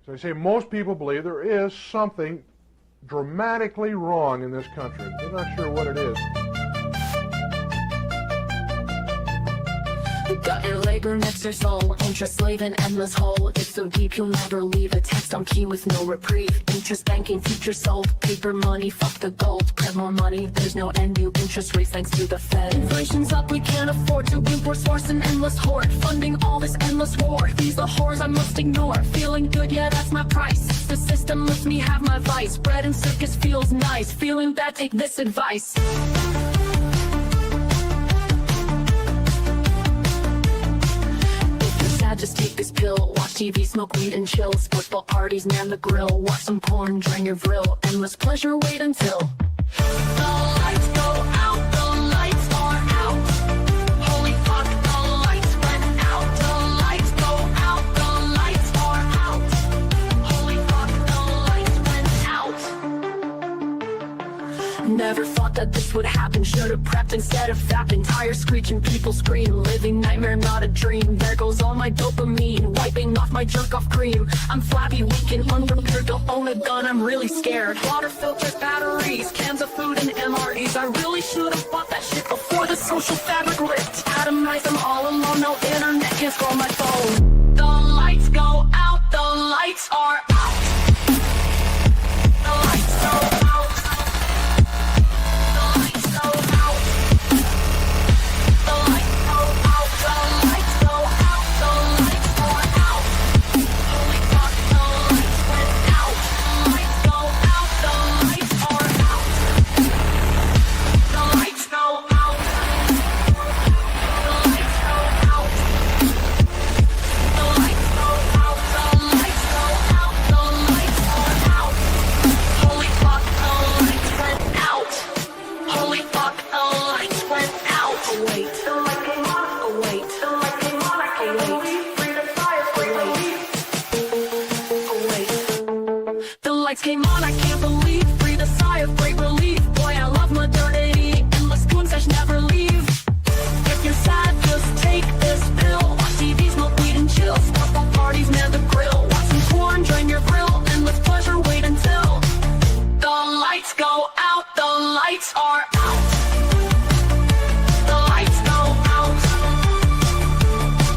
So I say most people believe there is something dramatically wrong in this country. They're not sure what it is. Got your labor next to soul, interest slave in endless hole. It's so deep you'll never leave. A text on key with no reprieve. Interest banking, future sold. Paper money, fuck the gold. Print more money, there's no end. New interest rates thanks to the Fed. Inflation's up, we can't afford to import, source an endless hoard. Funding all this endless war. These the whores I must ignore. Feeling good, yeah, that's my price. The system lets me have my vice. Bread and circus feels nice. Feeling bad, take this advice. Just take this pill, watch TV, smoke weed and chill. Football parties, man the grill. Watch some porn, drain your vril. Endless pleasure, wait until the lights go out, the lights are out. Holy fuck, the lights went out. The lights go out, the lights are out. Holy fuck, the lights went out. Never thought that this would happen. Should've prepped instead of fapping. Tires screeching, people scream. Living nightmare, not a dream. There goes all my dopamine, wiping off my jerk off cream. I'm flabby, weak and unprepared to own a gun. I'm really scared. Water filters, batteries, cans of food and MREs. I really should've bought that shit before the social fabric ripped. Atomize, I'm all alone, no internet, can't scroll my phone. The lights go out, the lights are out. The lights go out. Came on, I can't believe. Breathe a sigh of great relief. Boy, I love modernity. Endless goon sesh, never leave. If you're sad, just take this pill. Watch TV, smoke weed and chill. Football parties, man the grill. Watch some porn, drain your grill. Endless pleasure, wait until the lights go out. The lights are out. The lights go out.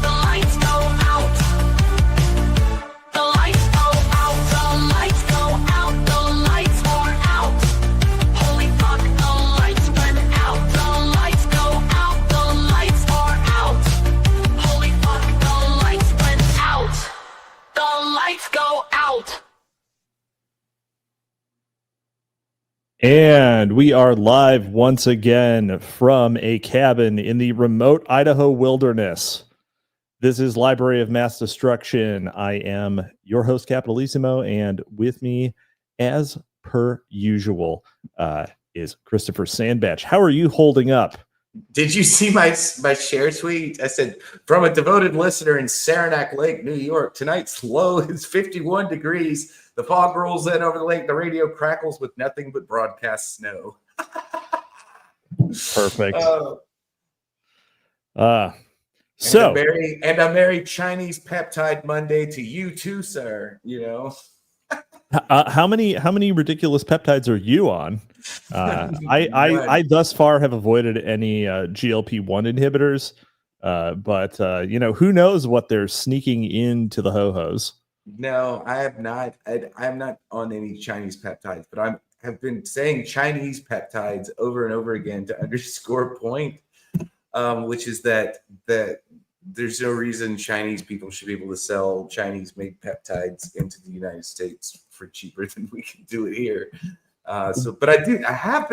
The lights go out. The lights go out. The lights go out. The lights are out. Holy fuck, the lights went out. The lights go out. The lights are out. Holy fuck, the lights went out. The lights go out. And we are live once again from a cabin in the remote Idaho wilderness. This is Library of Mass Destruction. I am your host, Capitalisimo, and with me, as per usual, is Christopher Sandbatch. How are you holding up? Did you see my share tweet? I said, from a devoted listener in Saranac Lake, New York, tonight's low is 51 degrees. The fog rolls in over the lake. The radio crackles with nothing but broadcast snow. Perfect. So a merry Chinese peptide Monday to you too, sir. You know, how many ridiculous peptides are you on? I thus far have avoided any GLP-1 inhibitors, but you know, who knows what they're sneaking into the ho-hos. No, I have not. I'm not on any Chinese peptides, but I have been saying Chinese peptides over and over again to underscore a point, which is that there's no reason Chinese people should be able to sell Chinese-made peptides into the United States for cheaper than we can do it here. But I have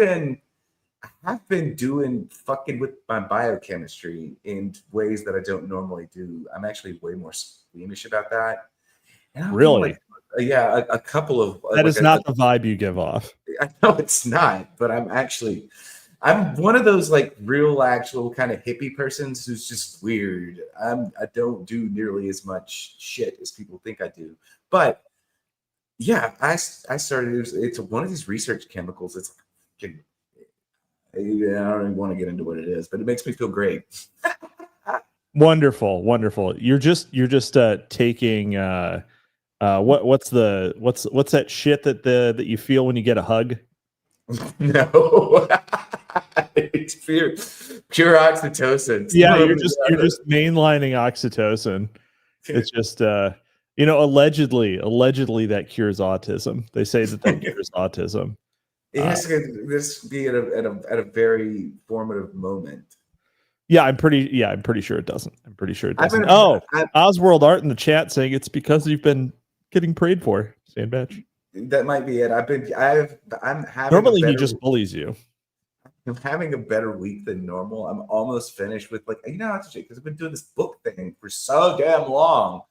been doing fucking with my biochemistry in ways that I don't normally do. I'm actually way more squeamish about that. Really? A couple of that is not the vibe you give off. I know it's not, but I'm one of those like real actual kind of hippie persons who's just weird. I don't do nearly as much shit as people think I do. But yeah, I started. It's one of these research chemicals. It's I don't even want to get into what it is, but it makes me feel great. Wonderful. You're just taking What's that shit that you feel when you get a hug? No, it's pure oxytocin. Yeah, you're just mainlining oxytocin. It's just allegedly that cures autism. They say that cures autism. It has to this be at a very formative moment. Yeah, I'm pretty sure it doesn't. I'm pretty sure it doesn't. Oswald Art in the chat saying it's because you've been getting prayed for, Sandbatch. That might be it. I'm having normally he just bullies you. I'm having a better week than normal. I'm almost finished with because I've been doing this book thing for so damn long,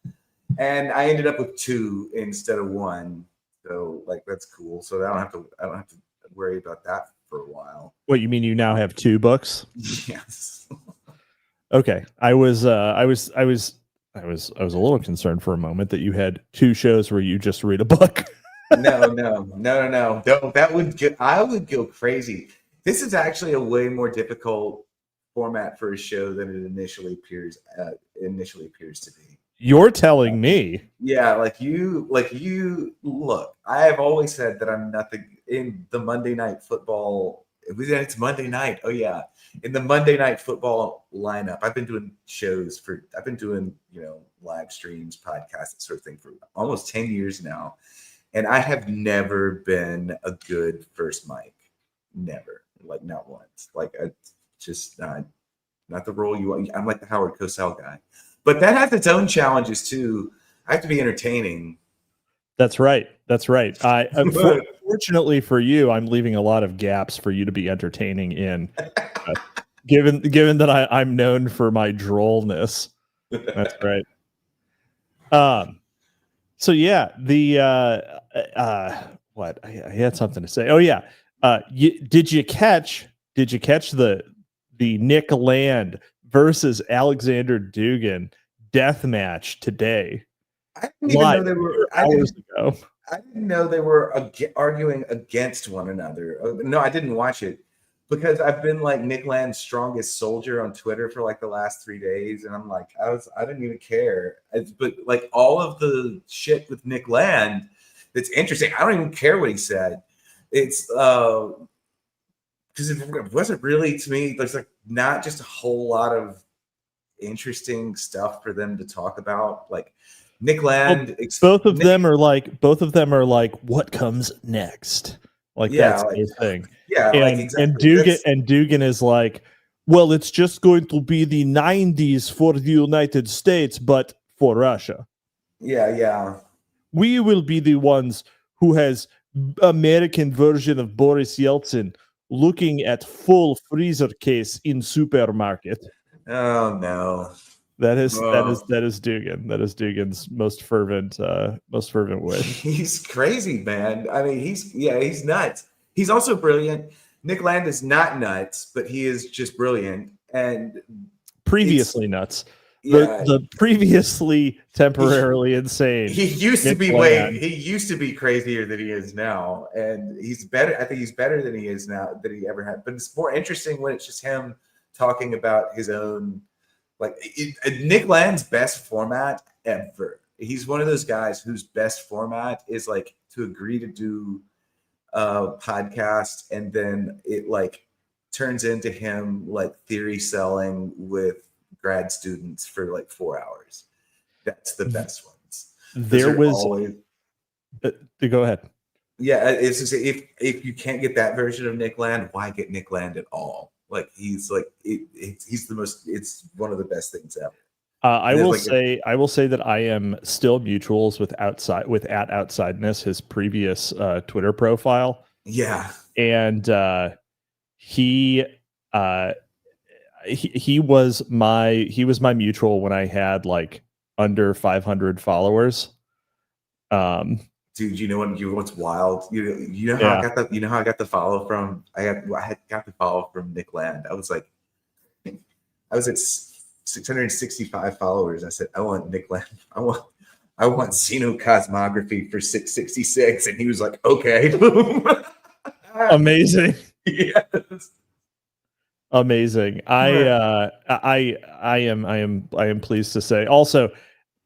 and I ended up with 2 instead of 1. So that's cool. So I don't have to worry about that for a while. What, you mean you now have 2 books? Yes. Okay. I was a little concerned for a moment that you had 2 shows where you just read a book. No. I would go crazy. This is actually a way more difficult format for a show than it initially appears to be. You're telling me. Yeah, you look, I have always said that I'm nothing in the Monday Night Football. It's Monday night. Oh yeah. In the Monday Night Football lineup, I've been doing live streams, podcasts, that sort of thing for almost 10 years now. And I have never been a good first mic. Never. Not once. Just not the role you want. I'm like the Howard Cosell guy. But that has its own challenges too. I have to be entertaining. That's right. Fortunately for you, I'm leaving a lot of gaps for you to be entertaining in. Given that I'm known for my drollness. That's right. So yeah, what I had something to say. Oh yeah. Did you catch the Nick Land versus Alexander Dugan death match today? I didn't even know they were hours ago. I didn't know they were arguing against one another. No, I didn't watch it because I've been Nick Land's strongest soldier on Twitter for the last 3 days, and I'm I didn't even care. But all of the shit with Nick Land that's interesting, I don't even care what he said. It's because it wasn't really, to me, there's not just a whole lot of interesting stuff for them to talk about. Nick Land, both of them are what comes next. That's their thing. Yeah, exactly. And Dugan is well, it's just going to be the 90s for the United States, but for Russia. Yeah. We will be the ones who has American version of Boris Yeltsin looking at full freezer case in supermarket. Oh no. That is Dugan. That is Dugan's most fervent wish. He's crazy, man. I mean, he's nuts. He's also brilliant. Nick Land is not nuts, but he is just brilliant. And previously nuts. Yeah. The previously temporarily insane. He used to be he used to be crazier than he is now. And he's better. I think he's better than he is now, than he ever had. But it's more interesting when it's just him talking about his own. Nick Land's best format ever. He's one of those guys whose best format is to agree to do a podcast, and then it turns into him theory selling with grad students for 4 hours. That's the best ones. There was always go ahead. Yeah, it's just if you can't get that version of Nick Land, why get Nick Land at all? He's he's the most. It's one of the best things ever. I will say that I am still mutuals with outsideness, his previous Twitter profile. Yeah, and he was my mutual when I had under 500 followers. Dude, you know what's wild? You know how I got the follow from? I got the follow from Nick Land. I was at 665 followers. I said, I want Nick Land. I want Xenocosmography for 666, and he was like, okay. Amazing. Yes. Amazing. I am pleased to say. Also,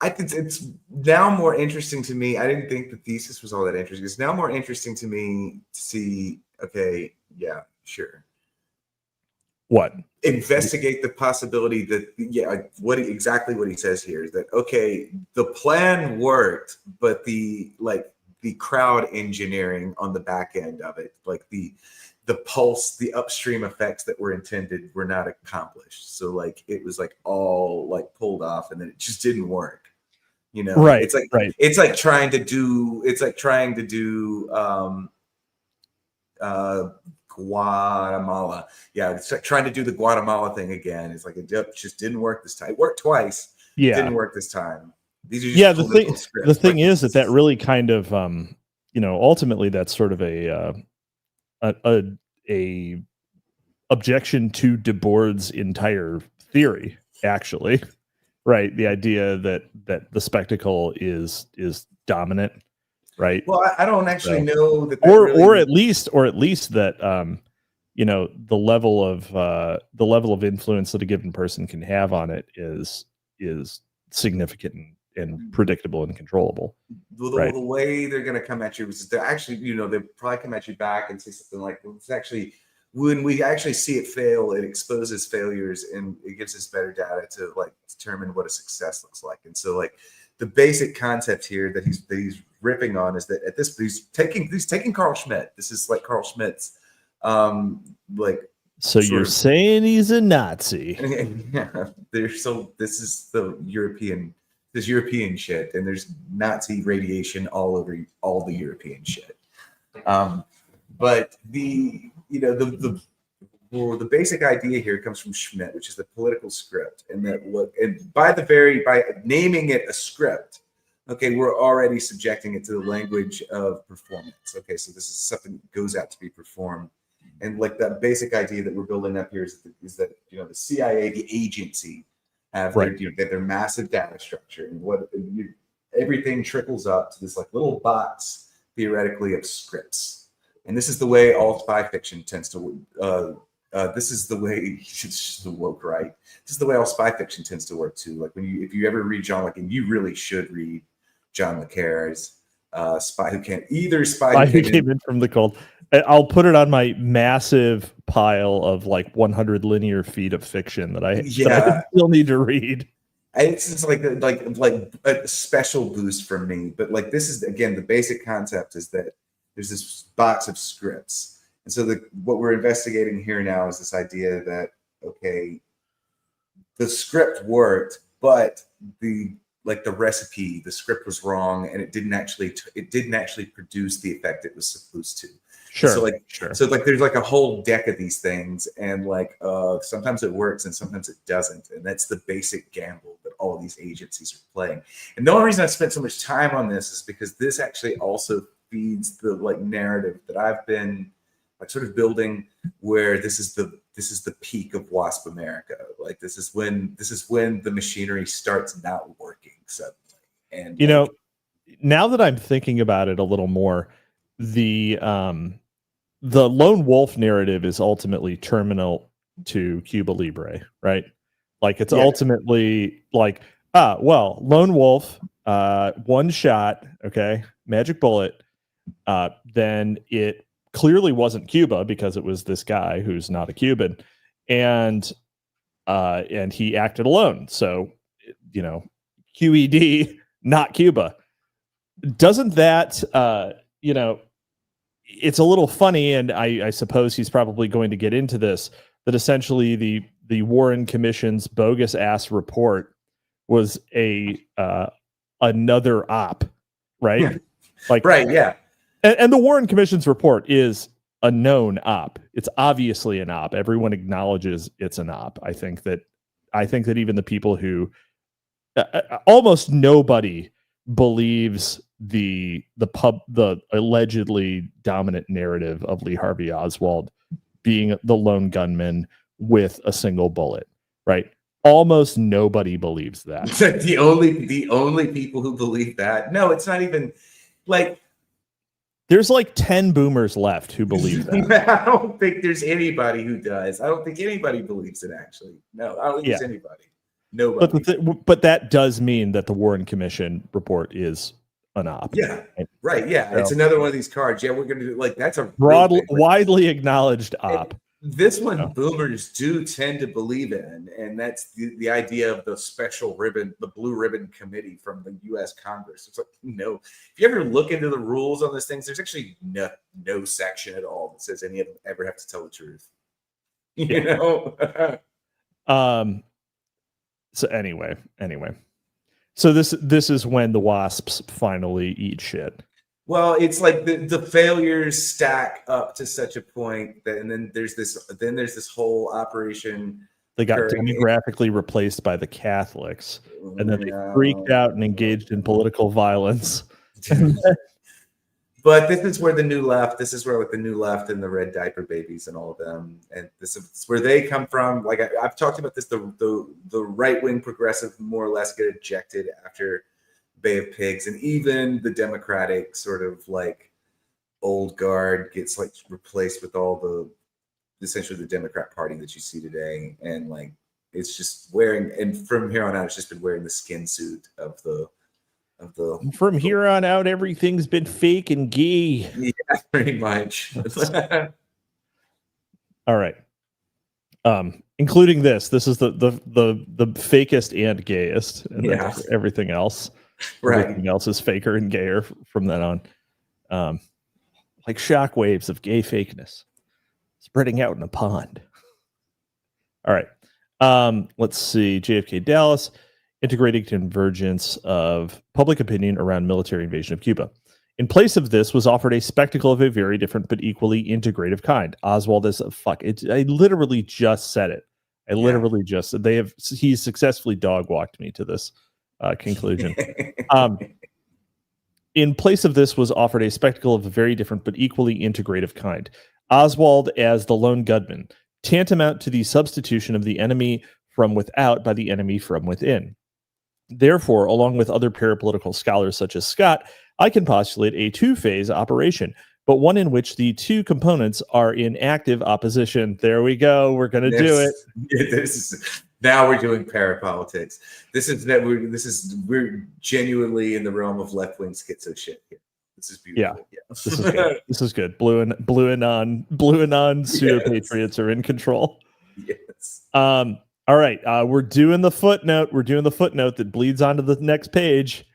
I think it's now more interesting to me. I didn't think the thesis was all that interesting. It's now more interesting to me to see, okay, yeah, sure. What? Investigate the possibility that, exactly what he says here is that, okay, the plan worked, but the crowd engineering on the back end of it, like the pulse, the upstream effects that were intended were not accomplished. So like it was like all like pulled off, and then it just didn't work. You know, right? It's like trying to do Guatemala. Yeah, it's like trying to do the Guatemala thing again. It's like it just didn't work this time. It worked twice. Yeah, didn't work this time. These are just the thing is that really kind of ultimately that's sort of a objection to Debord's entire theory, actually. Right, the idea that the spectacle is dominant, right? Well, I don't actually know that, or at least that the level of influence that a given person can have on it is significant and predictable and controllable. The way they're going to come at you is they're actually, they probably come at you back and say something like, well, it's actually, when we actually see it fail, it exposes failures and it gives us better data to like determine what a success looks like. And so like the basic concept here that he's ripping on is that he's taking Carl Schmitt. This is like Carl Schmitt's so you're saying he's a Nazi. Yeah, this is the European shit, and there's Nazi radiation all over all the European shit. But the basic idea here comes from Schmitt, which is the political script, and by naming it a script, okay, we're already subjecting it to the language of performance. Okay, so this is something that goes out to be performed, and like that basic idea that we're building up here is that the CIA, the agency, have their massive data structure, and everything trickles up to this like little box theoretically of scripts. And this is the way all spy fiction tends to. This is the way it's the woke, right? This is the way all spy fiction tends to work too. Like if you ever read John, and you really should read John le Carre's Spy Who Came In from the Cold. I'll put it on my massive pile of like 100 linear feet of fiction that I still need to read. It's just like a special boost from me. But like this is again the basic concept is that there's this box of scripts. And so what we're investigating here now is this idea that, okay, the script worked, but the recipe, the script was wrong, and it didn't actually produce the effect it was supposed to. Sure. So there's like a whole deck of these things, and sometimes it works and sometimes it doesn't. And that's the basic gamble that all of these agencies are playing. And the only reason I spent so much time on this is because this actually also feeds the narrative that I've been sort of building, where this is the peak of WASP America. Like this is when the machinery starts not working suddenly. And now that I'm thinking about it a little more, the lone wolf narrative is ultimately terminal to Cuba Libre, right? Like it's ultimately like, lone wolf, one shot, okay, magic bullet. Then it clearly wasn't Cuba because it was this guy who's not a Cuban, and he acted alone. So, QED, not Cuba. Doesn't that, it's a little funny, and I suppose he's probably going to get into this, that essentially the Warren Commission's bogus ass report was another op, right? Yeah. Like, right, yeah. And the Warren Commission's report is a known op. It's obviously an op. Everyone acknowledges it's an op. I think that even the people who almost nobody believes the allegedly dominant narrative of Lee Harvey Oswald being the lone gunman with a single bullet, right? Almost nobody believes that. the only people who believe that. No, it's not even like. There's like 10 boomers left who believe that. I don't think there's anybody who does. I don't think anybody believes it, actually. No, I don't think there's anybody. Nobody. But that does mean that the Warren Commission report is an op. Yeah, right. Yeah, it's another one of these cards. Yeah, we're going to do like that's a widely acknowledged op. This one boomers do tend to believe in, and that's the idea of the special ribbon, the blue ribbon committee from the U.S. Congress. It's like, no, if you ever look into the rules on those things, there's actually no section at all that says any of them ever have to tell the truth. You know? So anyway. So this is when the WASPs finally eat shit. Well, it's like the failures stack up to such a point that, and then there's this whole operation. They got demographically replaced by the Catholics, and then they freaked out and engaged in political violence. But this is where the new left. This is where like the new left and the red diaper babies and all of them, and this is where they come from. Like I've talked about this. The right wing progressive more or less get ejected after Bay of Pigs, and even the Democratic sort of like old guard gets like replaced with all the essentially the Democrat Party that you see today, and like it's just wearing, and from here on out, it's just been wearing the skin suit of the. From here on out, everything's been fake and gay. Yeah, pretty much. All right. Including this. This is the fakest and gayest, and then everything else. Right. Everything else is faker and gayer from then on. Like shockwaves of gay fakeness spreading out in a pond. All right. Let's see. JFK Dallas. Integrated convergence of public opinion around military invasion of Cuba. In place of this was offered a spectacle of a very different but equally integrative kind. Oswald is a fuck. I literally just said it. He's successfully dog walked me to this conclusion. In place of this was offered a spectacle of a very different but equally integrative kind. Oswald as the lone gunman, tantamount to the substitution of the enemy from without by the enemy from within. Therefore, along with other parapolitical scholars such as Scott, I can postulate a two-phase operation, but one in which the two components are in active opposition. There we go. We're going to do it. Now we're doing parapolitics. We're genuinely in the realm of left-wing schizo shit here. This is beautiful. Yeah. This is good. This is good. Blue and on pseudo patriots are in control. Yes. All right, we're doing the footnote. We're doing the footnote that bleeds onto the next page.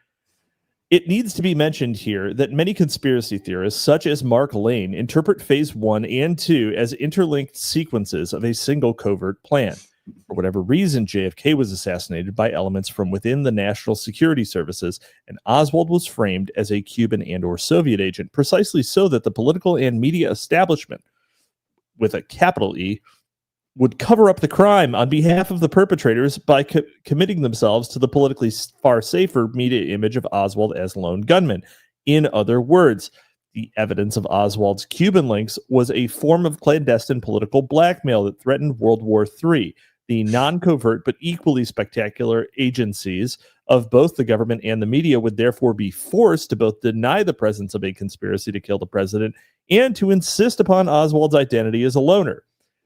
It needs to be mentioned here that many conspiracy theorists, such as Mark Lane, interpret Phase 1 and 2 as interlinked sequences of a single covert plan. For whatever reason, JFK was assassinated by elements from within the National Security Services, and Oswald was framed as a Cuban and or Soviet agent, precisely so that the political and media establishment, with a capital E, would cover up the crime on behalf of the perpetrators by committing themselves to the politically far safer media image of Oswald as lone gunman. In other words, the evidence of Oswald's Cuban links was a form of clandestine political blackmail that threatened World War III. The non-covert but equally spectacular agencies of both the government and the media would therefore be forced to both deny the presence of a conspiracy to kill the president and to insist upon Oswald's identity as a loner.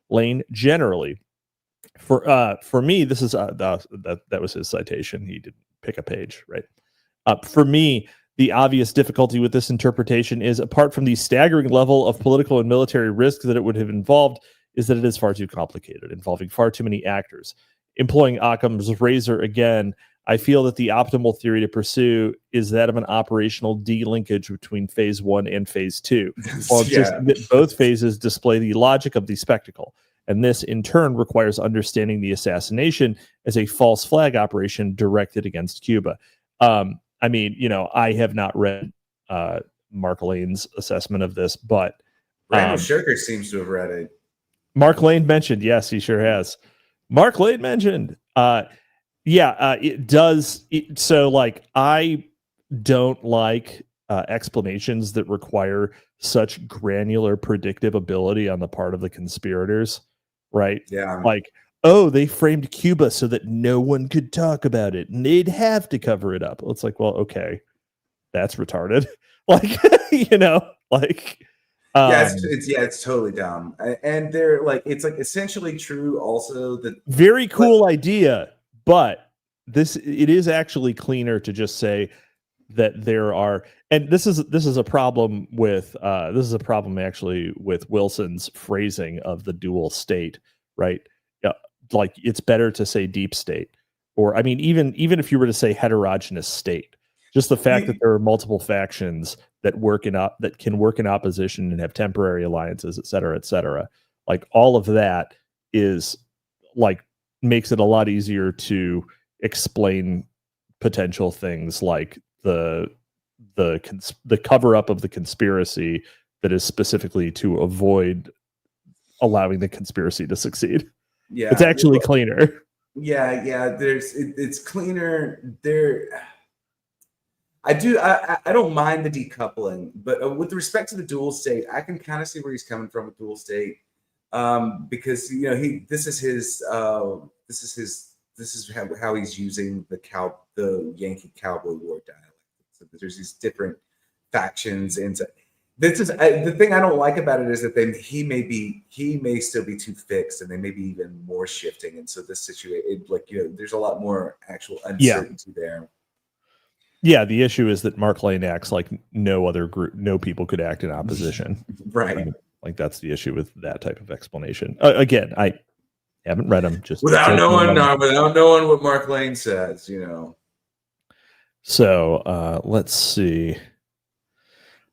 Lane generally, for me, this is that was his citation. He didn't pick a page, right? For me, the obvious difficulty with this interpretation is, apart from the staggering level of political and military risk that it would have involved, is that it is far too complicated, involving far too many actors. Employing Occam's razor again, I feel that the optimal theory to pursue is that of an operational de-linkage between Phase 1 and Phase 2. While just that both phases display the logic of the spectacle. And this, in turn, requires understanding the assassination as a false flag operation directed against Cuba. I mean, I have not read Mark Lane's assessment of this, but Randall Shirker seems to have read it. Mark Lane mentioned, yes, he sure has. Mark Lane mentioned, it does. So, like, I don't like explanations that require such granular predictive ability on the part of the conspirators, right? Yeah. Like, oh, they framed Cuba so that no one could talk about it, and they'd have to cover it up. Well, it's like, well, okay, that's retarded. Like, it's totally dumb. And they're like, it's like essentially true also that very cool idea, but it is actually cleaner to just say that there are, and this is a problem with actually with Wilson's phrasing of the dual state, right? Yeah, like it's better to say deep state, or I mean, even if you were to say heterogeneous state, just the fact that there are multiple factions that can work in opposition and have temporary alliances, et cetera, like all of that is like makes it a lot easier to explain potential things like the cover up of the conspiracy that is specifically to avoid allowing the conspiracy to succeed. Yeah, it's actually cleaner. Yeah. It's cleaner there. I don't mind the decoupling, but with respect to the dual state, I can kind of see where he's coming from with dual state, because this is how he's using the Yankee cowboy war dialect. So there's these different factions, and this is the thing I don't like about it is that he may still be too fixed, and they may be even more shifting, and so this situation, there's a lot more actual uncertainty there. Yeah, the issue is that Mark Lane acts like no other group, no people could act in opposition. Right. Like that's the issue with that type of explanation. Again, I haven't read them. Just without knowing what Mark Lane says, So let's see.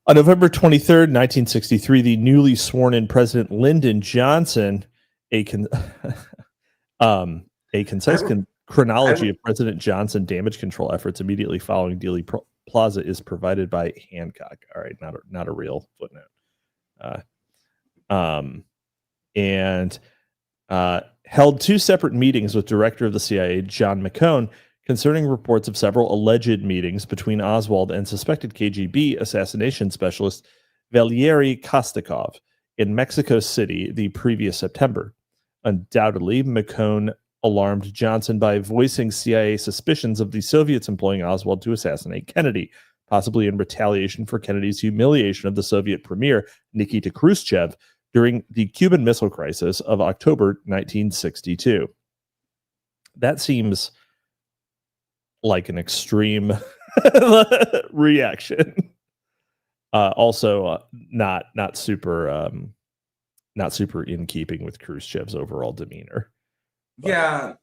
On November 23rd, 1963, the newly sworn-in President Lyndon Johnson, a concise chronology of President Johnson damage control efforts immediately following Dealey Plaza is provided by Hancock. All right, not a real footnote. And held two separate meetings with Director of the CIA John McCone concerning reports of several alleged meetings between Oswald and suspected KGB assassination specialist Valery Kostakov in Mexico City the previous September. Undoubtedly, McCone alarmed Johnson by voicing CIA suspicions of the Soviets employing Oswald to assassinate Kennedy, possibly in retaliation for Kennedy's humiliation of the Soviet premier, Nikita Khrushchev, during the Cuban Missile Crisis of October 1962. That seems like an extreme reaction. Also, not super in keeping with Khrushchev's overall demeanor. But, yeah,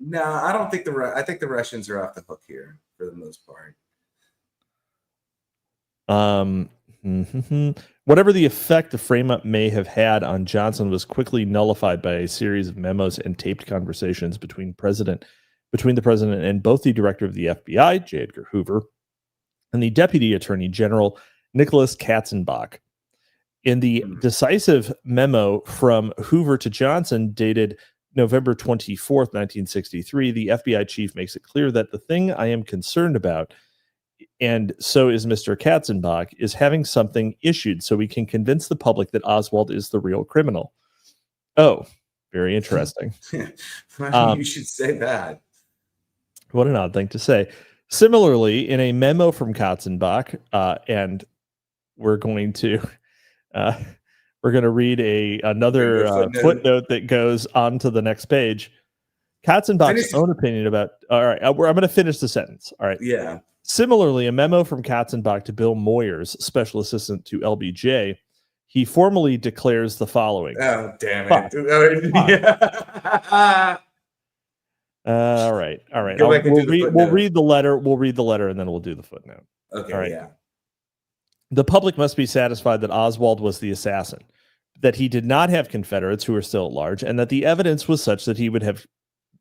no, I don't think I think the Russians are off the hook here for the most part. Whatever the effect the frame-up may have had on Johnson was quickly nullified by a series of memos and taped conversations between the president and both the director of the FBI, J. Edgar Hoover, and the deputy attorney general, Nicholas Katzenbach. In the decisive memo from Hoover to Johnson, dated November 24th, 1963, the FBI chief makes it clear that the thing I am concerned about, and so is Mr. Katzenbach, is having something issued so we can convince the public that Oswald is the real criminal. Oh, very interesting. You should say that. What an odd thing to say. Similarly, in a memo from Katzenbach, and we're going to read another footnote that goes on to the next page. Katzenbach's own opinion about. All right, I'm going to finish the sentence. All right. Yeah. Similarly, a memo from Katzenbach to Bill Moyers, special assistant to LBJ, he formally declares the following. Oh, damn it. All right. We'll read the letter. We'll read the letter, and then we'll do the footnote. Okay. All right. Yeah. The public must be satisfied that Oswald was the assassin, that he did not have Confederates who were still at large, and that the evidence was such that he would have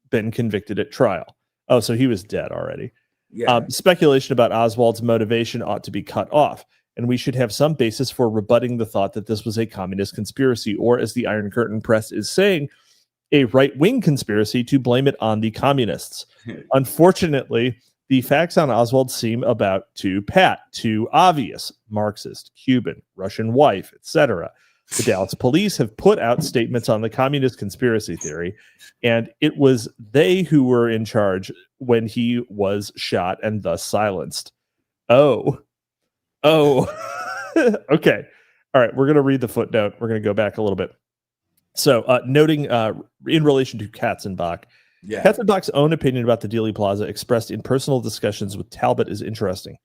been convicted at trial. Oh, so he was dead already. Yeah. Speculation about Oswald's motivation ought to be cut off, and we should have some basis for rebutting the thought that this was a communist conspiracy, or, as the Iron Curtain press is saying, a right-wing conspiracy to blame it on the communists. Unfortunately, the facts on Oswald seem about too obvious: Marxist, Cuban, Russian wife, etc. The Dallas police have put out statements on the communist conspiracy theory, and it was they who were in charge when he was shot and thus silenced. Oh. Okay. All right, we're going to read the footnote. We're going to go back a little bit. So, noting in relation to Katzenbach, Yeah. Katzenbach's own opinion about the Dealey Plaza, expressed in personal discussions with Talbot, is interesting.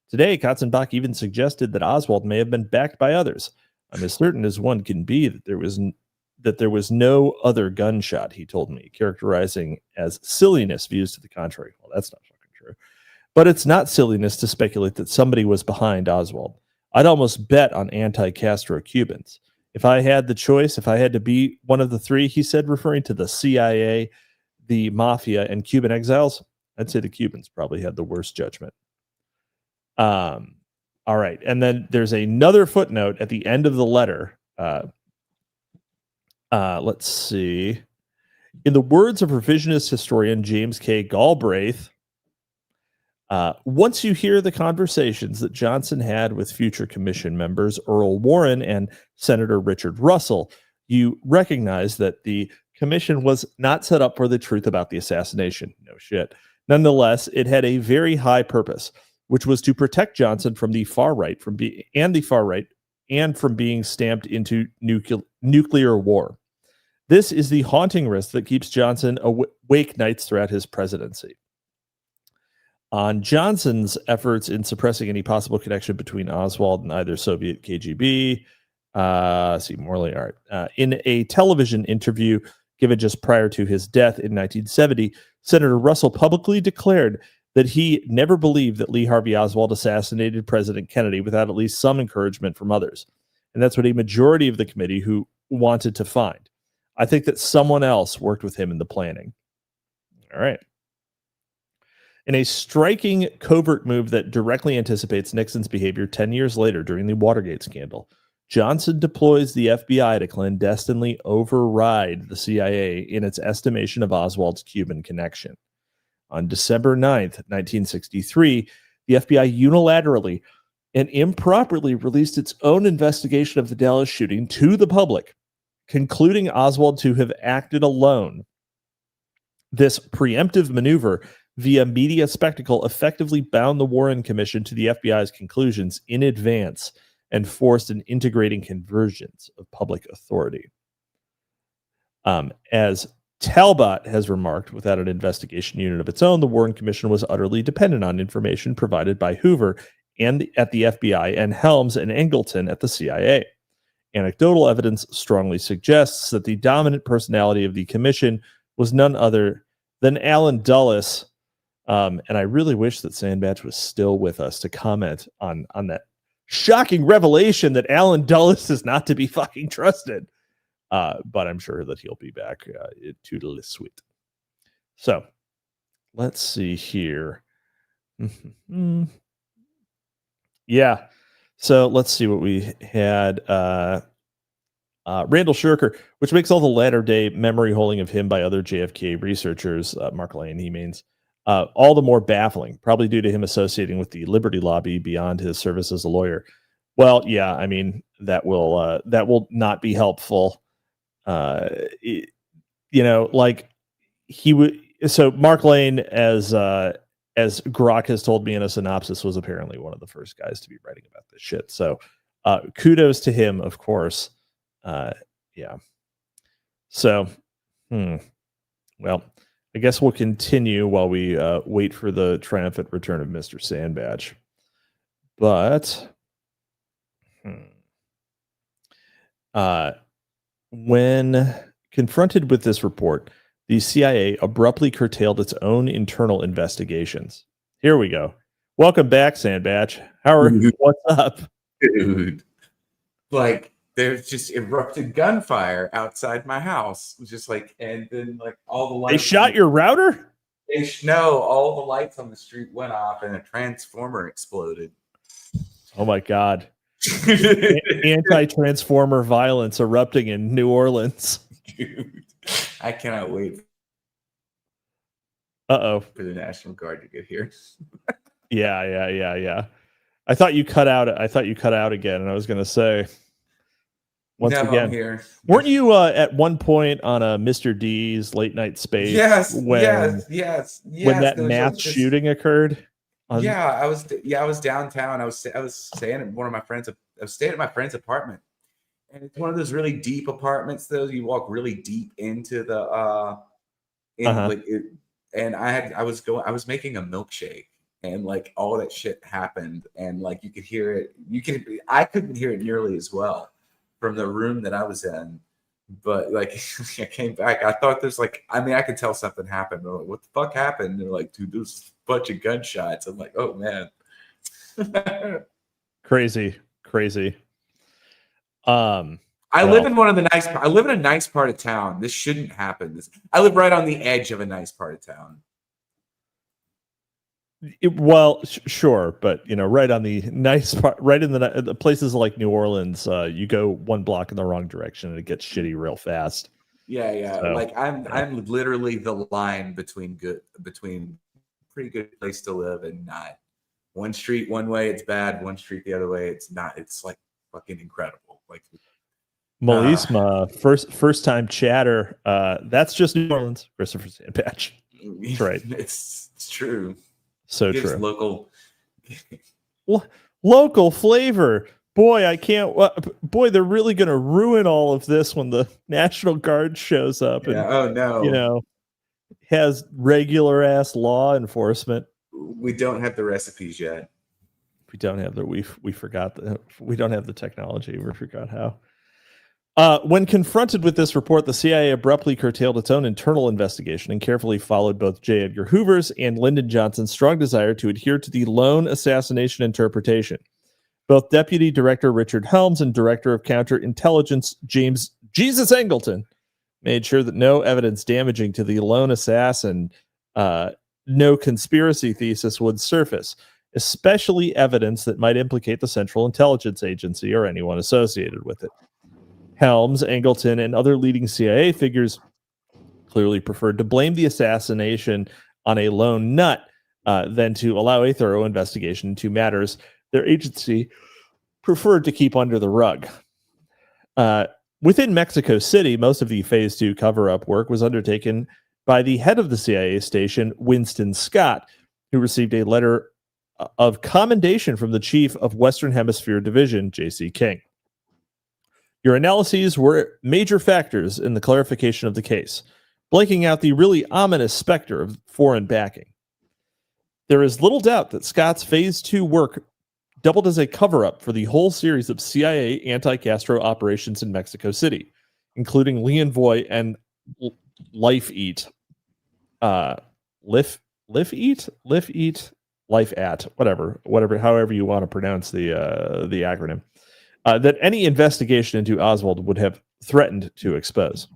Today, Katzenbach even suggested that Oswald may have been backed by others. I'm as certain as one can be that there was no other gunshot, he told me, characterizing as silliness views to the contrary. Well, that's not fucking true. But it's not silliness to speculate that somebody was behind Oswald. I'd almost bet on anti-Castro Cubans. If I had the choice, if I had to be one of the three, he said, referring to the CIA, the mafia, and Cuban exiles, I'd say the Cubans probably had the worst judgment. All right. And then there's another footnote at the end of the letter. Let's see. In the words of revisionist historian James K. Galbraith, once you hear the conversations that Johnson had with future commission members Earl Warren and Senator Richard Russell, you recognize that the commission was not set up for the truth about the assassination. No shit. Nonetheless, it had a very high purpose, which was to protect Johnson from the far right, from being stamped into nuclear war. This is the haunting risk that keeps Johnson awake nights throughout his presidency. On Johnson's efforts in suppressing any possible connection between Oswald and either Soviet KGB, Morley, all right. In a television interview given just prior to his death in 1970, Senator Russell publicly declared that he never believed that Lee Harvey Oswald assassinated President Kennedy without at least some encouragement from others. And that's what a majority of the committee who wanted to find. I think that someone else worked with him in the planning. All right. In a striking covert move that directly anticipates Nixon's behavior 10 years later during the Watergate scandal, Johnson deploys the FBI to clandestinely override the CIA in its estimation of Oswald's Cuban connection. On December 9th, 1963, the FBI unilaterally and improperly released its own investigation of the Dallas shooting to the public, concluding Oswald to have acted alone. This preemptive maneuver via media spectacle effectively bound the Warren Commission to the FBI's conclusions in advance and forced an integrating convergence of public authority. As Talbot has remarked, without an investigation unit of its own, the Warren Commission was utterly dependent on information provided by Hoover and at the FBI and Helms and Angleton at the CIA. Anecdotal evidence strongly suggests that the dominant personality of the commission was none other than Alan Dulles. And I really wish that Sandbatch was still with us to comment on that shocking revelation that Alan Dulles is not to be fucking trusted. But I'm sure that he'll be back toodly sweet. So let's see here. Yeah. So let's see what we had. Randall Shurker, which makes all the latter day memory holding of him by other JFK researchers, Mark Lane, he means, all the more baffling, probably due to him associating with the Liberty Lobby beyond his service as a lawyer. Well, yeah, I mean, that will not be helpful. Like he would. So Mark Lane, as Grok has told me in a synopsis, was apparently one of the first guys to be writing about this shit. So kudos to him, of course. Yeah. So, well, I guess we'll continue while we wait for the triumphant return of Mr. Sandbatch. But when confronted with this report, the CIA abruptly curtailed its own internal investigations. Here we go. Welcome back, Sandbatch. How are you? What's up? Dude, like, there's just erupted gunfire outside my house. It was just like, and then like all the lights. They shot your router? No, all the lights on the street went off and a transformer exploded. Oh my God. Anti-transformer violence erupting in New Orleans. Dude, I cannot wait. Uh-oh. For the National Guard to get here. Yeah. I thought you cut out again, and I was going to say, once again, I'm here. Weren't you at one point on a Mr. D's late night space? Yes. When that mass shooting occurred? I was downtown. I was staying at I was staying at my friend's apartment, and it's one of those really deep apartments. Though you walk really deep into the Uh-huh. And I was making a milkshake, and like all that shit happened, and like you could hear it. I couldn't hear it nearly as well from the room that I was in. But like I came back, I thought there's like, I mean, I could tell something happened. They're like, what the fuck happened? And they're like, dude, there's a bunch of gunshots. I'm like, oh man. Crazy. I live in I live in a nice part of town. This shouldn't happen. I live right on the edge of a nice part of town. Sure, but right on the nice part, right in the places like New Orleans, you go one block in the wrong direction and it gets shitty real fast. Yeah. So, like I'm literally the line between pretty good place to live and not. One street one way it's bad, one street the other way it's not. It's like fucking incredible. Like Melisma, first time chatter. That's just New Orleans, Christopher Sandbatch. That's right. It's true. So Gives true. Local flavor. Boy, I can't. Boy, they're really going to ruin all of this when the National Guard shows up. Yeah. And, oh no. Has regular ass law enforcement. We don't have the recipes yet. We don't have we forgot that we don't have the technology. We forgot how. When confronted with this report, the CIA abruptly curtailed its own internal investigation and carefully followed both J. Edgar Hoover's and Lyndon Johnson's strong desire to adhere to the lone assassination interpretation. Both Deputy Director Richard Helms and Director of Counterintelligence James Jesus Angleton made sure that no evidence damaging to the lone assassin, no conspiracy thesis would surface, especially evidence that might implicate the Central Intelligence Agency or anyone associated with it. Helms, Angleton, and other leading CIA figures clearly preferred to blame the assassination on a lone nut than to allow a thorough investigation into matters their agency preferred to keep under the rug. Within Mexico City, most of the Phase 2 cover-up work was undertaken by the head of the CIA station, Winston Scott, who received a letter of commendation from the chief of Western Hemisphere Division, J.C. King. Your analyses were major factors in the clarification of the case, blanking out the really ominous specter of foreign backing. There is little doubt that Scott's Phase 2 work doubled as a cover-up for the whole series of CIA anti-Castro operations in Mexico City, including Leon Voy and Life At, however you want to pronounce the acronym. That any investigation into Oswald would have threatened to expose.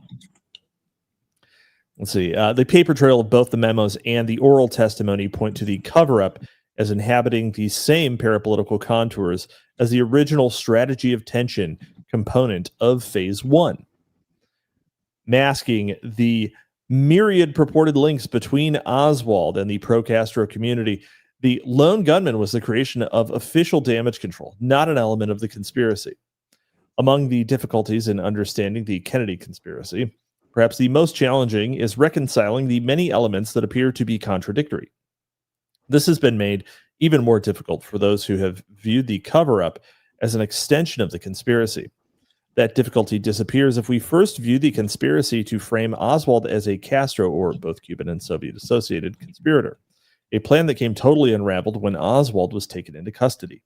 Let's see. The paper trail of both the memos and the oral testimony point to the cover-up as inhabiting the same parapolitical contours as the original strategy of tension component of Phase 1, masking the myriad purported links between Oswald and the pro-Castro community. The lone gunman was the creation of official damage control, not an element of the conspiracy. Among the difficulties in understanding the Kennedy conspiracy, perhaps the most challenging is reconciling the many elements that appear to be contradictory. This has been made even more difficult for those who have viewed the cover-up as an extension of the conspiracy. That difficulty disappears if we first view the conspiracy to frame Oswald as a Castro, or both Cuban and Soviet-associated, conspirator, a plan that came totally unraveled when Oswald was taken into custody.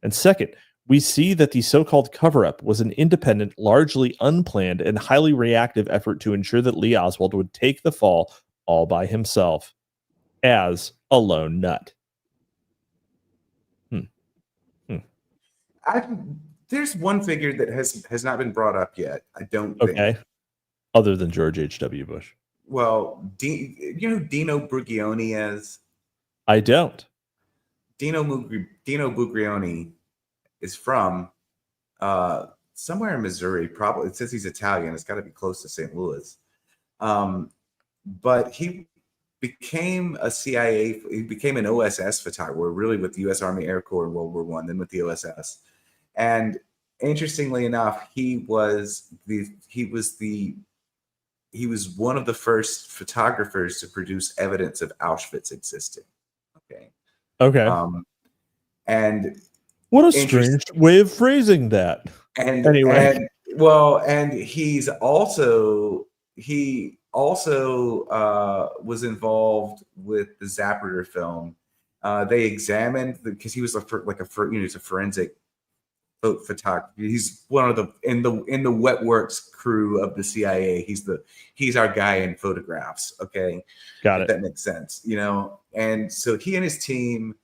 And second, we see that the so-called cover-up was an independent, largely unplanned, and highly reactive effort to ensure that Lee Oswald would take the fall all by himself, as a lone nut. There's one figure that has not been brought up yet. I don't think. Okay. Other than George H.W. Bush. Well, you know who Dino Buglione is? I don't. Dino Buglione is from somewhere in Missouri. Probably it says he's Italian. It's got to be close to St. Louis. But he became a CIA. He became an OSS photographer, really with the U.S. Army Air Corps in World War I, then with the OSS. And interestingly enough, he was one of the first photographers to produce evidence of Auschwitz existing. Okay. And what a strange way of phrasing that. And anyway, and he's also he also was involved with the Zapruder film. They examined because he was he's a forensic photographer. He's one of the in the wet works crew of the CIA. He's our guy in photographs. Okay, Got if it. that makes sense, And so he and his team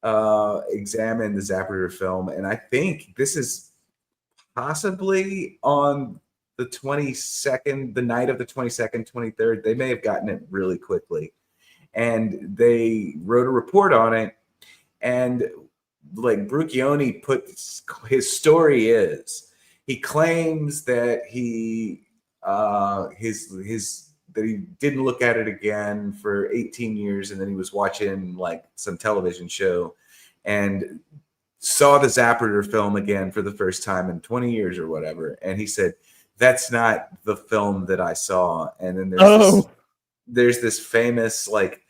examined the Zapruder film, and I think this is possibly on the 22nd, the night of the 22nd, 23rd. They may have gotten it really quickly, and they wrote a report on it. And like Brucchione put his story is, he claims that he that he didn't look at it again for 18 years, and then he was watching like some television show and saw the Zapruder film again for the first time in 20 years or whatever, and he said, that's not the film that I saw. And then there's this famous like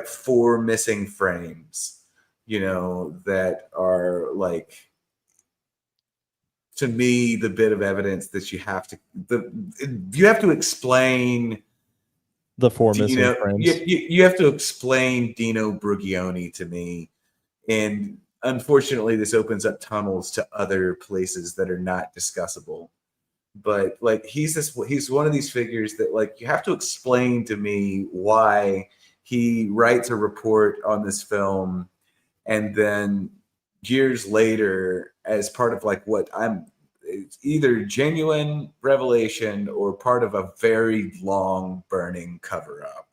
4 missing frames, that are like, to me, the bit of evidence that you have to explain The 4 missing frames. You have to explain Dino Brucchione to me, and unfortunately, this opens up tunnels to other places that are not discussable. But like, he's one of these figures that like you have to explain to me why he writes a report on this film, and then years later, as part of like it's either genuine revelation or part of a very long burning cover up.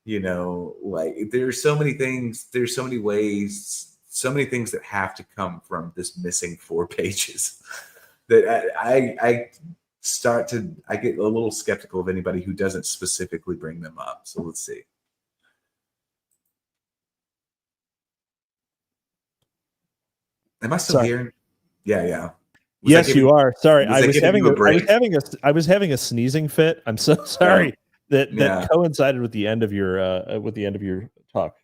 Like there's so many things, there's so many ways, so many things that have to come from this missing 4 pages that I get a little skeptical of anybody who doesn't specifically bring them up. So let's see. Am I still here? Yeah. Yes, you are. Sorry, I was having a sneezing fit. I'm so sorry that coincided with the end of your talk.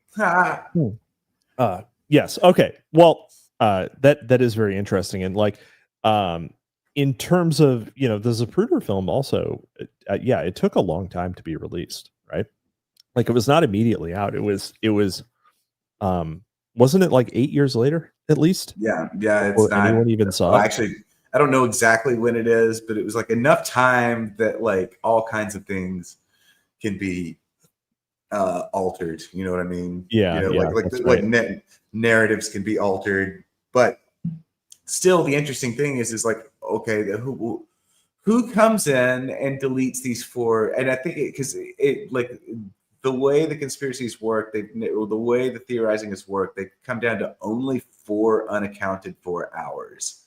Yes. Okay. Well, that is very interesting, and like, in terms of the Zapruder film, also, it took a long time to be released, right? Like, it was not immediately out. It was wasn't it like 8 years later at least? Yeah. It's not anyone even saw it. Actually, I don't know exactly when it is, but it was like enough time that like all kinds of things can be altered. You know what I mean? Yeah. Narratives can be altered, but still, the interesting thing is like, okay, who comes in and deletes these 4? And I think because it like the way the conspiracies work, the way the theorizing has worked, they come down to only 4 unaccounted for hours.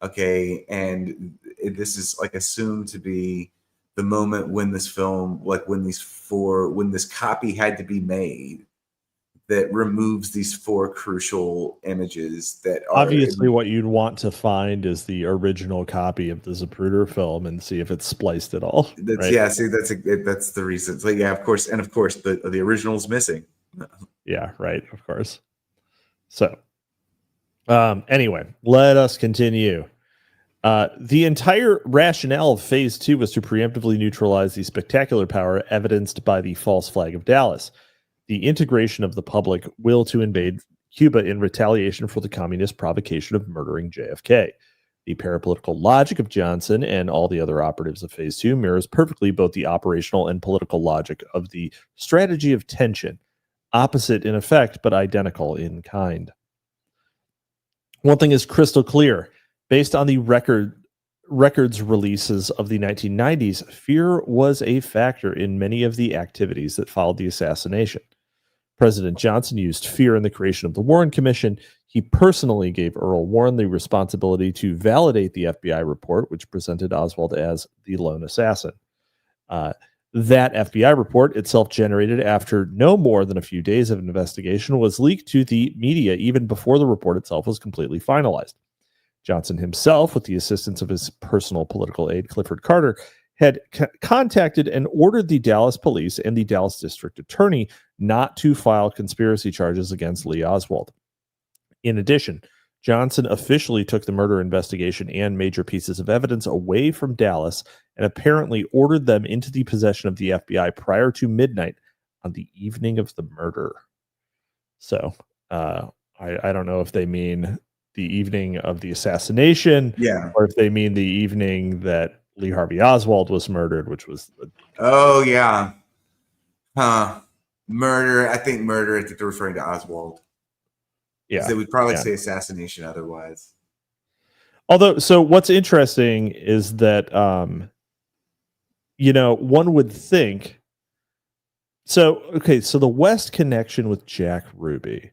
Okay, and this is like assumed to be the moment when this film, like when this copy had to be made, that removes these 4 crucial images that are obviously what you'd want to find is the original copy of the Zapruder film and see if it's spliced at all. That's the reason. So of course, the original's missing. Yeah, right, of course. So anyway, let us continue. The entire rationale of Phase 2 was to preemptively neutralize the spectacular power evidenced by the false flag of Dallas, the integration of the public will to invade Cuba in retaliation for the communist provocation of murdering JFK. The parapolitical logic of Johnson and all the other operatives of Phase 2 mirrors perfectly both the operational and political logic of the strategy of tension, opposite in effect but identical in kind. One thing is crystal clear. Based on the records releases of the 1990s, fear was a factor in many of the activities that followed the assassination. President Johnson used fear in the creation of the Warren Commission. He personally gave Earl Warren the responsibility to validate the FBI report, which presented Oswald as the lone assassin. That FBI report, itself generated after no more than a few days of investigation, was leaked to the media even before the report itself was completely finalized. Johnson himself, with the assistance of his personal political aide, Clifford Carter, had contacted and ordered the Dallas police and the Dallas district attorney not to file conspiracy charges against Lee Oswald. In addition, Johnson officially took the murder investigation and major pieces of evidence away from Dallas and apparently ordered them into the possession of the FBI prior to midnight on the evening of the murder. So I don't know if they mean the evening of the assassination, Yeah. or if they mean the evening that Lee Harvey Oswald was murdered, which was Oh yeah. Murder. I think murder. I think they're referring to Oswald. yeah. They would probably say assassination otherwise. Although, so what's interesting is that one would think. So the West connection with Jack Ruby.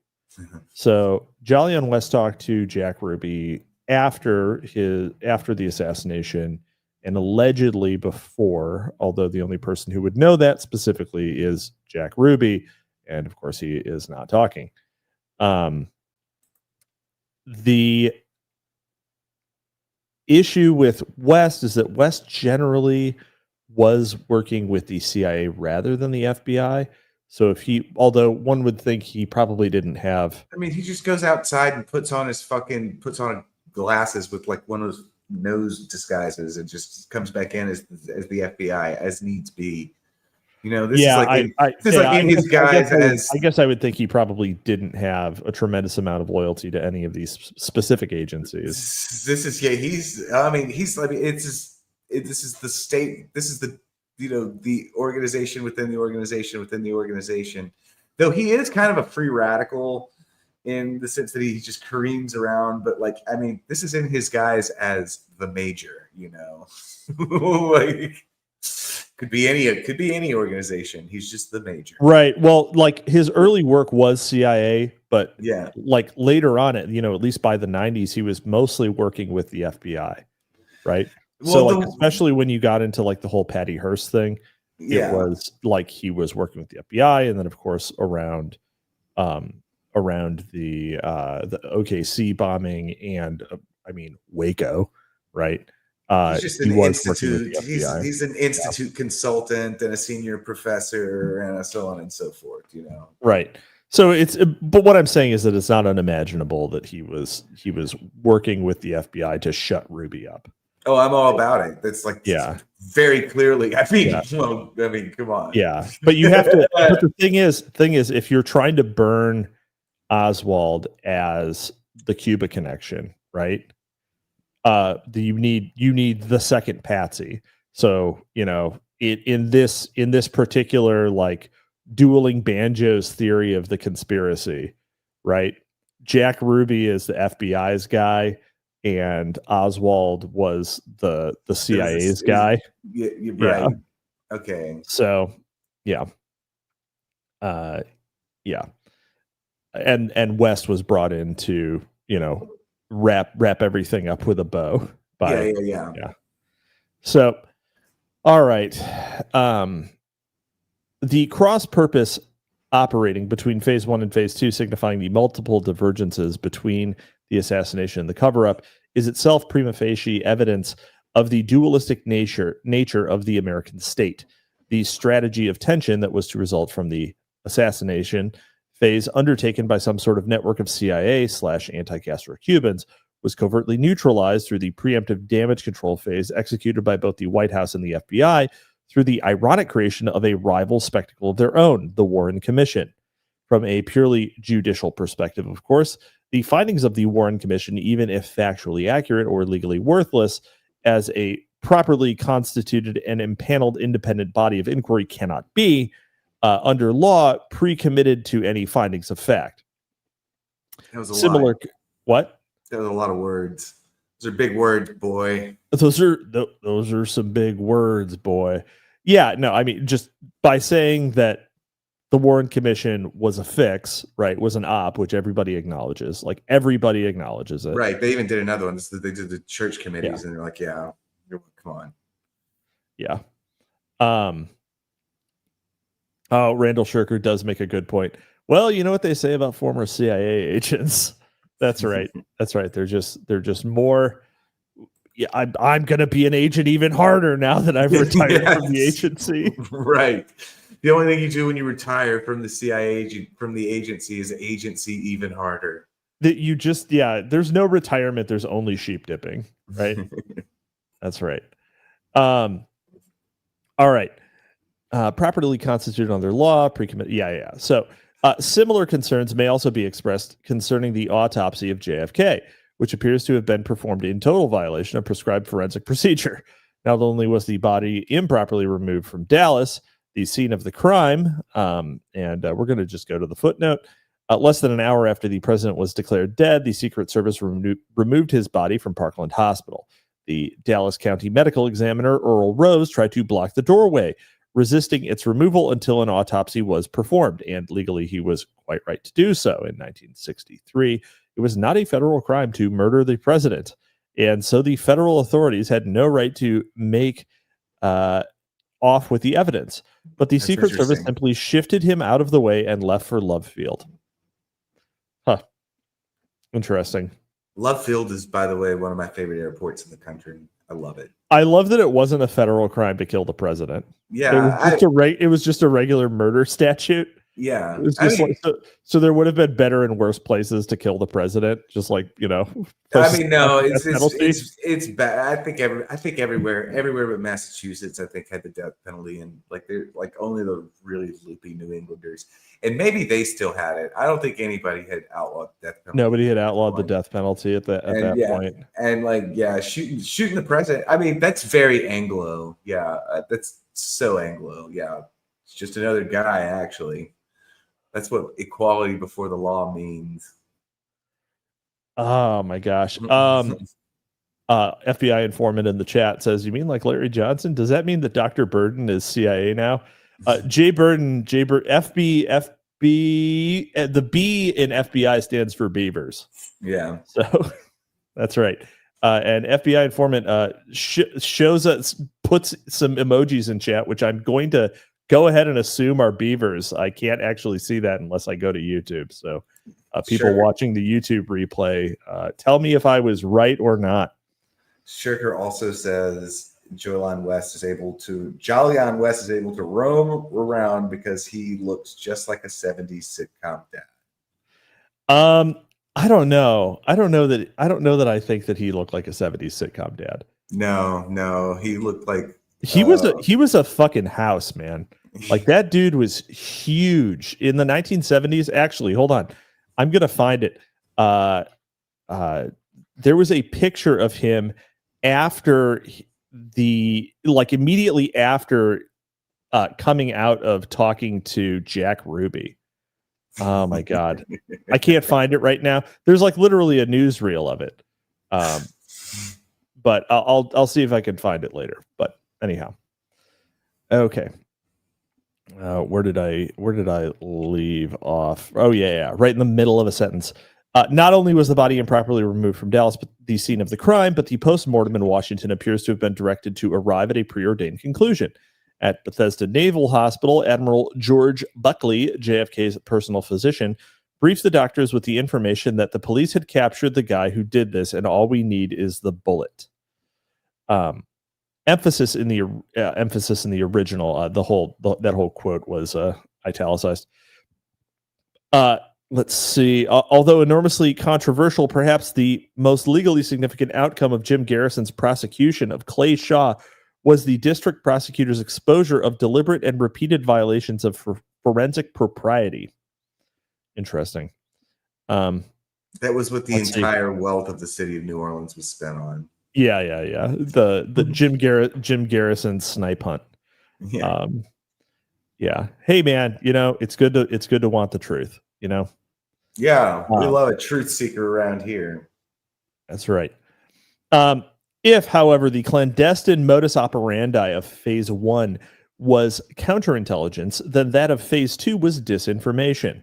So Jolyon West talked to Jack Ruby after the assassination, and allegedly before, although the only person who would know that specifically is Jack Ruby, and of course he is not talking. The issue with West is that West generally was working with the CIA rather than the FBI. So although one would think he probably didn't have. I mean, he just goes outside and puts on glasses with like one of those nose disguises and just comes back in as the FBI as needs be. This is like his guys. I guess I would think he probably didn't have a tremendous amount of loyalty to any of these specific agencies. This is the state. This is the organization within the organization within the organization. Though he is kind of a free radical in the sense that he just careens around, but this is in his guise as the major. Like. Could be any organization. He's just the major. Right. Well, like his early work was CIA, but yeah, like later on, at least by the 90s, he was mostly working with the FBI. Right. Well, so especially when you got into like the whole Patty Hearst thing, it was like he was working with the FBI, and then of course around the OKC bombing and Waco, right? He's just an institute. He's an institute consultant and a senior professor and so on and so forth. Right. So but what I'm saying is that it's not unimaginable that he was working with the FBI to shut Ruby up. Oh, I'm all about it. That's very clearly. Come on. Yeah, but you have to. But the thing is, if you're trying to burn Oswald as the Cuba connection, right? You need the second patsy. So in this particular like dueling banjos theory of the conspiracy, right? Jack Ruby is the FBI's guy, and Oswald was the CIA's guy. Yeah, right. Okay. So yeah, and West was brought in to wrap everything up with a bow. Yeah. So, all right. The cross-purpose operating between phase 1 and phase 2, signifying the multiple divergences between the assassination and the cover-up, is itself prima facie evidence of the dualistic nature of the American state. The strategy of tension that was to result from the assassination phase undertaken by some sort of network of CIA/anti-Castro Cubans was covertly neutralized through the preemptive damage control phase executed by both the White House and the FBI through the ironic creation of a rival spectacle of their own, the Warren Commission. From a purely judicial perspective, of course, the findings of the Warren Commission, even if factually accurate or legally worthless, as a properly constituted and impaneled independent body of inquiry cannot be, under law, pre-committed to any findings of fact. That was a similar. lot. What? That was a lot of words. Those are big words, boy. Those are some big words, boy. Yeah, no, just by saying that the Warren Commission was a fix, right, was an op, which everybody acknowledges. Like, everybody acknowledges it. Right. They even did another one. They did the church committees, and they're like, yeah, come on. Yeah. Randall Shirker does make a good point. Well, you know what they say about former CIA agents. That's right. That's right. They're just more. Yeah, I'm going to be an agent even harder now that I've retired from the agency. Right. The only thing you do when you retire from the CIA from the agency is agency even harder. that you just, there's no retirement. There's only sheep dipping, right? That's right. All right. Properly constituted under law, pre-commit. Yeah. So similar concerns may also be expressed concerning the autopsy of JFK, which appears to have been performed in total violation of prescribed forensic procedure. Not only was the body improperly removed from Dallas, the scene of the crime, and we're going to just go to the footnote. Less than an hour after the president was declared dead, the Secret Service removed his body from Parkland Hospital. The Dallas County medical examiner, Earl Rose, tried to block the doorway, resisting its removal until an autopsy was performed, and legally he was quite right to do so. In 1963, it was not a federal crime to murder the president, and so the federal authorities had no right to make off with the evidence. But the Secret Service simply shifted him out of the way and left for Love Field. Huh. Interesting. Love Field is, by the way, one of my favorite airports in the country. I love it. I love that it wasn't a federal crime to kill the president. Yeah, it was just a regular murder statute. Yeah, it was just so there would have been better and worse places to kill the president. Just like no, it's bad. I think everywhere but Massachusetts, I think, had the death penalty, and they're only the really loopy New Englanders, and maybe they still had it. I don't think anybody had outlawed the death penalty. Nobody had outlawed the death penalty at that point. And shooting the president. I mean, that's very Anglo. Yeah, that's so Anglo. Yeah, it's just another guy, actually. That's what equality before the law means. Oh my gosh. FBI informant in the chat says, "You mean like Larry Johnson? Does that mean that Dr. Burden is CIA now?" Jay Burden, FB, the B in FBI stands for Beavers. Yeah. So that's right. And FBI informant shows us, puts some emojis in chat, which I'm going to go ahead and assume are beavers. I can't actually see that unless I go to YouTube. So people watching the YouTube replay, tell me if I was right or not. Shirker also says Jolyon West is able to roam around because he looks just like a 70s sitcom dad. I don't know that I think that he looked like a 70s sitcom dad. No, he looked like he was a fucking house, man. Like, that dude was huge in the 1970s. Actually, hold on, I'm gonna find it. There was a picture of him after immediately after coming out of talking to Jack Ruby. Oh my God, I can't find it right now. There's literally a newsreel of it, but I'll see if I can find it later. But anyhow, okay. Where did I leave off? Oh yeah, right in the middle of a sentence. Not only was the body improperly removed from Dallas, but the scene of the crime, but the post-mortem in Washington appears to have been directed to arrive at a preordained conclusion. At Bethesda Naval Hospital, Admiral George Buckley, JFK's personal physician, briefed the doctors with the information that the police had captured the guy who did this, and all we need is the bullet. Emphasis in the original. That whole quote was italicized. Let's see. Although enormously controversial, perhaps the most legally significant outcome of Jim Garrison's prosecution of Clay Shaw was the district prosecutor's exposure of deliberate and repeated violations of forensic propriety. Interesting. That was what the entire wealth of the city of New Orleans was spent on. Yeah. The Jim Garrison snipe hunt. Yeah. Yeah. Hey man, it's good to want the truth, Yeah, we love a truth seeker around here. That's right. If, however, the clandestine modus operandi of Phase 1 was counterintelligence, then that of Phase 2 was disinformation.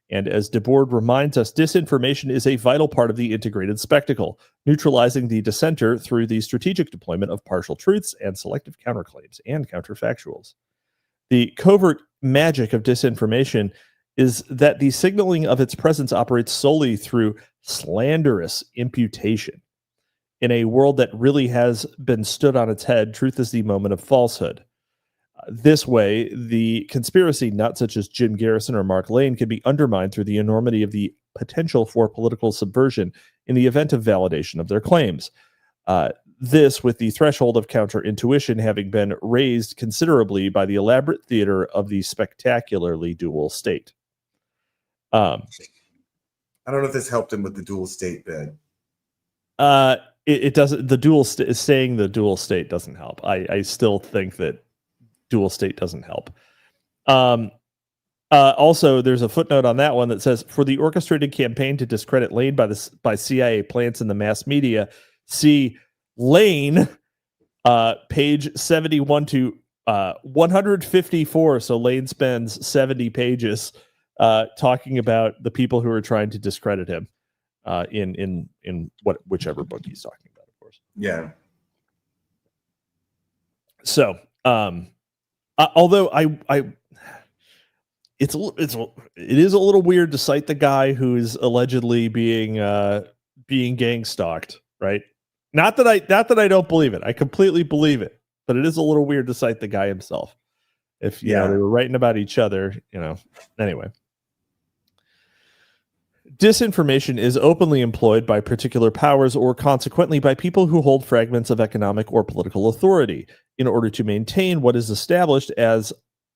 And as DeBoard reminds us, disinformation is a vital part of the integrated spectacle, neutralizing the dissenter through the strategic deployment of partial truths and selective counterclaims and counterfactuals. The covert magic of disinformation is that the signaling of its presence operates solely through slanderous imputation. In a world that really has been stood on its head, truth is the moment of falsehood. This way, the conspiracy nuts such as Jim Garrison or Mark Lane can be undermined through the enormity of the potential for political subversion in the event of validation of their claims. This with the threshold of counterintuition having been raised considerably by the elaborate theater of the spectacularly dual state. I don't know if this helped him with the dual state bit. It doesn't. The saying the dual state doesn't help. I still think that dual state doesn't help. Also, there's a footnote on that one that says, for the orchestrated campaign to discredit Lane by CIA plants in the mass media, see Lane, page 71 to 154. So Lane spends 70 pages talking about the people who are trying to discredit him in whichever book he's talking about, of course. Yeah. So, although it is a little weird to cite the guy who is allegedly being gang stalked, right? Not that I don't believe it. I completely believe it, but it is a little weird to cite the guy himself. If you know, they were writing about each other, anyway. Disinformation is openly employed by particular powers or consequently by people who hold fragments of economic or political authority in order to maintain what is established as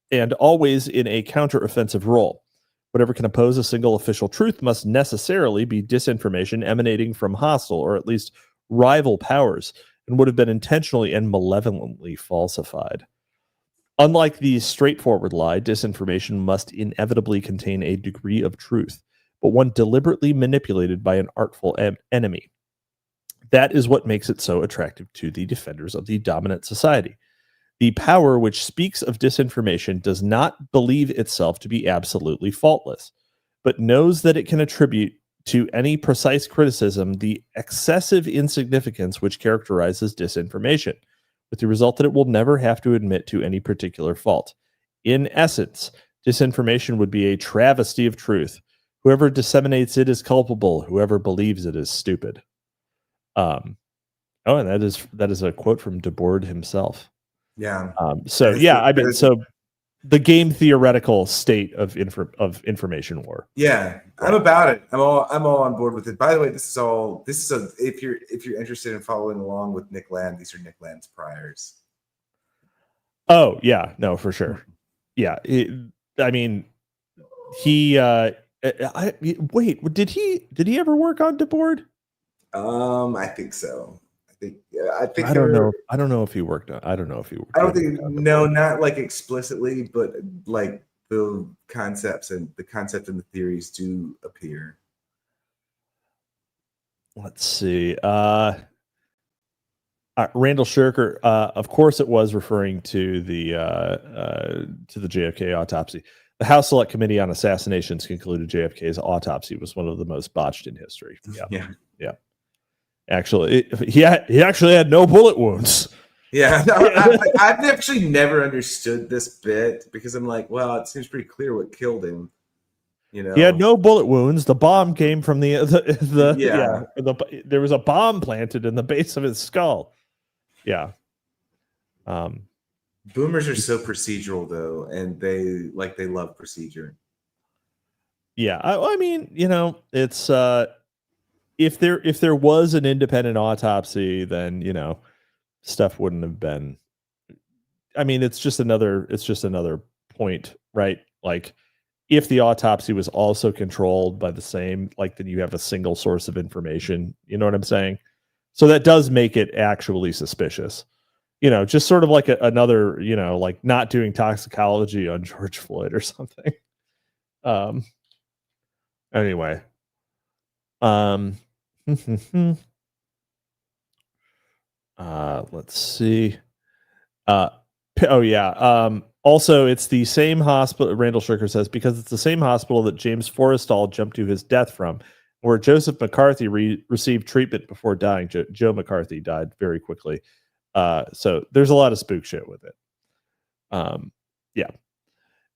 and always in a counteroffensive role. Whatever can oppose a single official truth must necessarily be disinformation emanating from hostile or at least rival powers and would have been intentionally and malevolently falsified. Unlike the straightforward lie, disinformation must inevitably contain a degree of truth, but one deliberately manipulated by an artful enemy. That is what makes it so attractive to the defenders of the dominant society. The power which speaks of disinformation does not believe itself to be absolutely faultless, but knows that it can attribute to any precise criticism the excessive insignificance which characterizes disinformation, with the result that it will never have to admit to any particular fault. In essence, disinformation would be a travesty of truth. Whoever disseminates it is culpable. Whoever believes it is stupid. And that is a quote from Debord himself. Yeah. So the game theoretical state of information war. Yeah, I'm about it. I'm all on board with it. By the way, if you're interested in following along with Nick Land, these are Nick Land's priors. Oh yeah, no, for sure. Yeah, wait, did he ever work on Debord? I think so. I don't know. I don't know if he worked on. I don't know if he. I don't think. No, not like explicitly, but like the concepts and the theories do appear. Let's see. Randall Shirker. Of course, it was referring to the JFK autopsy. The House Select Committee on Assassinations concluded JFK's autopsy was one of the most botched in history. Yeah. Actually, he actually had no bullet wounds. Yeah, I've actually never understood this bit because I'm like, well, it seems pretty clear what killed him. He had no bullet wounds. The bomb came from there was a bomb planted in the base of his skull. Yeah. Boomers are so procedural though, and they love procedure. Yeah, I mean, it's if there was an independent autopsy, then stuff wouldn't have been. I mean, it's just another point, right? Like, if the autopsy was also controlled by the same, like, then you have a single source of information. You know what I'm saying? So that does make it actually suspicious. Just sort of like another, like not doing toxicology on George Floyd or something. Anyway. Let's see. Also, it's the same hospital, Randall Shirker says, because it's the same hospital that James Forrestal jumped to his death from, where Joseph McCarthy received treatment before dying. Joe McCarthy died very quickly. So there's a lot of spook shit with it.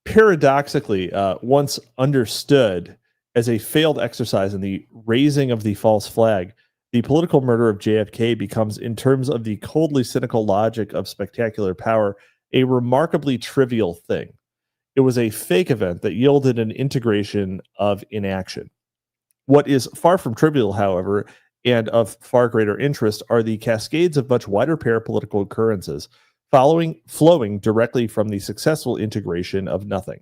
Paradoxically, once understood as a failed exercise in the raising of the false flag, the political murder of JFK becomes, in terms of the coldly cynical logic of spectacular power, a remarkably trivial thing. It was a fake event that yielded an integration of inaction. What is far from trivial, however, and of far greater interest are the cascades of much wider parapolitical occurrences flowing directly from the successful integration of nothing.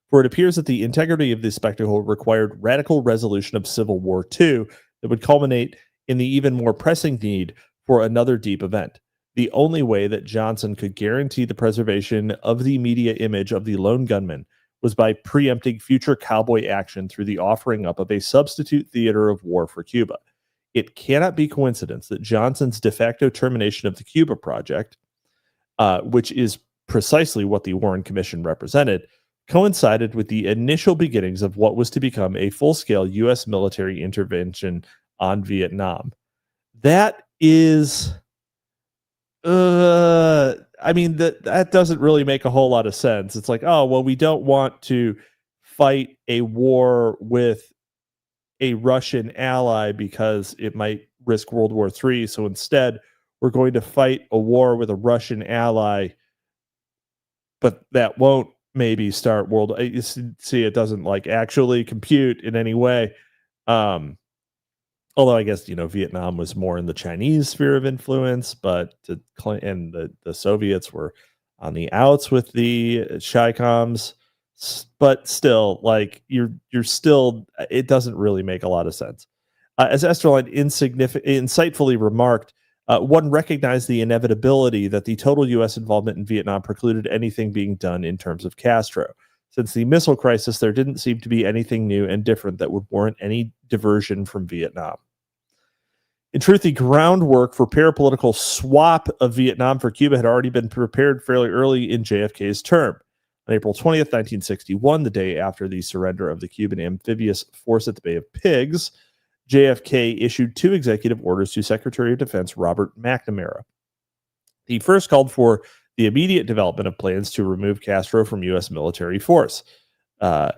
For it appears that the integrity of this spectacle required radical resolution of Civil War II that would culminate in the even more pressing need for another deep event. The only way that Johnson could guarantee the preservation of the media image of the lone gunman was by preempting future cowboy action through the offering up of a substitute theater of war for Cuba. It cannot be coincidence that Johnson's de facto termination of the Cuba Project, which is precisely what the Warren Commission represented, coincided with the initial beginnings of what was to become a full-scale U.S. military intervention on Vietnam. That is, I mean, that doesn't really make a whole lot of sense. It's like, oh, well, we don't want to fight a war with a Russian ally because it might risk World War III. So instead, we're going to fight a war with a Russian ally, but that won't maybe start world. You see, it doesn't like actually compute in any way. Although I guess, Vietnam was more in the Chinese sphere of influence, but the Soviets were on the outs with the Chi-Coms. But still, like you're still, it doesn't really make a lot of sense. As Esterline insightfully remarked, one recognized the inevitability that the total U.S. involvement in Vietnam precluded anything being done in terms of Castro. Since the missile crisis, there didn't seem to be anything new and different that would warrant any diversion from Vietnam. In truth, the groundwork for parapolitical swap of Vietnam for Cuba had already been prepared fairly early in JFK's term. On April 20th, 1961, the day after the surrender of the Cuban amphibious force at the Bay of Pigs, JFK issued 2 executive orders to Secretary of Defense Robert McNamara. The first called for the immediate development of plans to remove Castro from U.S. military force. The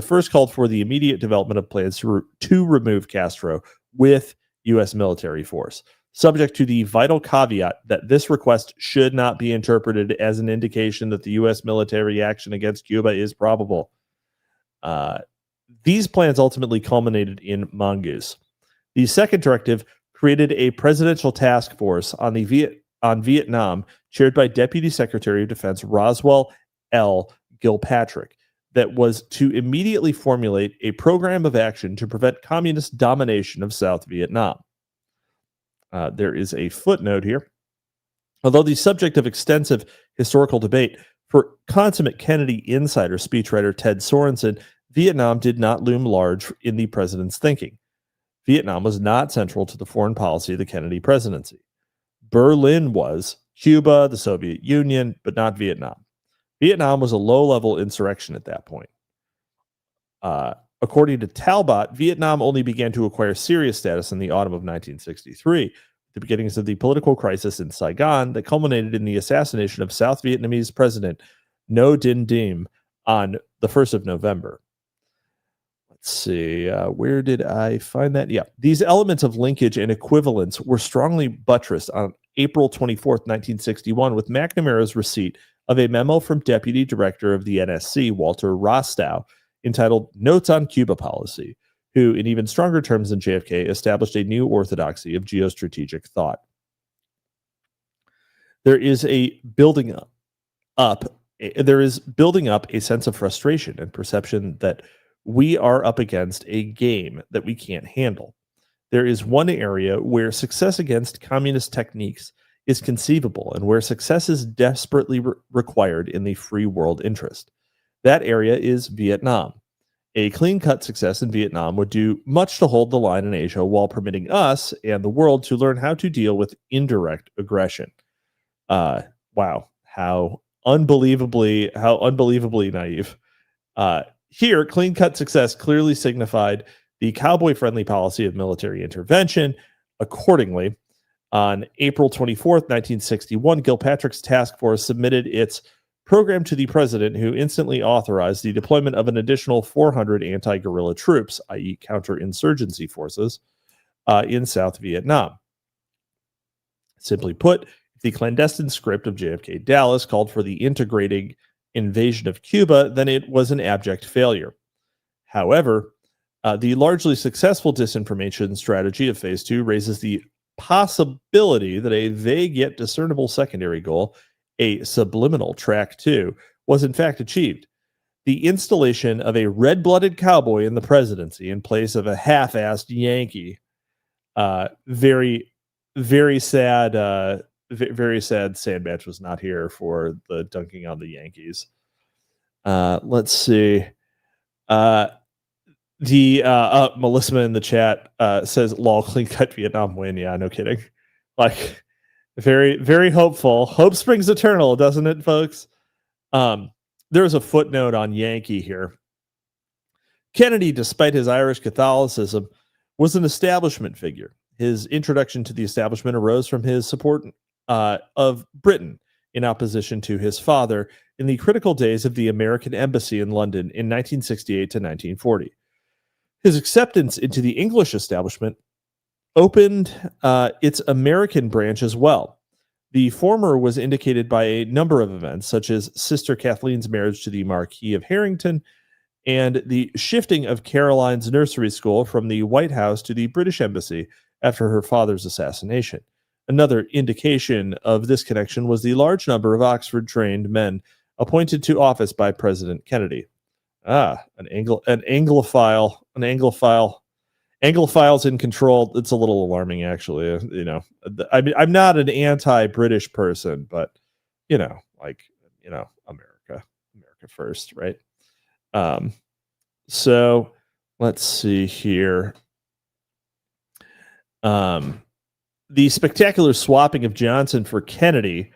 first called for the immediate development of plans to remove Castro with U.S. military force, subject to the vital caveat that this request should not be interpreted as an indication that the U.S. military action against Cuba is probable. These plans ultimately culminated in Mongoose. The second directive created a presidential task force on Vietnam, chaired by Deputy Secretary of Defense Roswell L. Gilpatrick, that was to immediately formulate a program of action to prevent communist domination of South Vietnam. There is a footnote here. Although the subject of extensive historical debate, for consummate Kennedy insider speechwriter Ted Sorensen, Vietnam did not loom large in the president's thinking. Vietnam was not central to the foreign policy of the Kennedy presidency. Berlin was, Cuba, the Soviet Union, but not Vietnam. Vietnam was a low-level insurrection at that point. According to Talbot, Vietnam only began to acquire serious status in the autumn of 1963, the beginnings of the political crisis in Saigon that culminated in the assassination of South Vietnamese President Ngo Dinh Diem on the 1st of November. Let's see, where did I find that? Yeah, these elements of linkage and equivalence were strongly buttressed on April 24th, 1961, with McNamara's receipt of a memo from Deputy Director of the NSC, Walter Rostow, entitled Notes on Cuba Policy, who, in even stronger terms than JFK, established a new orthodoxy of geostrategic thought. There is building up a sense of frustration and perception that we are up against a game that we can't handle. There is one area where success against communist techniques is conceivable and where success is desperately required in the free world interest. That area is Vietnam. A clean-cut success in Vietnam would do much to hold the line in Asia while permitting us and the world to learn how to deal with indirect aggression. Wow, how unbelievably naive. Here, clean-cut success clearly signified the cowboy-friendly policy of military intervention. Accordingly, on April 24th, 1961, Gilpatrick's task force submitted its program to the president, who instantly authorized the deployment of an additional 400 anti-guerrilla troops, i.e. counterinsurgency forces, in South Vietnam. Simply put, if the clandestine script of JFK Dallas called for the integrating invasion of Cuba, then it was an abject failure. However, the largely successful disinformation strategy of Phase 2 raises the possibility that a vague yet discernible secondary goal, a subliminal track 2, was in fact achieved. The installation of a red-blooded cowboy in the presidency in place of a half-assed Yankee. Very, very sad. Very sad. Sandbatch was not here for the dunking on the Yankees. Let's see. Melissa in the chat says, "Lol, clean cut Vietnam win." Yeah, no kidding. Like, very, very hopeful. Hope springs eternal, doesn't it, folks? There's a footnote on Yankee here. Kennedy, despite his Irish Catholicism, was an establishment figure. His introduction to the establishment arose from his support of Britain in opposition to his father in the critical days of the American embassy in London in 1968 to 1940. His acceptance into the English establishment opened its American branch as well. The former was indicated by a number of events, such as Sister Kathleen's marriage to the Marquis of Harrington and the shifting of Caroline's nursery school from the White House to the British Embassy after her father's assassination. Another indication of this connection was the large number of Oxford-trained men appointed to office by President Kennedy. An Anglophiles in control. It's a little alarming, actually. I'm not an anti-British person, but America first, right? So let's see here. The spectacular swapping of Johnson for Kennedy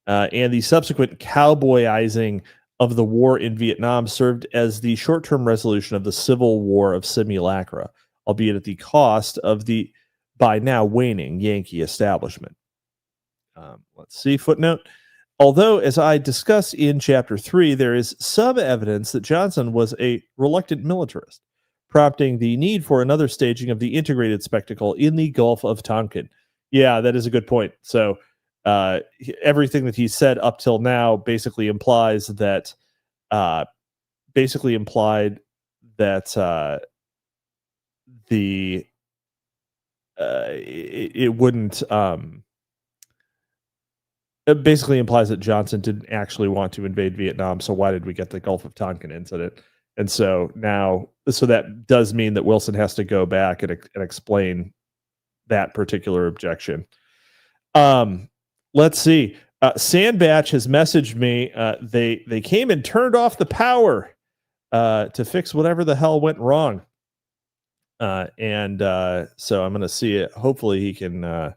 and the subsequent cowboyizing of the war in Vietnam served as the short-term resolution of the Civil War of Simulacra, albeit at the cost of the by now waning Yankee establishment. Let's see, footnote. Although, as I discuss in Chapter 3, there is some evidence that Johnson was a reluctant militarist, prompting the need for another staging of the integrated spectacle in the Gulf of Tonkin. Yeah, that is a good point. So everything that he said up till now basically implies that it wouldn't. It basically implies that Johnson didn't actually want to invade Vietnam. So why did we get the Gulf of Tonkin incident? And so now, so that does mean that Wilson has to go back and explain that particular objection. Let's see. Sandbatch has messaged me. They came and turned off the power to fix whatever the hell went wrong. So I'm going to see it. Hopefully he can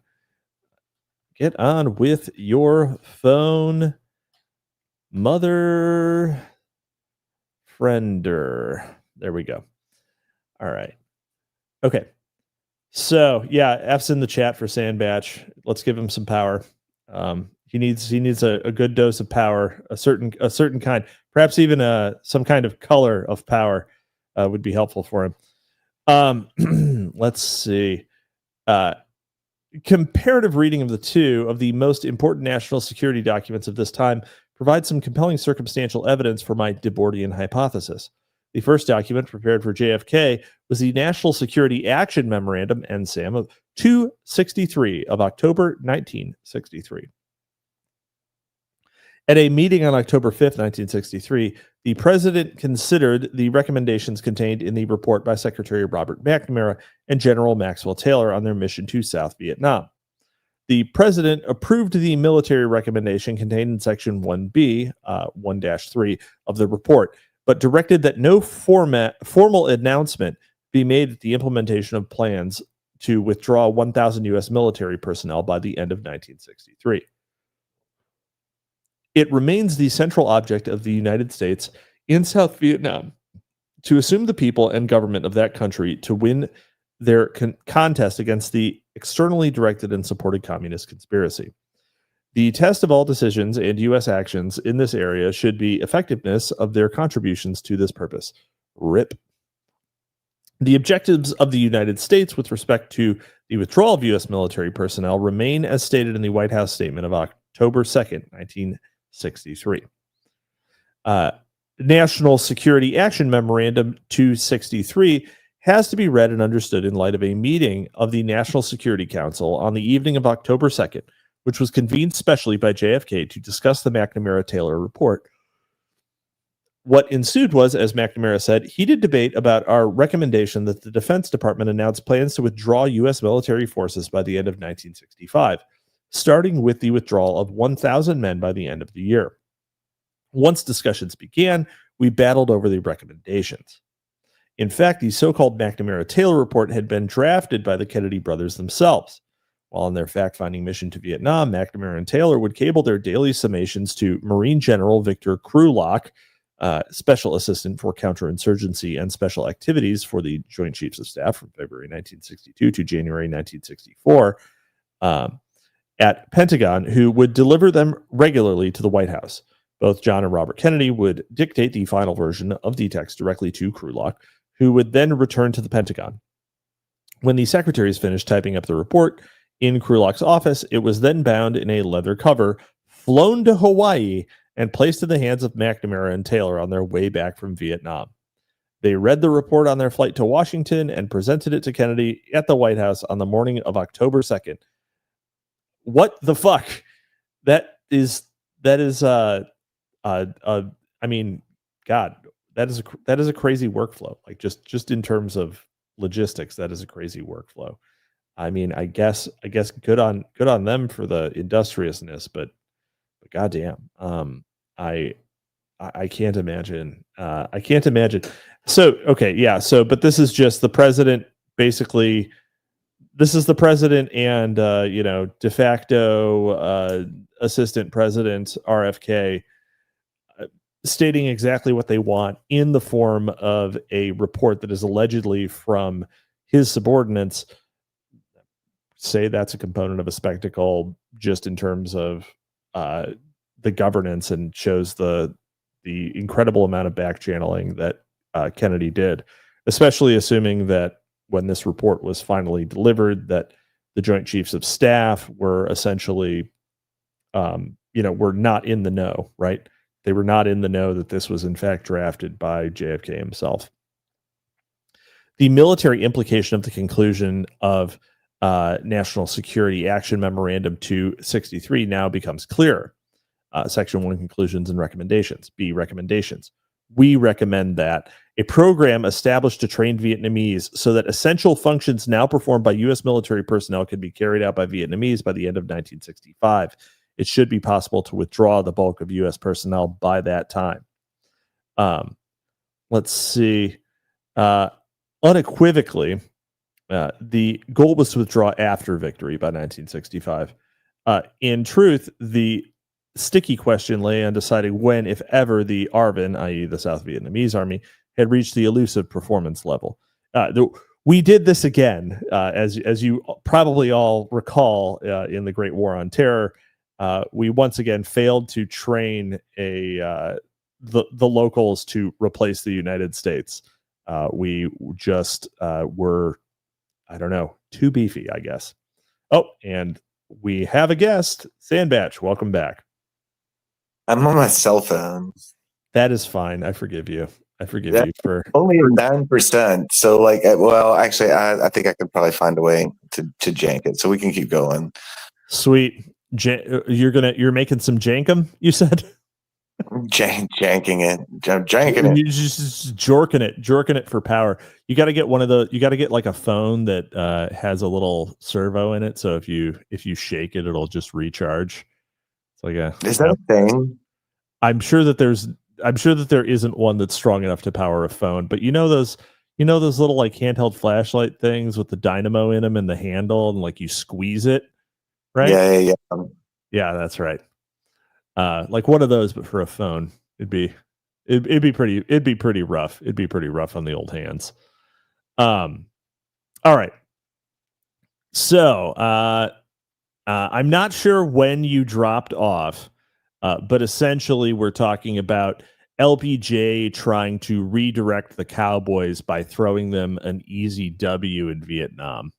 get on with your phone, mother friender. There we go. All right. Okay. So yeah, F's in the chat for Sandbatch. Let's give him some power. He needs a good dose of power, a certain kind, perhaps even some kind of color of power would be helpful for him. Let's see. Comparative reading of the two of the most important national security documents of this time provides some compelling circumstantial evidence for my Debordian hypothesis. The first document prepared for JFK was the National Security Action Memorandum, NSAM, of 263 of October 1963. At a meeting on October 5th, 1963, the president considered the recommendations contained in the report by Secretary Robert McNamara and General Maxwell Taylor on their mission to South Vietnam. The president approved the military recommendation contained in Section 1B, 1-3 of the report, but directed that no formal announcement be made at the implementation of plans to withdraw 1,000 U.S. military personnel by the end of 1963. It remains the central object of the United States in South Vietnam to assume the people and government of that country to win their contest against the externally directed and supported communist conspiracy. The test of all decisions and U.S. actions in this area should be effectiveness of their contributions to this purpose. RIP. The objectives of the United States with respect to the withdrawal of U.S. military personnel remain as stated in the White House statement of October 2nd, 1963. National Security Action Memorandum 263 has to be read and understood in light of a meeting of the National Security Council on the evening of October 2nd, which was convened specially by JFK to discuss the McNamara-Taylor report. What ensued was, as McNamara said, heated debate about our recommendation that the Defense Department announce plans to withdraw U.S. military forces by the end of 1965, starting with the withdrawal of 1,000 men by the end of the year. Once discussions began, we battled over the recommendations. In fact, the so-called McNamara-Taylor report had been drafted by the Kennedy brothers themselves. While on their fact-finding mission to Vietnam, McNamara and Taylor would cable their daily summations to Marine General Victor Krulak, Special Assistant for Counterinsurgency and Special Activities for the Joint Chiefs of Staff from February 1962 to January 1964, at Pentagon, who would deliver them regularly to the White House. Both John and Robert Kennedy would dictate the final version of the text directly to Krulak, who would then return to the Pentagon. When the secretaries finished typing up the report in Krulak's office, it was then bound in a leather cover, flown to Hawaii, and placed in the hands of McNamara and Taylor on their way back from Vietnam. They read the report on their flight to Washington and presented it to Kennedy at the White House on the morning of October 2nd. What the fuck? That is I mean, God, that is a crazy workflow. Like just in terms of logistics, that is a crazy workflow. I mean, I guess good on them for the industriousness, but goddamn, I can't imagine. I can't imagine. So okay, yeah. So, but this is just the president. Basically, this is the president and de facto assistant president RFK stating exactly what they want in the form of a report that is allegedly from his subordinates. Say that's a component of a spectacle, just in terms of the governance, and shows the incredible amount of back channeling that Kennedy did, especially assuming that when this report was finally delivered, that the Joint Chiefs of Staff were essentially, were not in the know, right? They were not in the know that this was in fact drafted by JFK himself. The military implication of the conclusion of National Security Action Memorandum 263 now becomes clearer. Section 1, conclusions and recommendations. B, recommendations. We recommend that a program established to train Vietnamese so that essential functions now performed by U.S. military personnel can be carried out by Vietnamese by the end of 1965. It should be possible to withdraw the bulk of U.S. personnel by that time. Let's see. Unequivocally, the goal was to withdraw after victory by 1965. In truth, the sticky question lay on deciding when, if ever, the ARVN, i.e. the South Vietnamese Army, had reached the elusive performance level. We did this again, as you probably all recall, in the Great War on Terror. We once again failed to train the locals to replace the United States. We just were, I don't know, too beefy, I guess. Oh, and we have a guest, Sandbatch. Welcome back. I'm on my cell phone. That is fine. I forgive you. I forgive you for only 9%. So, well, actually, I think I could probably find a way to jank it, so we can keep going. Sweet. You're making some jankum, you said? Janking it. Janking it. You're just jorking it for power. You got to get like a phone that has a little servo in it, so if you shake it, it'll just recharge. It's like is that a thing? I'm sure that there isn't one that's strong enough to power a phone, but you know those little like handheld flashlight things with the dynamo in them and the handle, and like you squeeze it, right? Yeah. Yeah, that's right. Like one of those, but for a phone. It'd be pretty rough. It'd be pretty rough on the old hands. All right. So I'm not sure when you dropped off, but essentially we're talking about LBJ trying to redirect the Cowboys by throwing them an easy W in Vietnam.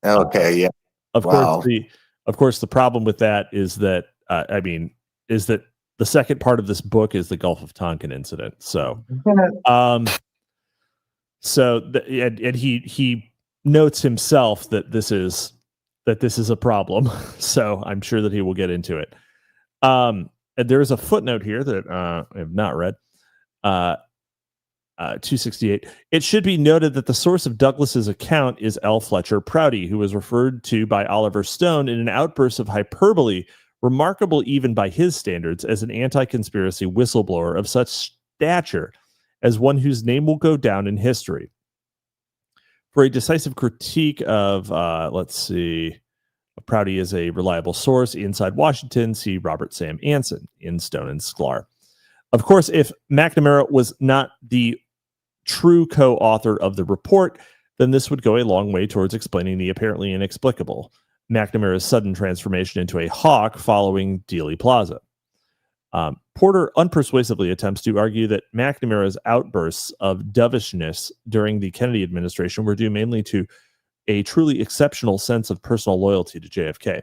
Okay, yeah. Of course, the problem with that is that the second part of this book is the Gulf of Tonkin incident. So, and he notes himself that this is a problem. So I'm sure that he will get into it. And there is a footnote here that I have not read. 268. It should be noted that the source of Douglas's account is L. Fletcher Prouty, who was referred to by Oliver Stone in an outburst of hyperbole, remarkable even by his standards, as an anti-conspiracy whistleblower of such stature as one whose name will go down in history. For a decisive critique of, Prouty is a reliable source inside Washington, see Robert Sam Anson in Stone and Sklar. Of course, if McNamara was not the true co-author of the report, then this would go a long way towards explaining the apparently inexplicable, McNamara's sudden transformation into a hawk following Dealey Plaza. Porter unpersuasively attempts to argue that McNamara's outbursts of dovishness during the Kennedy administration were due mainly to a truly exceptional sense of personal loyalty to JFK.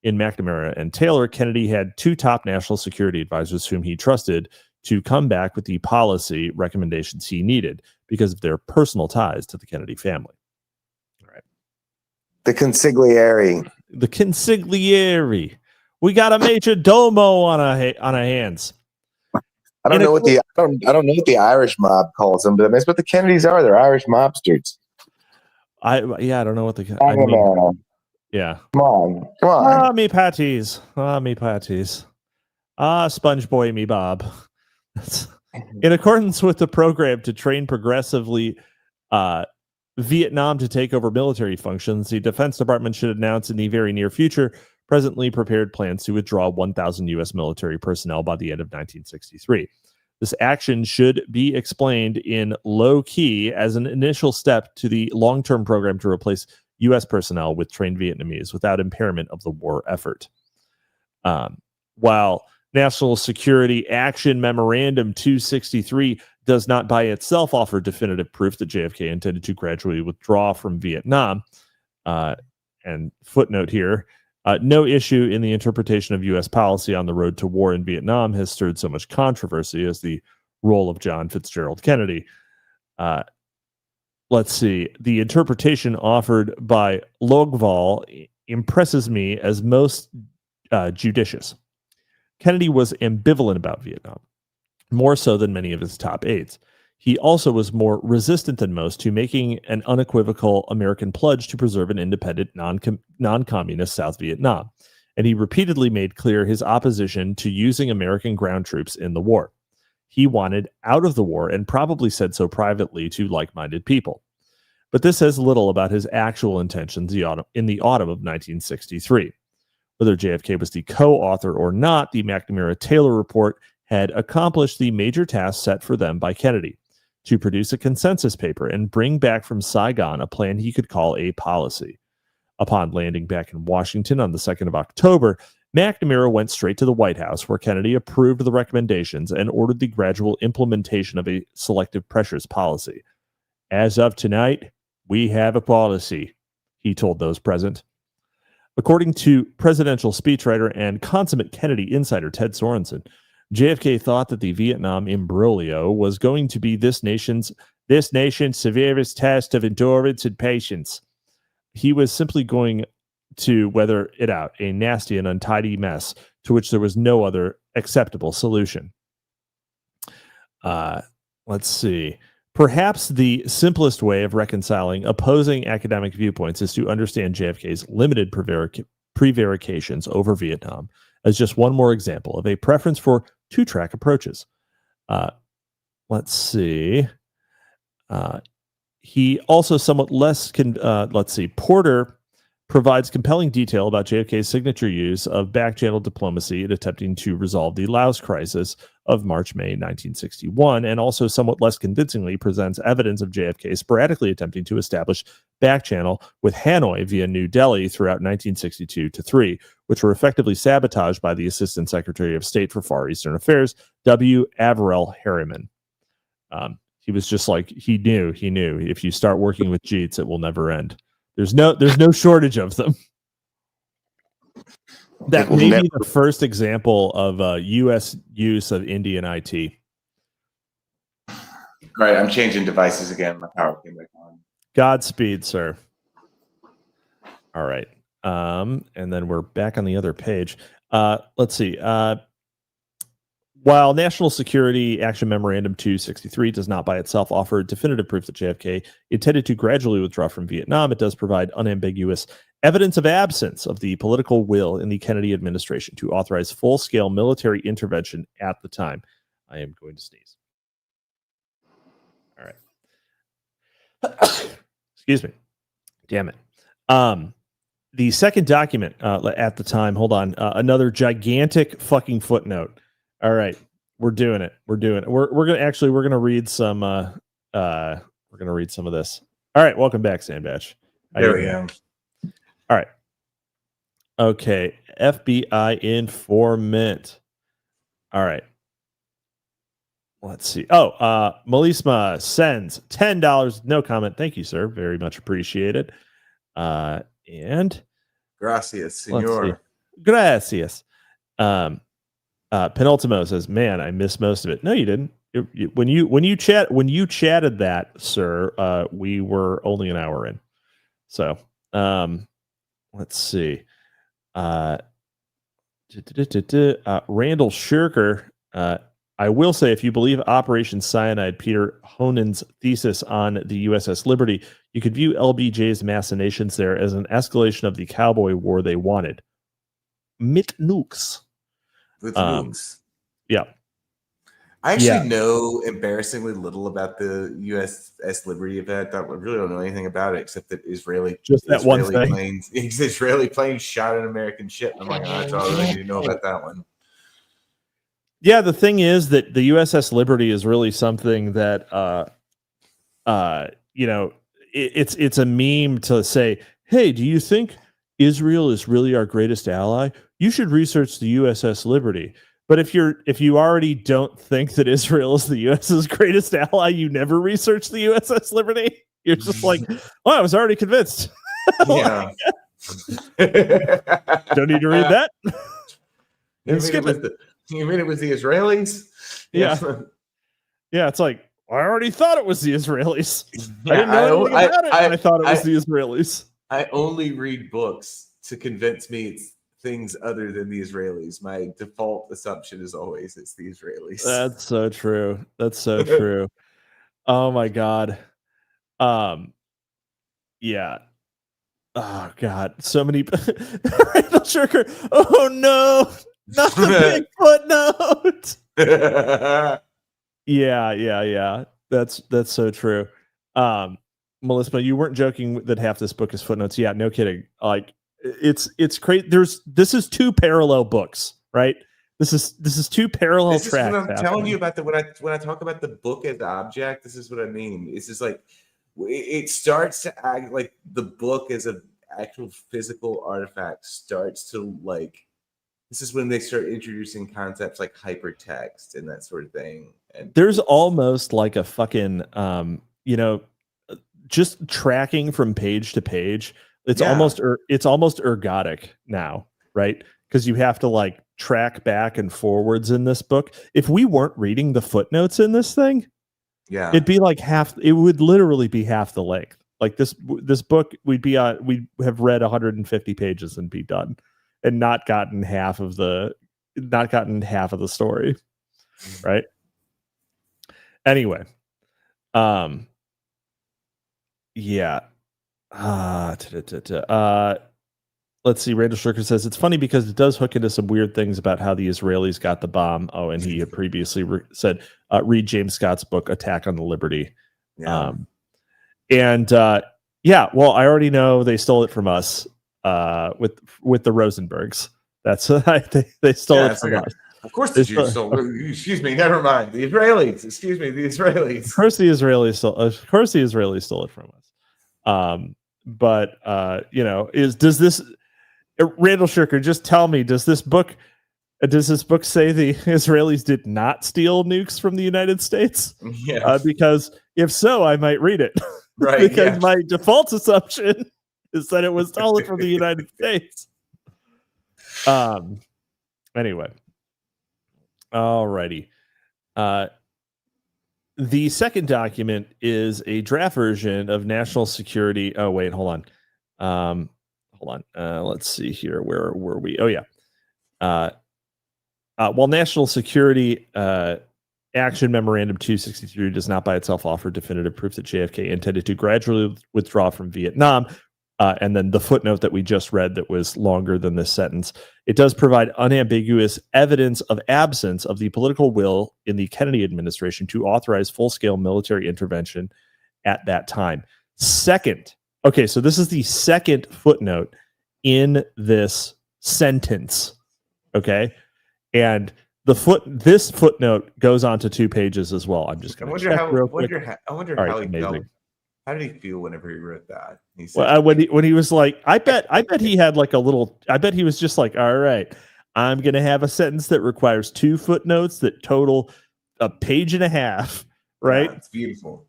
In McNamara and Taylor, Kennedy had two top national security advisors whom he trusted to come back with the policy recommendations he needed because of their personal ties to the Kennedy family. All right. The consigliere. The consigliere. We got a major domo on our hands. I don't know what the Irish mob calls them, but that's what the Kennedys are. They're Irish mobsters. I don't know what the yeah. Come on. Me patties. Me patties. Sponge boy, me Bob. In accordance with the program to train progressively Vietnam to take over military functions, the Defense Department should announce in the very near future presently prepared plans to withdraw 1,000 U.S. military personnel by the end of 1963. This action should be explained in low key as an initial step to the long-term program to replace U.S. personnel with trained Vietnamese without impairment of the war effort. While National Security Action Memorandum 263 does not by itself offer definitive proof that JFK intended to gradually withdraw from Vietnam, and footnote here, no issue in the interpretation of U.S. policy on the road to war in Vietnam has stirred so much controversy as the role of John Fitzgerald Kennedy. Let's see. The interpretation offered by Logval impresses me as most judicious. Kennedy was ambivalent about Vietnam, more so than many of his top aides. He also was more resistant than most to making an unequivocal American pledge to preserve an independent, non-communist South Vietnam, and he repeatedly made clear his opposition to using American ground troops in the war. He wanted out of the war and probably said so privately to like-minded people. But this says little about his actual intentions in the autumn of 1963. Whether JFK was the co-author or not, the McNamara-Taylor report had accomplished the major task set for them by Kennedy, to produce a consensus paper and bring back from Saigon a plan he could call a policy. Upon landing back in Washington on the 2nd of October, McNamara went straight to the White House, where Kennedy approved the recommendations and ordered the gradual implementation of a selective pressures policy. As of tonight, we have a policy, he told those present. According to presidential speechwriter and consummate Kennedy insider Ted Sorensen, JFK thought that the Vietnam imbroglio was going to be this nation's severest test of endurance and patience. He was simply going to weather it out, a nasty and untidy mess to which there was no other acceptable solution. Let's see. Perhaps the simplest way of reconciling opposing academic viewpoints is to understand JFK's limited prevarications over Vietnam as just one more example of a preference for two-track approaches. Let's see. He also somewhat less Porter provides compelling detail about JFK's signature use of back-channel diplomacy in attempting to resolve the Laos crisis of March-May 1961, and also somewhat less convincingly presents evidence of JFK sporadically attempting to establish back-channel with Hanoi via New Delhi throughout 1962-3, which were effectively sabotaged by the Assistant Secretary of State for Far Eastern Affairs, W. Averell Harriman. He was just like, he knew if you start working with Jeets, it will never end. There's no shortage of them. That will may never- be the first example of U.S. use of Indian IT. All right, I'm changing devices again. My power came back on. Godspeed, sir. All right. And then we're back on the other page. Let's see. While National Security Action Memorandum 263 does not by itself offer definitive proof that JFK intended to gradually withdraw from Vietnam, it does provide unambiguous evidence of absence of the political will in the Kennedy administration to authorize full-scale military intervention at the time. I am going to sneeze. All right. Excuse me. Damn it. The second document at the time, hold on, another gigantic fucking footnote. All right, we're doing it. We're gonna read some of this. All right, welcome back, Sandbatch. There we go. All right. Okay, FBI informant. All right. Let's see. Oh, Melisma sends $10. No comment. Thank you, sir. Very much appreciated. And Gracias, senor. Gracias. Penultimo says, "Man, I missed most of it." No, you didn't. When you chatted that, sir, we were only an hour in. So, let's see. Randall Shirker. I will say, if you believe Operation Cyanide, Peter Honen's thesis on the USS Liberty, you could view LBJ's machinations there as an escalation of the cowboy war they wanted. Mit nukes. With nukes. Yeah. I actually know embarrassingly little about the USS Liberty event. I really don't know anything about it except that Israeli planes shot an American ship. I'm like, oh, that's all I really need to know about that one. Yeah, the thing is that the USS Liberty is really something that it's a meme to say, hey, do you think Israel is really our greatest ally? You should research the USS Liberty. But if you already don't think that Israel is the US's greatest ally, you never research the USS Liberty. You're just like, oh, I was already convinced. Yeah. Don't need to read that. You mean it was the Israelis? Yeah. Yeah, it's like, I already thought it was the Israelis. Yeah, I didn't know anything about it, and I thought it was the Israelis. I only read books to convince me it's things other than the Israelis. My default assumption is always it's the Israelis. That's so true. That's so true. Oh my God. Yeah. Oh God. So many Randall Shirker. Oh no. Not the big footnote. Yeah. That's so true. Melissa, you weren't joking that half this book is footnotes. Yeah, no kidding. Like it's crazy. This is two parallel books, right? This is two parallel tracks. This is what I'm telling you about when I talk about the book as object. This is what I mean. It's just like it starts to act like the book as an actual physical artifact starts to like. This is when they start introducing concepts like hypertext and that sort of thing. And there's almost like a fucking just tracking from page to page. It's almost ergodic now, right? Because you have to like track back and forwards in this book. If we weren't reading the footnotes in this thing, it'd be like it would literally be half the length. Like this book, we'd have read 150 pages and be done, and not gotten half of the story, right? Anyway, yeah. Let's see. Randall Shirker says it's funny because it does hook into some weird things about how the Israelis got the bomb. Oh, and he had previously said, read James Scott's book, Attack on the Liberty. Yeah. Well, I already know they stole it from us with the Rosenbergs. That's they stole it from us. Of course the Jews stole it. Excuse me, never mind. The Israelis. Excuse me, the Israelis. Of course the Israelis stole it from us. Does this Randall Shirker, just tell me, does this book say the Israelis did not steal nukes from the United States? Yeah. Because if so, I might read it. Right. Because my default assumption is that it was stolen from the United States. Anyway. Alrighty. The second document is a draft version of national security. Oh, wait, hold on. Let's see here. Where were we? Oh, yeah. While national security action memorandum 263 does not by itself offer definitive proof that JFK intended to gradually withdraw from Vietnam, and then the footnote that we just read that was longer than this sentence, it does provide unambiguous evidence of absence of the political will in the Kennedy administration to authorize full-scale military intervention at that time. Second, okay, so this is the second footnote in this sentence, okay? And this footnote goes on to 2 pages as well. I'm just going to check real quick. I wonder All how right, he felt. amazing. How did he feel whenever he wrote that? He said, Well, when he was like, I bet he had like a little. I bet he was just like, all right, I'm going to have a sentence that requires 2 footnotes that total a page and a half. Right? Yeah, it's beautiful.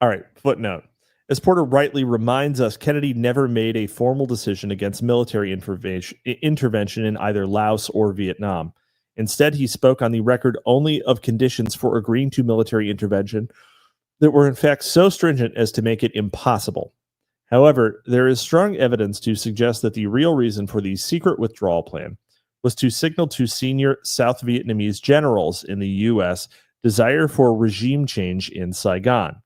All right, footnote. As Porter rightly reminds us, Kennedy never made a formal decision against military intervention in either Laos or Vietnam. Instead, he spoke on the record only of conditions for agreeing to military intervention that were in fact so stringent as to make it impossible. However, there is strong evidence to suggest that the real reason for the secret withdrawal plan was to signal to senior South Vietnamese generals in the U.S. desire for regime change in Saigon.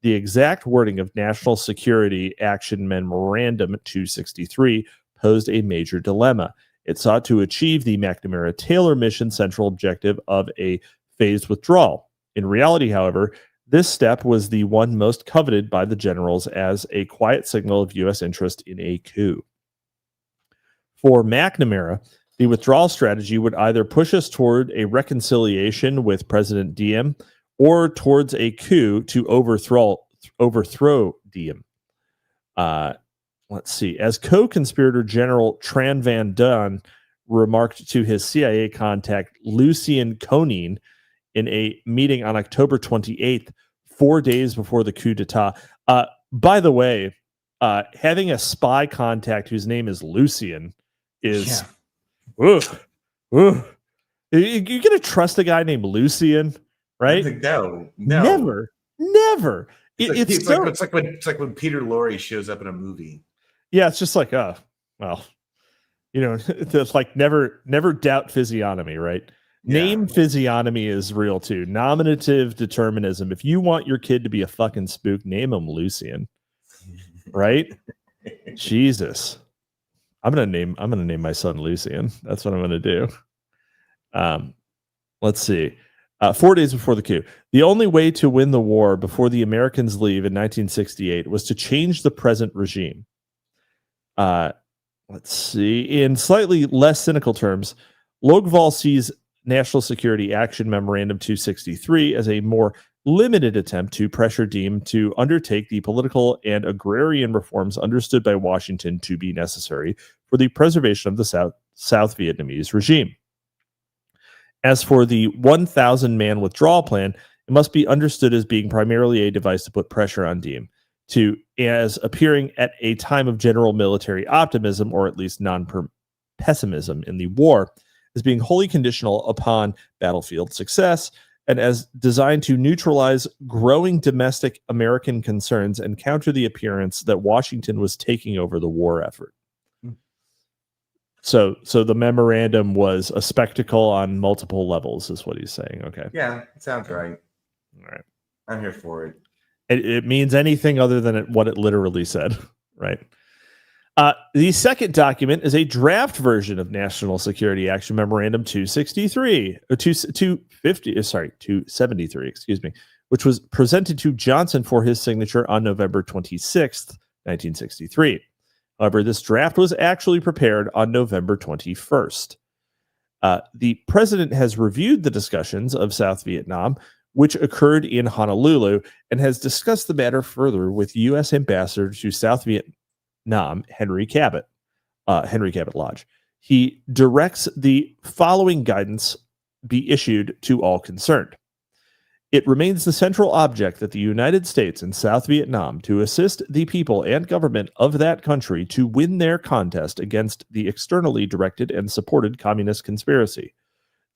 The exact wording of National Security Action Memorandum 263 posed a major dilemma. It sought to achieve the McNamara-Taylor mission central objective of a phased withdrawal. In reality, however, this step was the one most coveted by the generals as a quiet signal of U.S. interest in a coup. For McNamara, the withdrawal strategy would either push us toward a reconciliation with President Diem or towards a coup to overthrow Diem. Let's see. As co-conspirator General Tran Van Dun remarked to his CIA contact Lucien Conein in a meeting on October 28th, 4 days before the coup d'etat. By the way, having a spy contact whose name is Lucien is... Yeah. You're going to trust a guy named Lucien, right? No. Never. It's like when Peter Lorre shows up in a movie. Yeah, it's just like, oh, well, it's like never doubt physiognomy, right? Yeah. Name physiognomy is real too. Nominative determinism. If you want your kid to be a fucking spook, name him Lucien. Right? Jesus. I'm gonna name my son Lucien. That's what I'm gonna do. Let's see. 4 days before the coup. The only way to win the war before the Americans leave in 1968 was to change the present regime. Let's see. In slightly less cynical terms, Logval sees National Security Action Memorandum 263 as a more limited attempt to pressure Diem to undertake the political and agrarian reforms understood by Washington to be necessary for the preservation of the South Vietnamese regime. As for the 1,000-man withdrawal plan, it must be understood as being primarily a device to put pressure on Diem, as appearing at a time of general military optimism, or at least non-pessimism in the war, as being wholly conditional upon battlefield success, and as designed to neutralize growing domestic American concerns and counter the appearance that Washington was taking over the war effort. So the memorandum was a spectacle on multiple levels, is what he's saying. Okay. Yeah, it sounds right. All right. I'm here for it. It means anything other than what it literally said, right? The second document is a draft version of National Security Action Memorandum 263, or 273, excuse me, which was presented to Johnson for his signature on November 26th, 1963. However, this draft was actually prepared on November 21st. The president has reviewed the discussions of South Vietnam, which occurred in Honolulu, and has discussed the matter further with U.S. Ambassador to South Vietnam, Henry Cabot Lodge. He directs the following guidance be issued to all concerned. It remains the central object that the United States and South Vietnam to assist the people and government of that country to win their contest against the externally directed and supported communist conspiracy.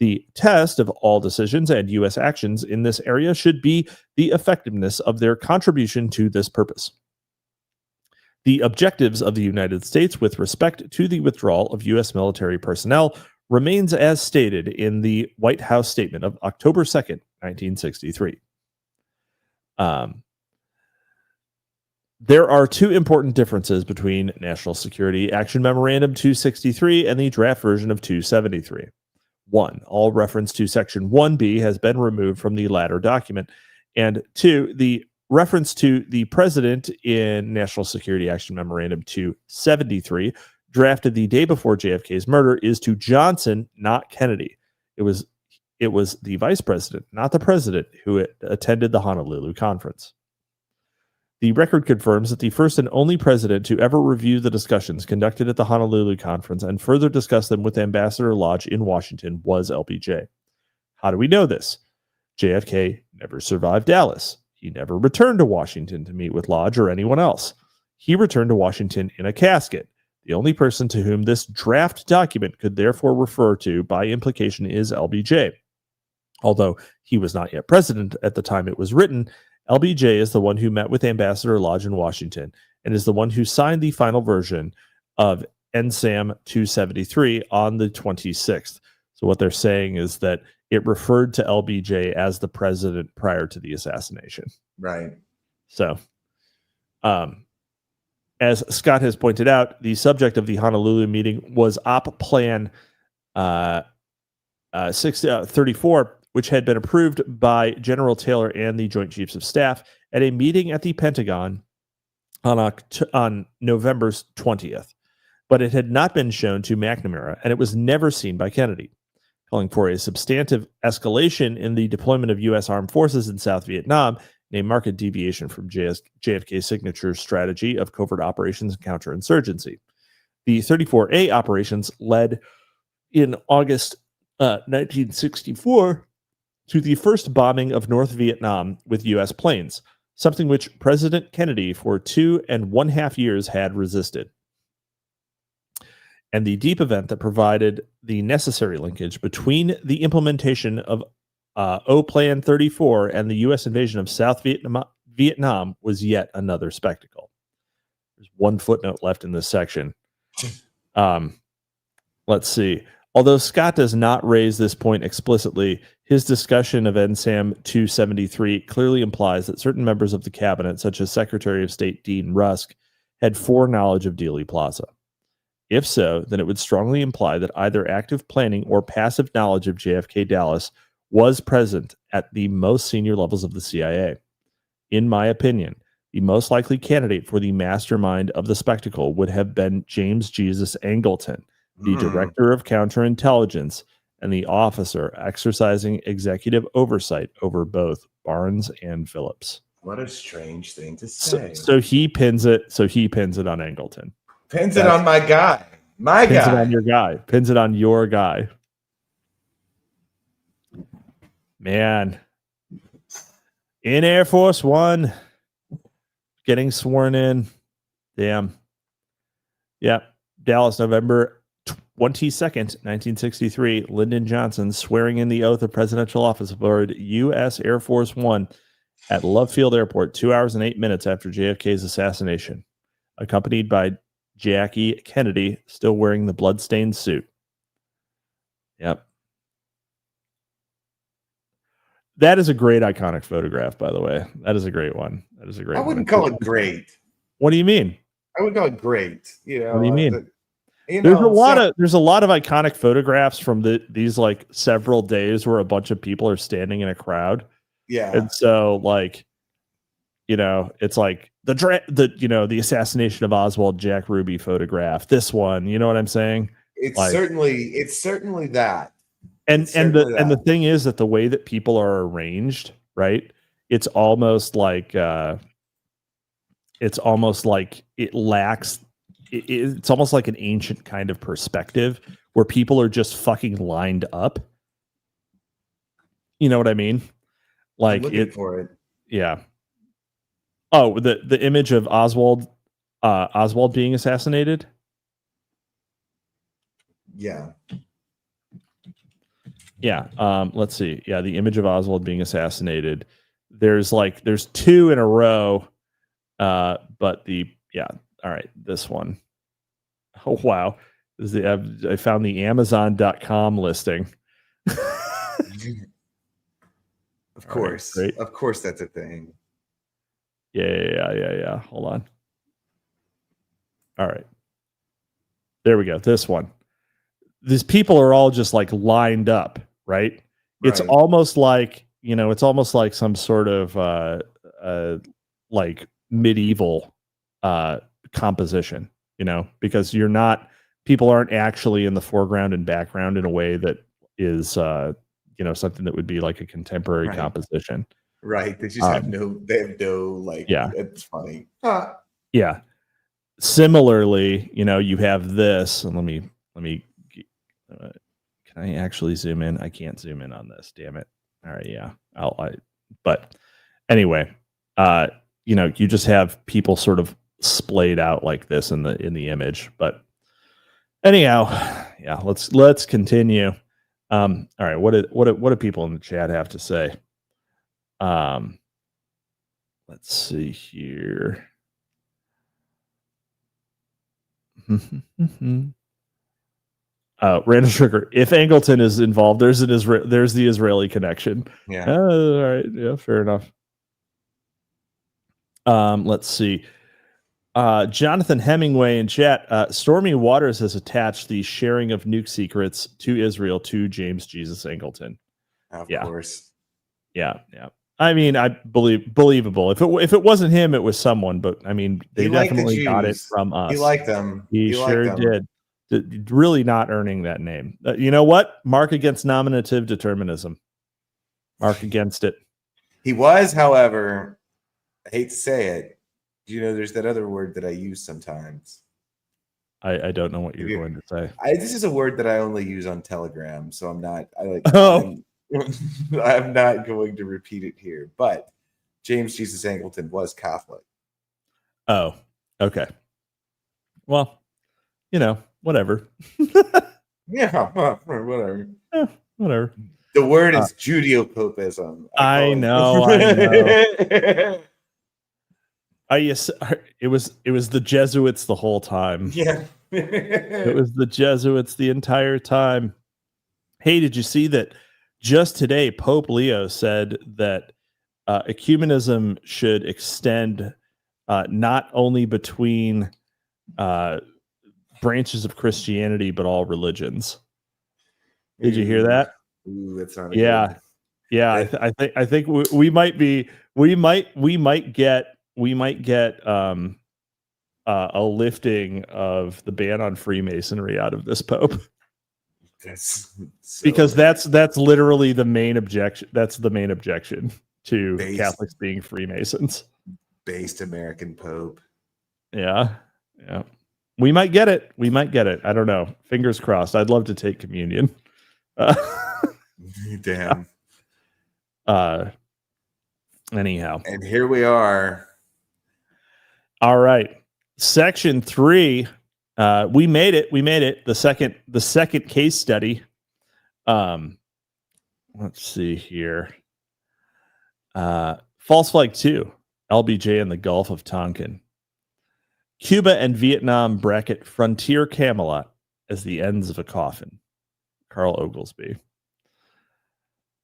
The test of all decisions and U.S. actions in this area should be the effectiveness of their contribution to this purpose. The objectives of the United States with respect to the withdrawal of U.S. military personnel remains as stated in the White House statement of October 2nd, 1963. There are two important differences between National Security Action Memorandum 263 and the draft version of 273. One, all reference to Section 1B has been removed from the latter document. And two, the reference to the president in National Security Action Memorandum 273, drafted the day before JFK's murder, is to Johnson, not Kennedy. It was the vice president, not the president, who attended the Honolulu conference. The record confirms that the first and only president to ever review the discussions conducted at the Honolulu conference and further discuss them with Ambassador Lodge in Washington was LBJ. How do we know this? JFK never survived Dallas. He never returned to Washington to meet with Lodge or anyone else. He returned to Washington in a casket. The only person to whom this draft document could therefore refer to by implication is LBJ. Although he was not yet president at the time it was written, LBJ is the one who met with Ambassador Lodge in Washington and is the one who signed the final version of NSAM 273 on the 26th. So what they're saying is that it referred to LBJ as the president prior to the assassination. Right. So, as Scott has pointed out, the subject of the Honolulu meeting was Op Plan 634, which had been approved by General Taylor and the Joint Chiefs of Staff at a meeting at the Pentagon on November 20th. But it had not been shown to McNamara, and it was never seen by Kennedy, calling for a substantive escalation in the deployment of U.S. armed forces in South Vietnam, a marked deviation from JFK's signature strategy of covert operations and counterinsurgency. The 34A operations led in August 1964 to the first bombing of North Vietnam with U.S. planes, something which President Kennedy for 2.5 years had resisted. And the deep event that provided the necessary linkage between the implementation of O-Plan 34 and the U.S. invasion of South Vietnam was yet another spectacle. There's one footnote left in this section. Let's see. Although Scott does not raise this point explicitly, his discussion of NSAM 273 clearly implies that certain members of the cabinet, such as Secretary of State Dean Rusk, had foreknowledge of Dealey Plaza. If so, then it would strongly imply that either active planning or passive knowledge of JFK Dallas was present at the most senior levels of the CIA. In my opinion, the most likely candidate for the mastermind of the spectacle would have been James Jesus Angleton, the director of counterintelligence and the officer exercising executive oversight over both Barnes and Phillips. What a strange thing to say. So he pins it on Angleton. Pins it on my guy. Pins it on your guy. Pins it on your guy. Man. In Air Force One. Getting sworn in. Damn. Yep. Dallas, November 22nd, 1963. Lyndon Johnson swearing in the oath of presidential office aboard U.S. Air Force One at Love Field Airport 2 hours and 8 minutes after JFK's assassination, accompanied by Jackie Kennedy, still wearing the bloodstained suit. Yep. That is a great iconic photograph, by the way. That is a great one. I wouldn't call it great. What do you mean? I would call it great. You know, what do you mean? There's a lot of iconic photographs from these like several days where a bunch of people are standing in a crowd. Yeah. And so like, you know, it's like the assassination of Oswald Jack Ruby photograph. This one, you know what I'm saying? It's certainly that. And the thing is that the way that people are arranged, right? It's almost like it lacks. It's almost like an ancient kind of perspective where people are just fucking lined up. You know what I mean? Like I'm looking for it. Yeah. Oh, the image of Oswald being assassinated. Yeah. Yeah. Let's see. Yeah, the image of Oswald being assassinated. There's two in a row. But all right, this one. Oh wow. I found the Amazon.com listing. Of course. Right, great. Of course that's a thing. Yeah. Hold on. All right. There we go. This one. These people are all just like lined up, right? It's Right. almost like, it's almost like some sort of like medieval composition, because people aren't actually in the foreground and background in a way that is something that would be like a contemporary composition. Right. They just have no Yeah. It's funny. Yeah. Similarly, you have this, and let me can I actually zoom in? I can't zoom in on this. Damn it. All right. Yeah. But anyway, you just have people sort of splayed out like this in the image. But anyhow, yeah. Let's continue. All right. What do people in the chat have to say? Let's see here. Randall Sugar. If Angleton is involved, there's the Israeli connection. Yeah. All right. Yeah. Fair enough. Let's see. Jonathan Hemingway in chat. Stormy Waters has attached the sharing of nuke secrets to Israel to James Jesus Angleton. Of Yeah. course. Yeah. I mean, I believable. If it wasn't him, it was someone. But I mean, they definitely got it from us. He liked them. He sure did. Really not earning that name. You know what? Mark against nominative determinism. Mark against it. He was, however, I hate to say it, there's that other word that I use sometimes. I don't know what you're going to say. This is a word that I only use on Telegram, so I'm not. I'm not going to repeat it here. But James Jesus Angleton was Catholic. Oh, okay. Well, whatever. Yeah, whatever. Whatever. The word is Judeo-Popism. I know. It was the Jesuits the whole time. Yeah. It was the Jesuits the entire time. Hey, did you see that just today Pope Leo said that ecumenism should extend not only between branches of Christianity, but all religions. Did you hear that? Ooh, that's not good. Yeah. I think we might get a lifting of the ban on Freemasonry out of this Pope. Because that's literally the main objection. That's the main objection to Catholics being Freemasons. Based American Pope. Yeah. We might get it. I don't know. Fingers crossed. I'd love to take communion. Damn. Anyhow. And here we are. All right. Section 3. We made it. The second case study. Let's see here. False flag 2. LBJ in the Gulf of Tonkin. Cuba and Vietnam bracket Frontier Camelot as the ends of a coffin. Carl Oglesby.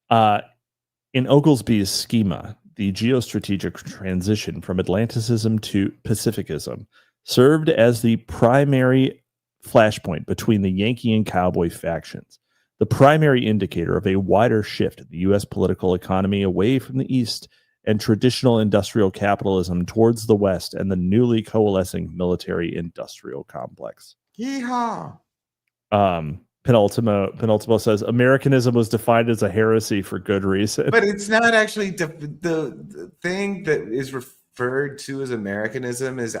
In Oglesby's schema, the geostrategic transition from Atlanticism to Pacificism served as the primary flashpoint between the Yankee and Cowboy factions, the primary indicator of a wider shift in the U.S. political economy away from the East and traditional industrial capitalism towards the West and the newly coalescing military-industrial complex. Yeehaw! Penultimo says Americanism was defined as a heresy for good reason. But it's not actually the thing that is referred to as Americanism is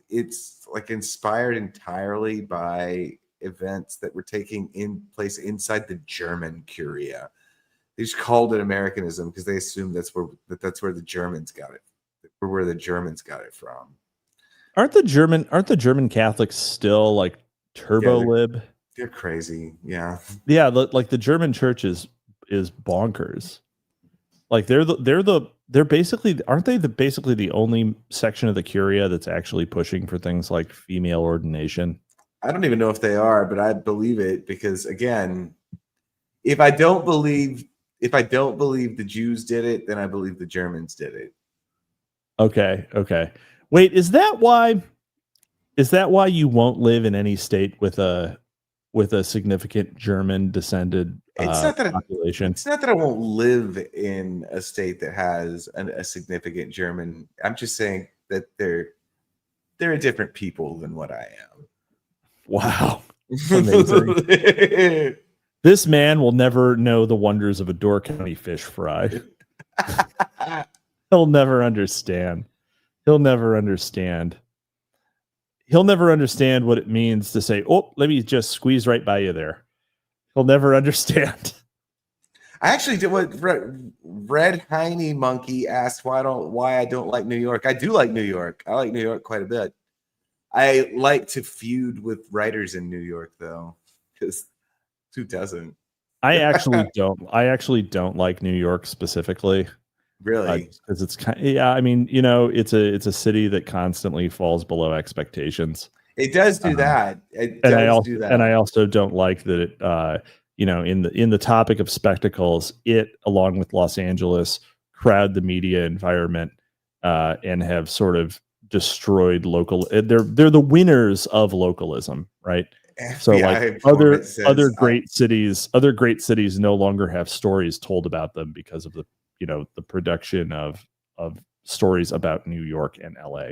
it's like inspired entirely by events that were taking place inside the German Curia. They just called it Americanism because they assumed that's where the Germans got it. Where the Germans got it from. Aren't the German Catholics still like turbo lib? They're crazy. Yeah. Yeah, like the German church is bonkers. Like they're basically, aren't they basically the only section of the Curia that's actually pushing for things like female ordination? I don't even know if they are, but I believe it because again, if I don't believe the Jews did it, then I believe the Germans did it. Okay. Wait, is that why you won't live in any state with a significant German descended population? It's not that I won't live in a state that has a significant German. I'm just saying that they're a different people than what I am. Wow. Amazing. This man will never know the wonders of a Door County fish fry. He'll never understand. He'll never understand what it means to say, "Oh, let me just squeeze right by you there." He'll never understand. I actually did what Red Heine Monkey asked why I don't like New York. I do like New York. I like New York quite a bit. I like to feud with writers in New York though, because who doesn't? I actually don't like New York specifically. Really? Because it's I mean, it's a city that constantly falls below expectations. It does do that. And I also don't like that it in the topic of spectacles, it along with Los Angeles crowd the media environment and have sort of destroyed local. They're the winners of localism, right? So like other great cities no longer have stories told about them because of the production of stories about New York and LA.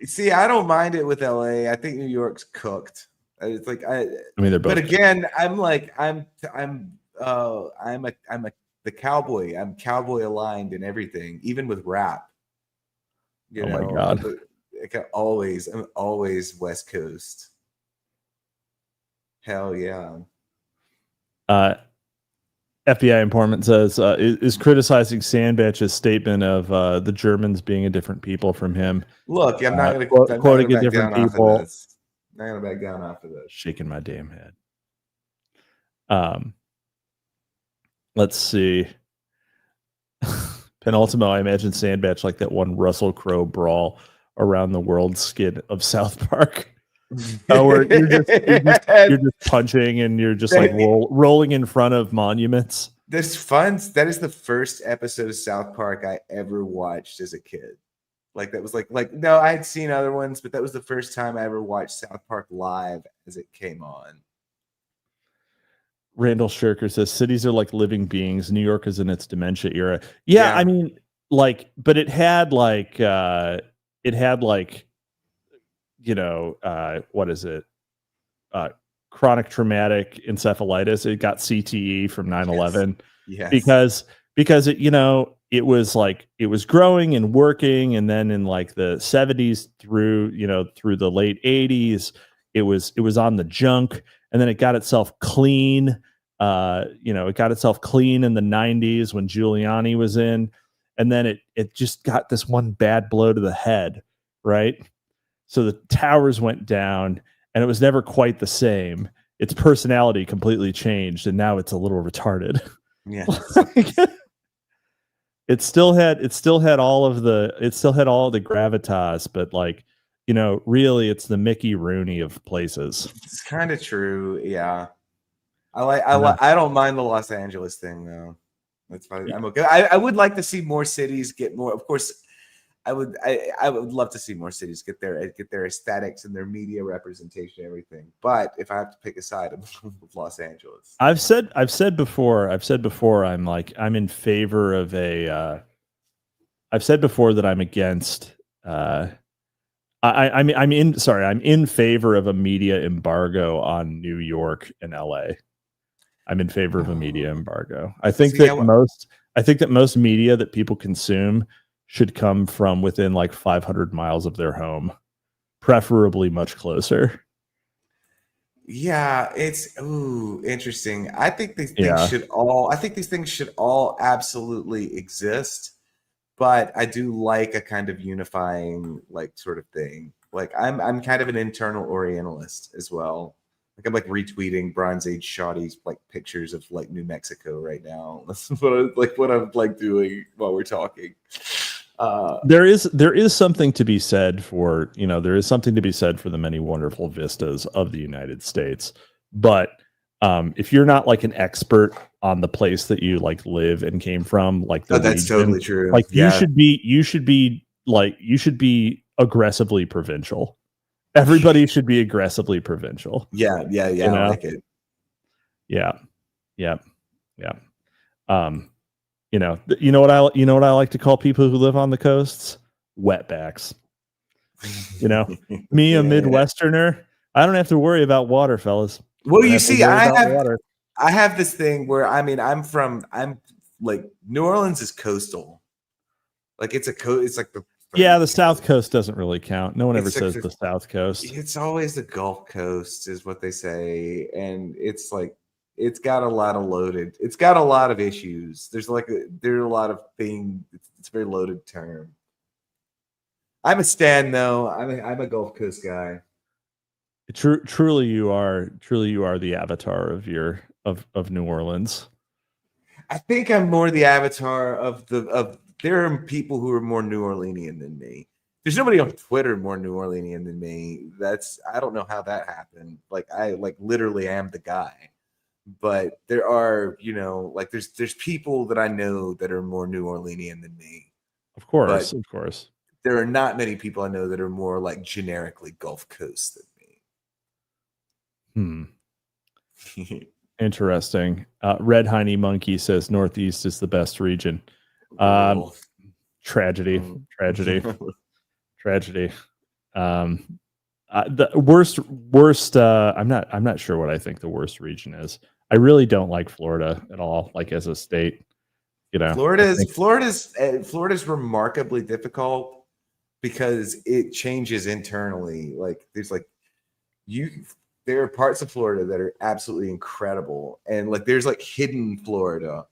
See, I don't mind it with LA. I think New York's cooked. It's like I mean, they're both. But again, I'm the cowboy. I'm cowboy aligned in everything, even with rap. My God. I'm always West Coast. Hell yeah. FBI informant says is criticizing Sandbatch's statement of the Germans being a different people from him. Look, I'm not going to quoting a different people. I'm not going to back down off of this. Shaking my damn head. Let's see. Penultimo, I imagine Sandbatch like that one Russell Crowe brawl around the world skit of South Park. Where you're just punching and you're just like rolling in front of monuments. This fun. That is the first episode of South Park I ever watched as a kid. Like that was like no, I had seen other ones, but that was the first time I ever watched South Park live as it came on. Randall Shirker says cities are like living beings. New York is in its dementia era. Yeah. I mean, like, but it had like what is it? Chronic traumatic encephalitis. It got CTE from 9/11. Yes. Because it was like it was growing and working, and then in like the 70s through the late 80s, it was on the junk, and then it got itself clean. It got itself clean in the 90s when Giuliani was in, and then it just got this one bad blow to the head, right? So the towers went down, and it was never quite the same. Its personality completely changed, and now it's a little retarded. Yeah. It still had all the gravitas, but like, really it's the Mickey Rooney of places. It's kind of true. Yeah. I don't mind the Los Angeles thing though. That's fine. I'm okay. I would like to see more cities get more. Of course, I would love to see more cities get their aesthetics and their media representation, and everything. But if I have to pick a side, I'm with Los Angeles. I've said before, I'm in favor of a. I've said before that I'm against. I'm in favor of a media embargo on New York and LA. I'm in favor of a media embargo. I think that most media that people consume should come from within like 500 miles of their home, preferably much closer. Yeah, it's interesting. I think these things Yeah. should all. I think these things should all absolutely exist, but I do like a kind of unifying, like, sort of thing. Like, I'm kind of an internal Orientalist as well. Like, I'm like retweeting Bronze Age shoddy's like pictures of like New Mexico right now. That's what I'm like doing while we're talking. There is something to be said for, there is something to be said for the many wonderful vistas of the United States. But if you're not like an expert on the place that you like live and came from, like the that's region, totally true. like Yeah. you should be aggressively provincial. Everybody should be aggressively provincial. Yeah. I like it. Yeah. You know what I like to call people who live on the coasts? Wetbacks. Me, a Midwesterner, I don't have to worry about water, fellas. Well, you see, I have this thing where I'm like New Orleans is coastal. Like it's like the South Coast doesn't really count. No one ever says the South Coast. It's always the Gulf Coast is what they say, and it's like it's got a lot of issues. There are a lot of things. It's a very loaded term. I'm a stan though. I'm a Gulf Coast guy. Truly you are the avatar of New Orleans. I think I'm more the avatar of there are people who are more New Orleanian than me. There's nobody on Twitter more New Orleanian than me. I don't know how that happened. Like I literally am the guy. But there are, there's people that I know that are more New Orleanian than me. Of course. There are not many people I know that are more like generically Gulf Coast than me. Interesting. Red Hiney Monkey says Northeast is the best region. Tragedy. The worst. I'm not sure what I think the worst region is. I really don't like Florida at all. Like as a state, Florida's remarkably difficult because it changes internally. Like there are parts of Florida that are absolutely incredible, and like there's like hidden Florida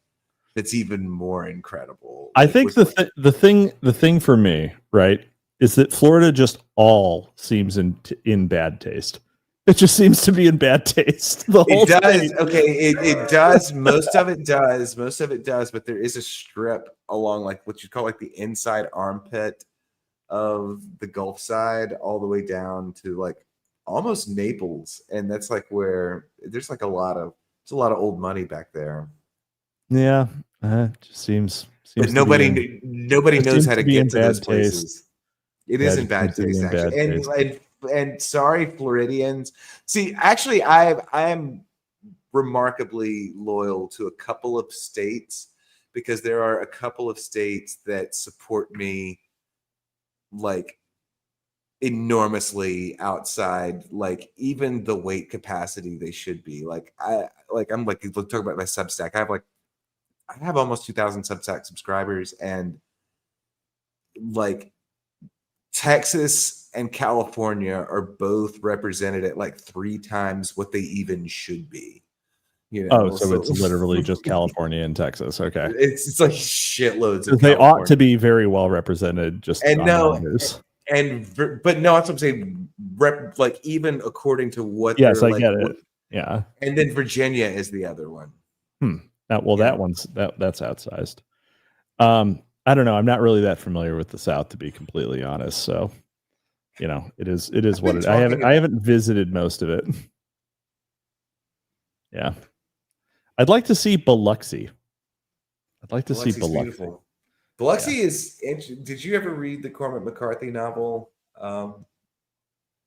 that's even more incredible. I think the thing for me, right, is that Florida just all seems in bad taste. It just seems to be in bad taste. It does. Okay, it does. Most of it does. But there is a strip along like what you call like the inside armpit of the Gulf side, all the way down to like almost Naples, and that's like where there's like a lot of old money back there. Yeah, just seems. But nobody knows how to get to those places. It is in bad taste, actually. And sorry, Floridians. See, actually, I am remarkably loyal to a couple of states because there are a couple of states that support me like enormously outside like even the weight capacity they should be. I'm talk about my Substack. I have almost 2,000 Substack subscribers, and like Texas and California are both represented at like 3 times what they even should be. So it's literally just California and Texas. Okay, it's like shitloads of. They ought to be very well represented. But no, that's what I'm saying. Like even according to what. Yes, I get it. Yeah, and then Virginia is the other one. That one's that's outsized. I don't know. I'm not really that familiar with the South, to be completely honest. So, it is what it is. I haven't visited most of it. Yeah. I'd like to see Biloxi. Beautiful. Biloxi is. Did you ever read the Cormac McCarthy novel?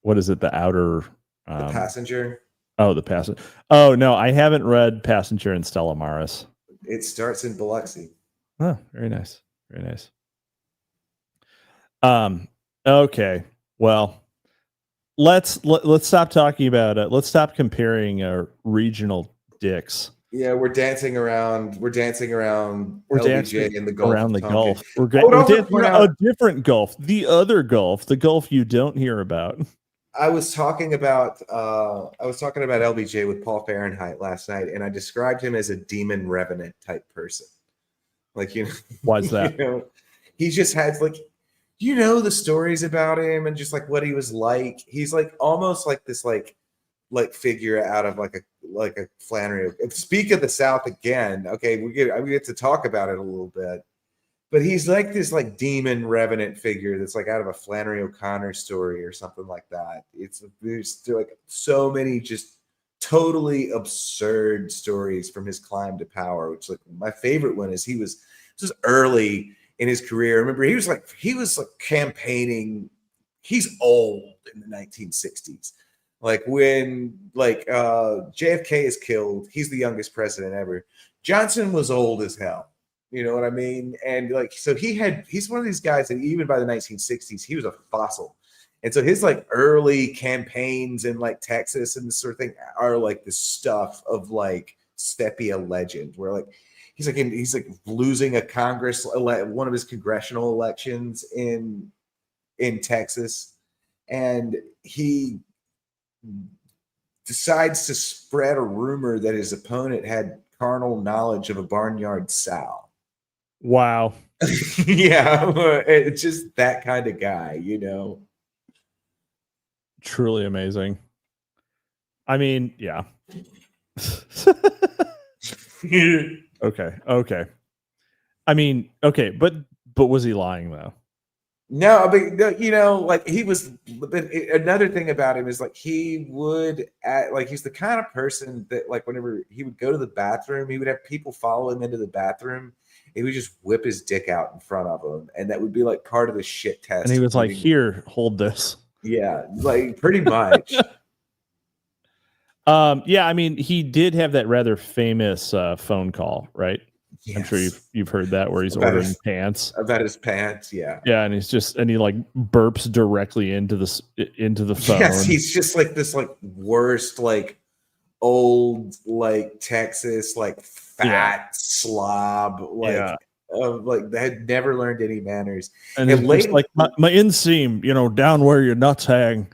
What is it? The Outer. The Passenger. Oh, the Passenger. Oh no, I haven't read Passenger and Stella Maris. It starts in Biloxi. Oh, very nice. Very nice. Okay. Well, let's stop talking about it. Let's stop comparing regional dicks. Yeah, we're dancing around. We're dancing around. We're dancing in the Gulf. Around the Gulf. We're dancing around a different Gulf. The other Gulf. The Gulf you don't hear about. I was talking about LBJ with Paul Fahrenheit last night, and I described him as a demon revenant type person. Like, you know, Why is that? You know, he just has like, you know, the stories about him and just like what he was like. He's like almost like this like figure out of like a Flannery. Speak of the South again. Okay, we get to talk about it a little bit. But he's like this like demon revenant figure that's like out of a Flannery O'Connor story or something like that. There's like so many just totally absurd stories from his climb to power, which like my favorite one is this was early in his career. Remember, he was like campaigning. He's old in the 1960s. Like when JFK is killed, he's the youngest president ever. Johnson was old as hell. You know what I mean? And like, so he's one of these guys that even by the 1960s, he was a fossil. And so his like early campaigns in like Texas and this sort of thing are like the stuff of like Stepia legend, where like he's like losing a one of his congressional elections in Texas, and he decides to spread a rumor that his opponent had carnal knowledge of a barnyard sow. Wow. Yeah, it's just that kind of guy, you know. Truly amazing. I mean, yeah. Okay. I mean, okay, but was he lying though? No, but you know, like he was. But another thing about him is like he's the kind of person that like whenever he would go to the bathroom, he would have people follow him into the bathroom. He would just whip his dick out in front of him, and that would be like part of the shit test. And he was like, "Here, hold this." Yeah, like pretty much. Yeah, I mean, he did have that rather famous phone call, right? Yes. I'm sure you've heard that, where he's ordering pants. About his pants, yeah. Yeah, and he like burps directly into the phone. Yes, he's just like this like worst like old like Texas like fat slob like like that had never learned any manners. And it's just like my inseam, you know, down where your nuts hang.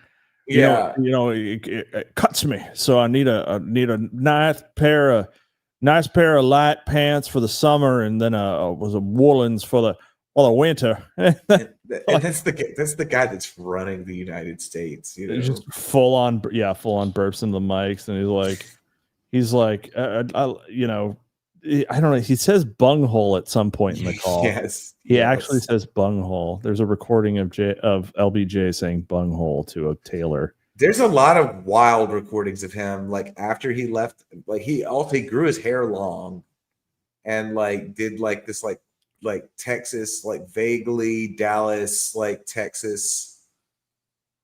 You know, it cuts me. So I need a nice pair of light pants for the summer, and then was a woolens for the winter. And that's the guy that's running the United States. You know, just full on burps into the mics, and he's like, you know, I don't know. He says bunghole at some point in the call. Yes, he actually says bunghole. There's a recording of LBJ saying bunghole to a tailor. There's a lot of wild recordings of him. Like after he left, like he grew his hair long, and like did like this like Texas, like vaguely Dallas, like Texas.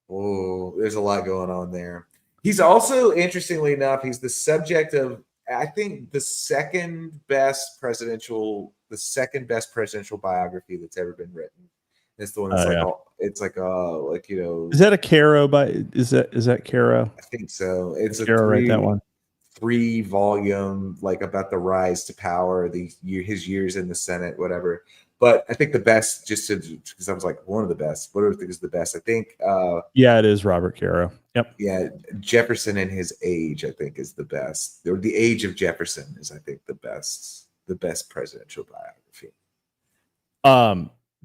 Oh, there's a lot going on there. He's also, interestingly enough, he's the subject of, I think, the second best presidential biography that's ever been written. It's the one that's like you know. Is that a Caro is that Caro? I think so. It's a Caro, right? That one. 3-volume, like about the rise to power, his years in the Senate, whatever. But I think the best, because I was like one of the best. What do I think is the best? I think. Yeah, it is Robert Caro. Yep. Yeah, Jefferson in His Age, I think, is the best. Or The Age of Jefferson is, I think, the best presidential biography.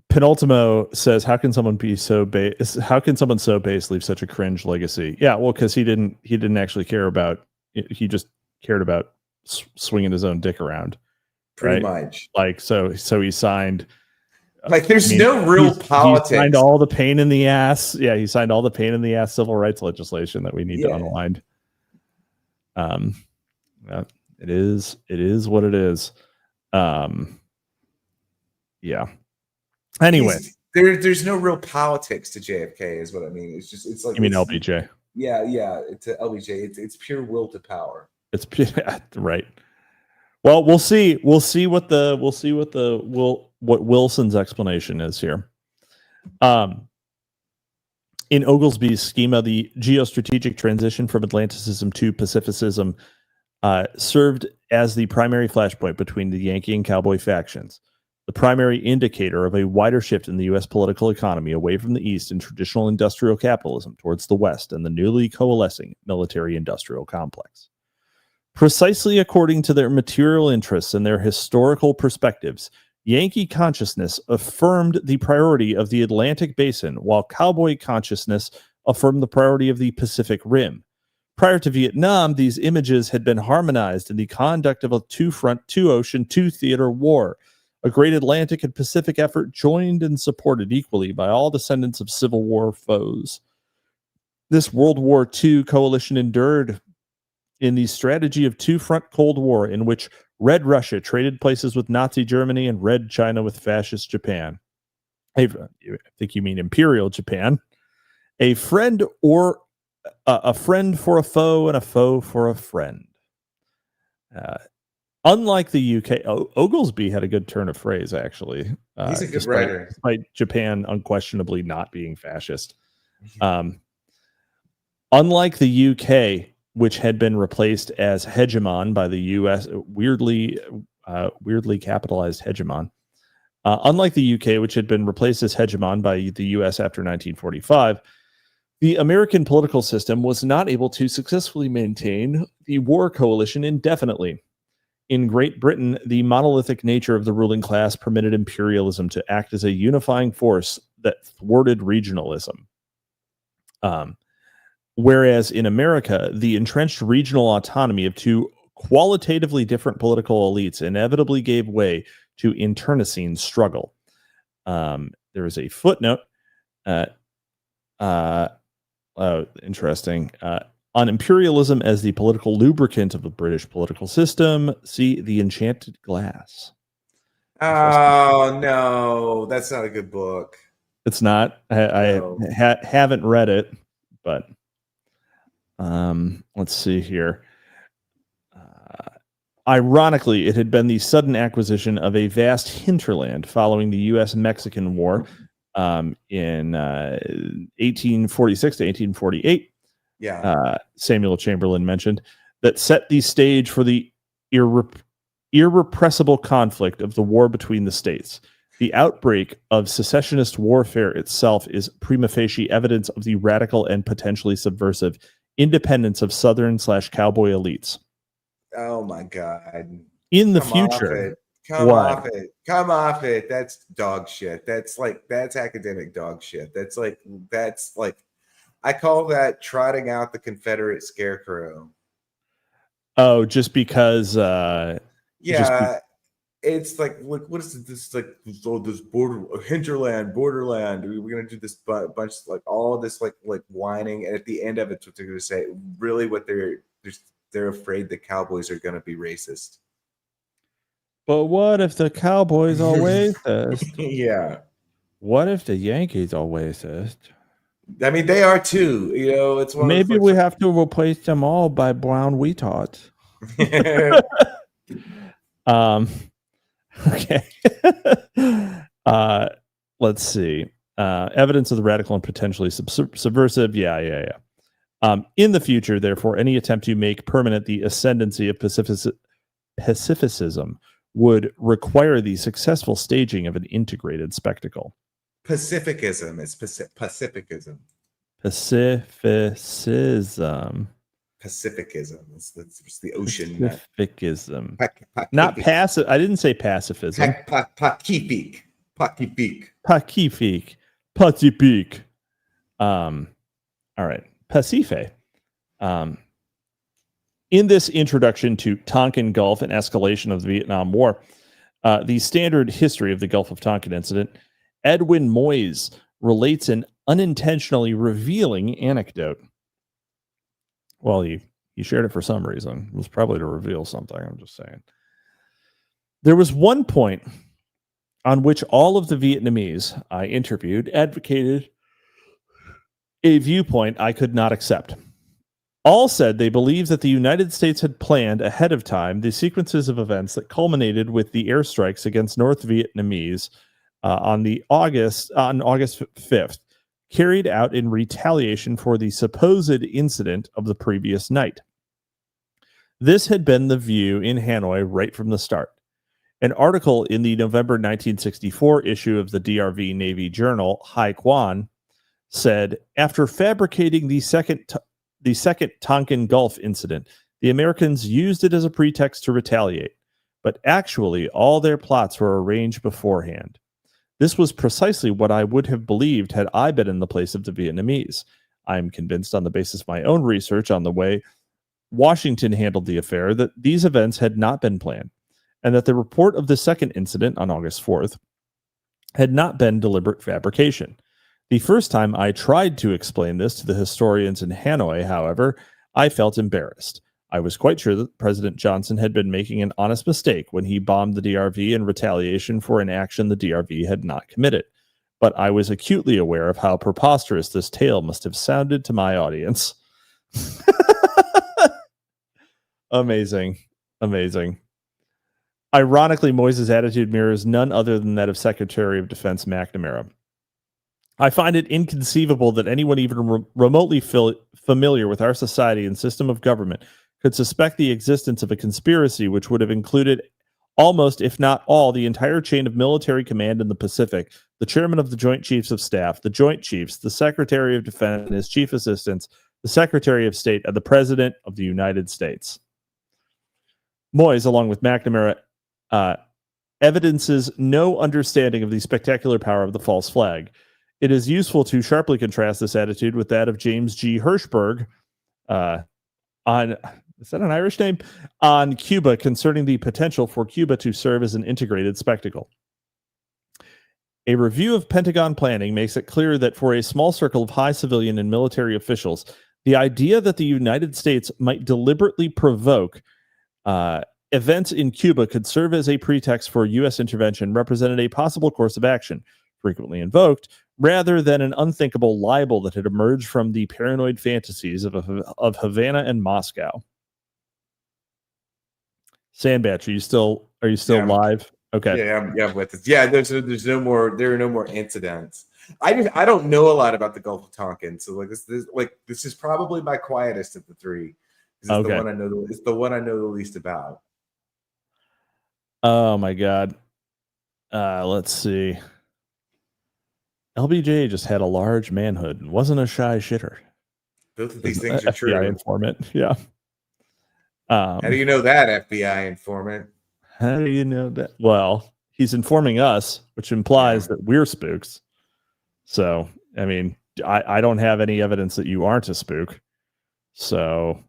Penultimo says, "How can someone so base leave such a cringe legacy?" Yeah, well, because he didn't actually care about. He just cared about swinging his own dick around. Pretty much. Like, so he signed. Like, there's no real politics. He signed all the pain in the ass. Yeah, he signed all the pain in the ass civil rights legislation that we need to unwind. It is what it is. Yeah. Anyway, there's no real politics to JFK, is what I mean. It's like, you mean LBJ? Yeah. To LBJ, it's pure will to power. It's pure, right. Well, we'll see what Wilson's explanation is here. In Oglesby's schema, the geostrategic transition from Atlanticism to Pacificism served as the primary flashpoint between the Yankee and Cowboy factions. the primary indicator of a wider shift in the U.S. political economy away from the East and traditional industrial capitalism towards the West and the newly coalescing military-industrial complex. Precisely according to their material interests and their historical perspectives, Yankee consciousness affirmed the priority of the Atlantic Basin, while cowboy consciousness affirmed the priority of the Pacific Rim. Prior to Vietnam, these images had been harmonized in the conduct of a two-front, two-ocean, two-theater war, a great Atlantic and Pacific effort joined and supported equally by all descendants of Civil War foes. This World War II coalition endured in the strategy of two-front Cold War, in which Red Russia traded places with Nazi Germany and Red China with Fascist Japan. I think you mean Imperial Japan. A friend for a foe and a foe for a friend. Unlike the UK, Oglesby had a good turn of phrase, actually. He's a good writer. Despite Japan unquestionably not being fascist. Unlike the UK, which had been replaced as hegemon by the U.S., weirdly capitalized hegemon. Unlike the UK, which had been replaced as hegemon by the U.S. after 1945, the American political system was not able to successfully maintain the war coalition indefinitely. In Great Britain, the monolithic nature of the ruling class permitted imperialism to act as a unifying force that thwarted regionalism. Whereas in America, the entrenched regional autonomy of two qualitatively different political elites inevitably gave way to internecine struggle. There is a footnote. Interesting. On imperialism as the political lubricant of the British political system, see The Enchanted Glass. Oh, no. That's not a good book. It's not. I haven't read it, but... let's see here. Ironically, it had been the sudden acquisition of a vast hinterland following the U.S.-Mexican War in 1846 to 1848. Yeah. Samuel Chamberlain mentioned that set the stage for the irrepressible conflict of the war between the states. The outbreak of secessionist warfare itself is prima facie evidence of the radical and potentially subversive independence of Southern/cowboy elites. Oh my God. In the future. Come off it. That's dog shit. That's academic dog shit. That's like I call that trotting out the Confederate scarecrow. Oh, just because it's like what is this like this borderland. We're gonna do this bunch like all this like whining, and at the end of it, what they're gonna say, really, what they're afraid the Cowboys are gonna be racist. But what if the Cowboys are racist? Yeah. What if the Yankees are racist? I mean, they are too. You know, it's one. Maybe we have to replace them all by brown retards. Okay. Let's see. Evidence of the radical and potentially subversive. Yeah. In the future, therefore, any attempt to make permanent the ascendancy of pacificism would require the successful staging of an integrated spectacle. Pacificism. It's pacificism. Pacificism. It's the ocean. Pacificism. Not passive. I didn't say pacifism. Pacific. All right. Pacife. In this introduction to Tonkin Gulf and escalation of the Vietnam War, the standard history of the Gulf of Tonkin incident, Edwin Moyes relates an unintentionally revealing anecdote. Well, he shared it for some reason. It was probably to reveal something. I'm just saying. There was one point on which all of the Vietnamese I interviewed advocated a viewpoint I could not accept. All said they believed that the United States had planned ahead of time the sequences of events that culminated with the airstrikes against North Vietnamese on August 5th, carried out in retaliation for the supposed incident of the previous night. This had been the view in Hanoi right from the start. An article in the November 1964 issue of the DRV Navy Journal, Hai Quan, said, after fabricating the second Tonkin Gulf incident, the Americans used it as a pretext to retaliate, but actually all their plots were arranged beforehand. This was precisely what I would have believed had I been in the place of the Vietnamese. I am convinced on the basis of my own research on the way Washington handled the affair that these events had not been planned, and that the report of the second incident on August 4th had not been deliberate fabrication. The first time I tried to explain this to the historians in Hanoi, however, I felt embarrassed. I was quite sure that President Johnson had been making an honest mistake when he bombed the DRV in retaliation for an action the DRV had not committed. But I was acutely aware of how preposterous this tale must have sounded to my audience. Amazing. Amazing. Ironically, Moyes' attitude mirrors none other than that of Secretary of Defense McNamara. I find it inconceivable that anyone even remotely familiar with our society and system of government could suspect the existence of a conspiracy which would have included almost, if not all, the entire chain of military command in the Pacific, the chairman of the Joint Chiefs of Staff, the Joint Chiefs, the Secretary of Defense and his chief assistants, the Secretary of State, and the President of the United States. Moyes, along with McNamara, evidences no understanding of the spectacular power of the false flag. It is useful to sharply contrast this attitude with that of James G. Hirschberg on, is that an Irish name? On Cuba concerning the potential for Cuba to serve as an integrated spectacle. A review of Pentagon planning makes it clear that for a small circle of high civilian and military officials, the idea that the United States might deliberately provoke events in Cuba could serve as a pretext for U.S. intervention represented a possible course of action, frequently invoked, rather than an unthinkable libel that had emerged from the paranoid fantasies of Havana and Moscow. Sandbatch, are you still live? Okay. Yeah, I'm with it. Yeah, there are no more incidents. I don't know a lot about the Gulf of Tonkin, so this is probably my quietest of the three. It's the one I know. It's the one I know the least about. Oh my God. Let's see. LBJ just had a large manhood and wasn't a shy shitter. Both of these things are true. FBI informant. Yeah. How do you know that, FBI informant? How do you know that? Well, he's informing us, which implies that we're spooks. So, I mean, I don't have any evidence that you aren't a spook. So,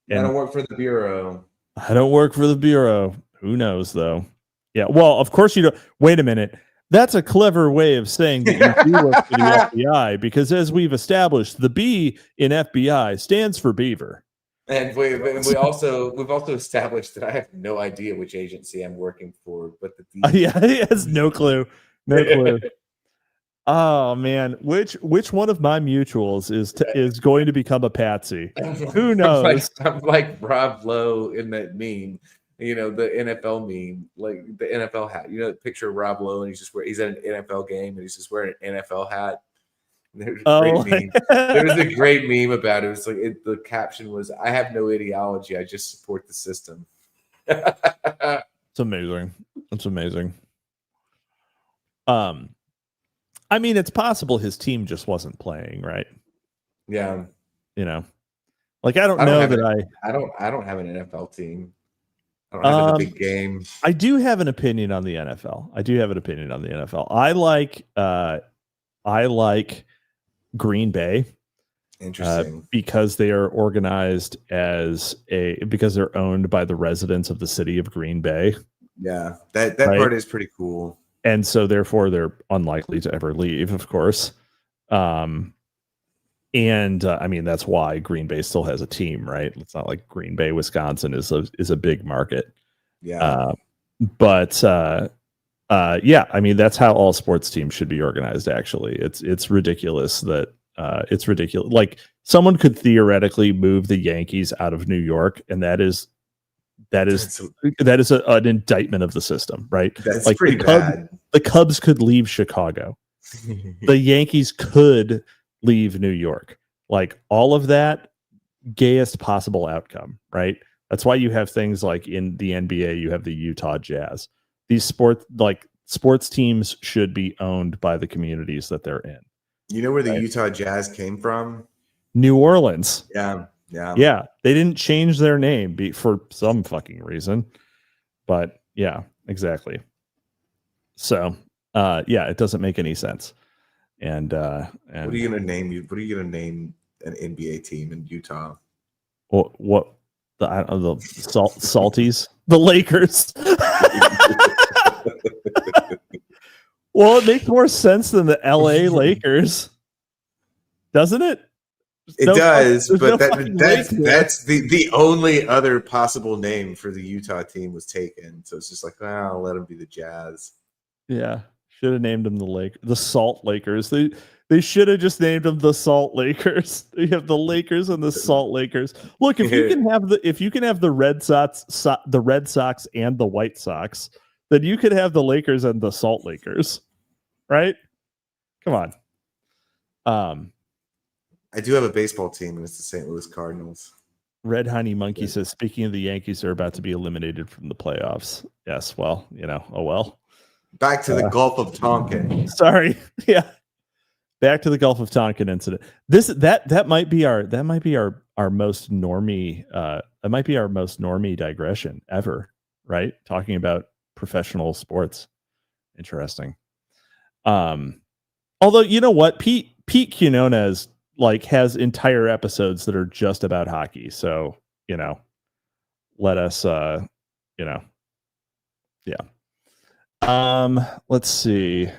I don't work for the Bureau. I don't work for the Bureau. Who knows, though? Yeah. Well, of course you don't. Wait a minute. That's a clever way of saying that you do work for the FBI, because as we've established, the B in FBI stands for Beaver. And we've also established that I have no idea which agency I'm working for, but yeah, he has no clue. No clue. Oh man, which one of my mutuals is going to become a patsy? Who knows? I'm like Rob Lowe in that meme. You know, the NFL meme, like the NFL hat. You know, the picture of Rob Lowe, and he's at an NFL game, and he's just wearing an NFL hat. There's a great meme about it. It was like the caption was, "I have no ideology. I just support the system." It's amazing. It's amazing. I mean, it's possible his team just wasn't playing, right? Yeah. You know, like I don't know that I don't have an NFL team. I don't have a big game. I do have an opinion on the NFL. I like Green Bay. Interesting. Because they are organized because they're owned by the residents of the city of Green Bay. Yeah, that right? Part is pretty cool. And so therefore they're unlikely to ever leave, of course. I mean, that's why Green Bay still has a team, right? It's not like Green Bay, Wisconsin is a big market. Yeah. Yeah, I mean, that's how all sports teams should be organized. Actually, it's ridiculous that it's ridiculous. Like someone could theoretically move the Yankees out of New York, and that is an indictment of the system, right? That's like pretty bad. The Cubs could leave Chicago. The Yankees could leave New York. Like all of that, gayest possible outcome, right? That's why you have things like in the NBA, you have the Utah Jazz. these sports teams should be owned by the communities that they're in. You know where the Utah Jazz came from? New Orleans. Yeah. Yeah, they didn't change their name for some fucking reason, but yeah, exactly. So, yeah, it doesn't make any sense. And what are you gonna name an NBA team in Utah? What the Salties, the Lakers. Well, it makes more sense than the LA Lakers, doesn't it? It does, but that's the only other possible name for the Utah team was taken. So it's just like, I'll let them be the Jazz. Yeah, should have named them the Salt Lakers. They should have just named them the Salt Lakers. You have the Lakers and the Salt Lakers. Look, if you can have the Red Sox and the White Sox, then you could have the Lakers and the Salt Lakers, right? Come on. I do have a baseball team, and it's the St. Louis Cardinals. Red Honey Monkey says, speaking of the Yankees, they're about to be eliminated from the playoffs. Yes, well, oh well. Back to the Gulf of Tonkin. Sorry, yeah. Back to the Gulf of Tonkin incident. That might be our most normie. That might be our most normie digression ever, right? Talking about professional sports. Interesting. Although you know what, Pete Quinones has entire episodes that are just about hockey. So, let us, yeah. Let's see.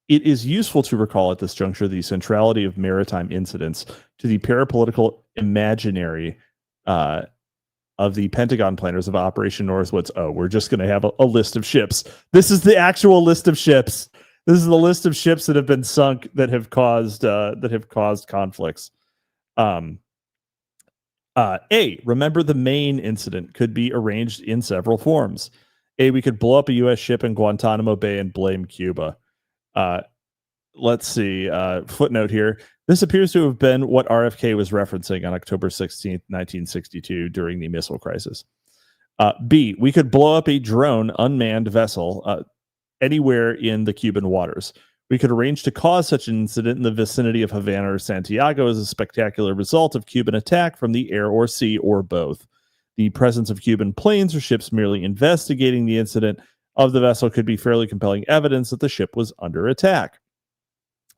It is useful to recall at this juncture the centrality of maritime incidents to the parapolitical imaginary of the Pentagon planners of Operation Northwoods. Oh, we're just going to have a list of ships. This is the actual list of ships. This is the list of ships that have been sunk that have caused conflicts. Remember the Maine incident could be arranged in several forms. We could blow up a U.S. ship in Guantanamo Bay and blame Cuba. Let's see. Footnote here. This appears to have been what RFK was referencing on October 16th, 1962 during the missile crisis. B, we could blow up a drone unmanned vessel anywhere in the Cuban waters. We could arrange to cause such an incident in the vicinity of Havana or Santiago as a spectacular result of Cuban attack from the air or sea or both. The presence of Cuban planes or ships merely investigating the incident of the vessel could be fairly compelling evidence that the ship was under attack.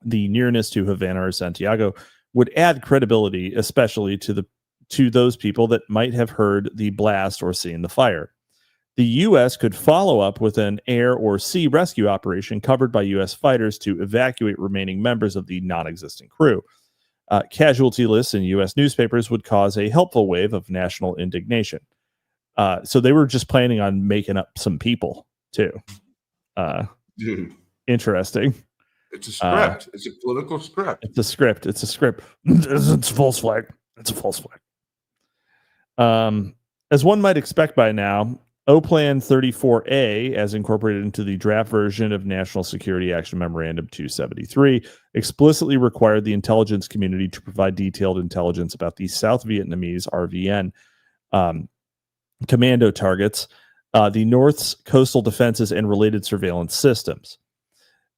The nearness to Havana or Santiago would add credibility, especially to those people that might have heard the blast or seen the fire. The U.S. could follow up with an air or sea rescue operation covered by U.S. fighters to evacuate remaining members of the non-existent crew. Casualty lists in U.S. newspapers would cause a helpful wave of national indignation. So they were just planning on making up some people, too. Interesting. It's a script. It's a political script. It's a script. It's a false flag. It's a false flag. As one might expect by now, O-Plan 34A, as incorporated into the draft version of National Security Action Memorandum 273, explicitly required the intelligence community to provide detailed intelligence about the South Vietnamese RVN commando targets, the North's coastal defenses, and related surveillance systems.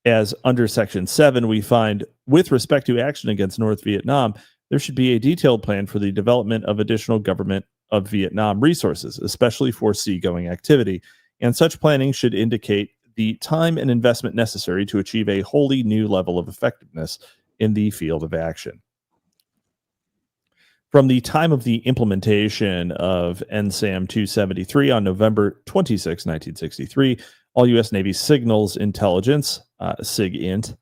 As under Section 7, we find, with respect to action against North Vietnam, there should be a detailed plan for the development of additional government of Vietnam resources, especially for seagoing activity, and such planning should indicate the time and investment necessary to achieve a wholly new level of effectiveness in the field of action. From the time of the implementation of NSAM 273 on November 26, 1963, all U.S. Navy signals intelligence, SIGINT,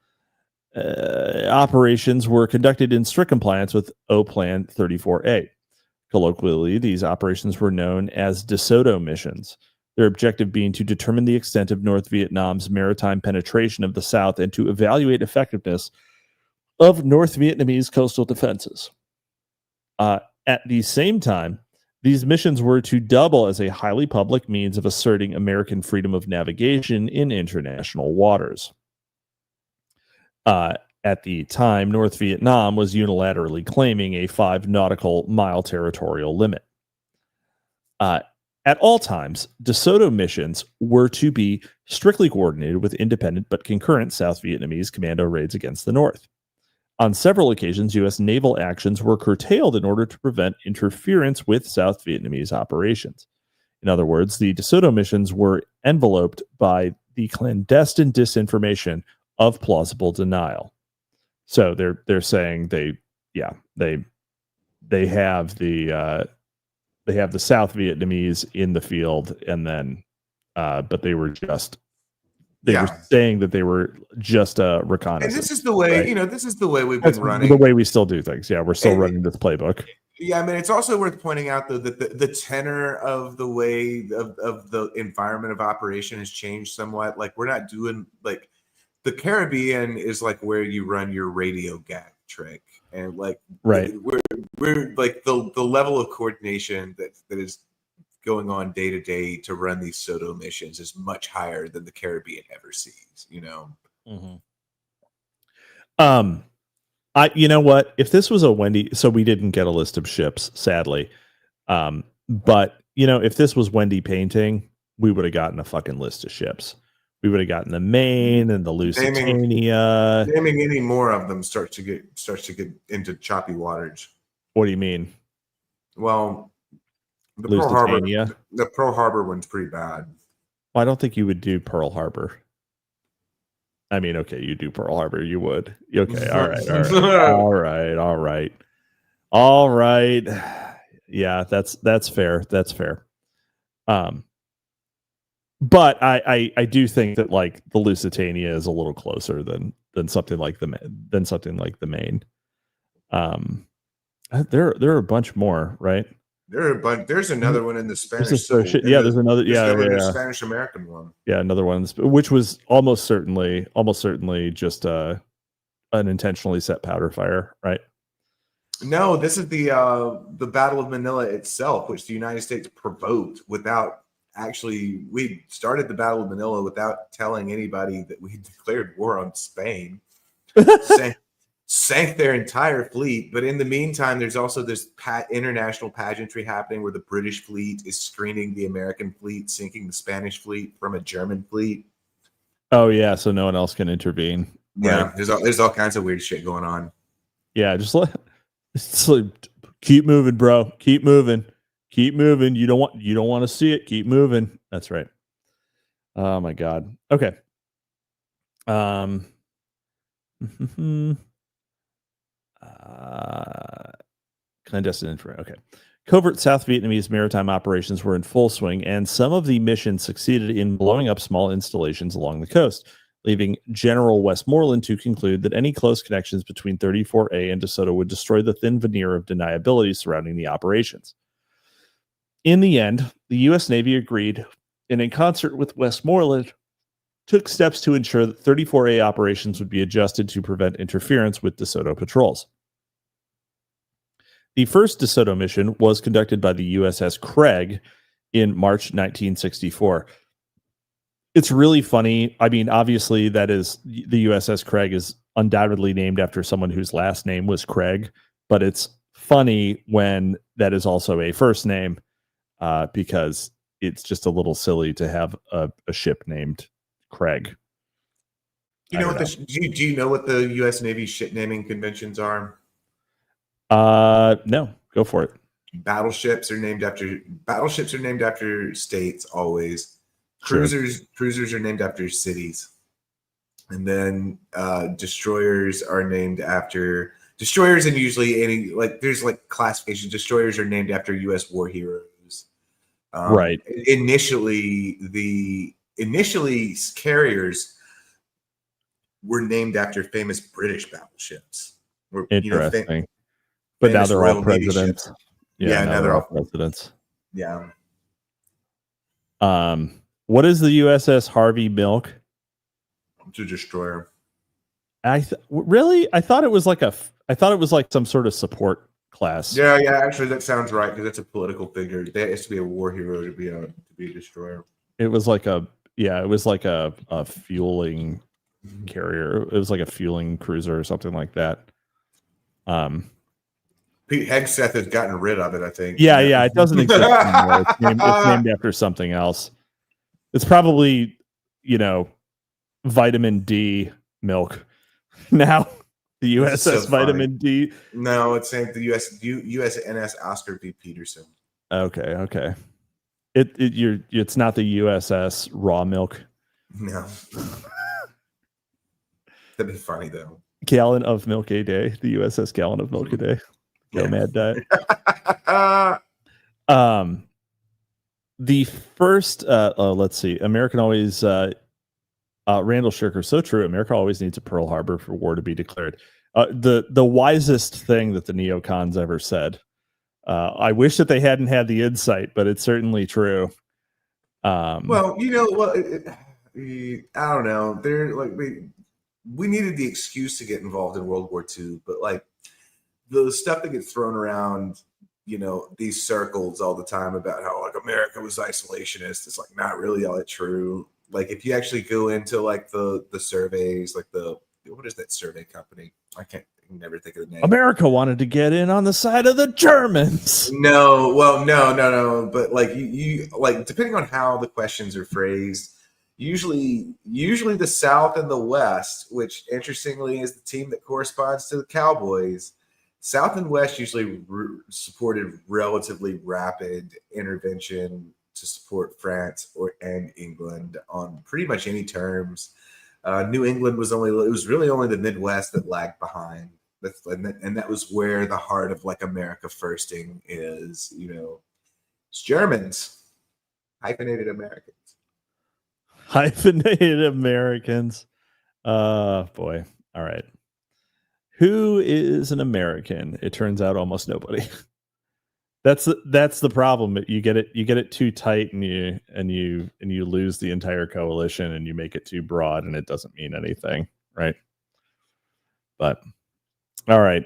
operations were conducted in strict compliance with O-Plan 34A. Colloquially, these operations were known as DeSoto missions, their objective being to determine the extent of North Vietnam's maritime penetration of the South and to evaluate effectiveness of North Vietnamese coastal defenses. At the same time, these missions were to double as a highly public means of asserting American freedom of navigation in international waters. At the time, North Vietnam was unilaterally claiming a 5 nautical mile territorial limit. At all times, DeSoto missions were to be strictly coordinated with independent but concurrent South Vietnamese commando raids against the North. On several occasions, U.S. naval actions were curtailed in order to prevent interference with South Vietnamese operations. In other words, the DeSoto missions were enveloped by the clandestine disinformation of plausible denial. So they're saying they have the South Vietnamese in the field, and then but they were saying that they were just a reconnaissance. And this is the way, right? this is the way we've That's been running. the way we still do things. Yeah, we're still running this playbook. Yeah, I mean, it's also worth pointing out, though, that the tenor of the way of the environment of operation has changed somewhat. Like, we're not doing, like, the Caribbean is like where you run your radio gag trick. And, like, right, we're like the level of coordination that is going on day to day to run these SOTO missions is much higher than the Caribbean ever sees, Mm-hmm. You know what? If this was a Wendy, so we didn't get a list of ships, sadly. But if this was Wendy painting, we would have gotten a fucking list of ships. We would have gotten the Maine and the Lusitania. Naming any more of them starts to get into choppy waters. What do you mean? Well, the Pearl Harbor one's pretty bad. Well, I don't think you would do Pearl Harbor. I mean, okay, you do Pearl Harbor, you would. Okay, all right. Yeah, that's fair. That's fair. But I do think that like the Lusitania is a little closer than something like the Maine. There are a bunch more, right? There are a bunch. There's another one in the Spanish. There's another. The Spanish American one. Yeah, another one, which was almost certainly just an intentionally set powder fire, right? No, this is the Battle of Manila itself, which the United States provoked without actually. We started the Battle of Manila without telling anybody that we declared war on Spain. Sank their entire fleet, but in the meantime, there's also this international pageantry happening where the British fleet is screening the American fleet, sinking the Spanish fleet from a German fleet. Oh yeah, so no one else can intervene. Yeah, right. There's all kinds of weird shit going on. Yeah, just keep moving, bro. Keep moving. You don't want to see it. Keep moving. That's right. Oh my God. Okay. Clandestine infrared. Okay. Covert South Vietnamese maritime operations were in full swing, and some of the missions succeeded in blowing up small installations along the coast, leaving General Westmoreland to conclude that any close connections between 34A and DeSoto would destroy the thin veneer of deniability surrounding the operations. In the end, the U.S. Navy agreed, and in concert with Westmoreland, took steps to ensure that 34A operations would be adjusted to prevent interference with DeSoto patrols. The first DeSoto mission was conducted by the USS Craig in March 1964. It's really funny. I mean, obviously, that is the USS Craig is undoubtedly named after someone whose last name was Craig, but it's funny when that is also a first name because it's just a little silly to have a ship named Craig. Do you know what the U.S. Navy ship naming conventions are? No, go for it. Battleships are named after states always. Sure. Cruisers are named after cities, and then destroyers are named after destroyers, and usually there's classifications. Destroyers are named after U.S. war heroes. Right. Initially, carriers were named after famous British battleships. Interesting. But now they're all presidents. Yeah, now they're all presidents. Yeah. What is the USS Harvey Milk? It's a destroyer. Really? I thought it was like some sort of support class. Yeah. Actually, that sounds right because that's a political figure. That has to be a war hero to be a destroyer. It was like a fueling carrier. It was like a fueling cruiser or something like that. Pete Hegseth has gotten rid of it, I think. Yeah, it doesn't exist anymore. It's named after something else. It's probably, vitamin D milk. Now, the USS so Vitamin D. No, it's saying the USNS Oscar V. Peterson. Okay. It's not the USS Raw Milk. No. That'd be funny though. Gallon of milk a day. The USS Gallon of milk a day. Go Mad Diet. The first, let's see. American always, Randall Shirker. So true. America always needs a Pearl Harbor for war to be declared. The wisest thing that the neocons ever said. I wish that they hadn't had the insight, but it's certainly true. I don't know. They're like we needed the excuse to get involved in World War II, but like the stuff that gets thrown around, these circles all the time about how like America was isolationist. It's like not really all that true. Like if you actually go into like the surveys, like what is that survey company? I never think of the name. America wanted to get in on the side of the Germans. No. But like you like depending on how the questions are phrased, usually the South and the West, which interestingly is the team that corresponds to the Cowboys. South and West usually supported relatively rapid intervention to support France and England on pretty much any terms. New England was really only the Midwest that lagged behind. And that was where the heart of like America firsting is, it's Germans, hyphenated Americans. Hyphenated Americans. Boy. All right. Who is an American? It turns out almost nobody. That's the problem. You get it too tight and you lose the entire coalition, and you make it too broad and it doesn't mean anything, right? But all right.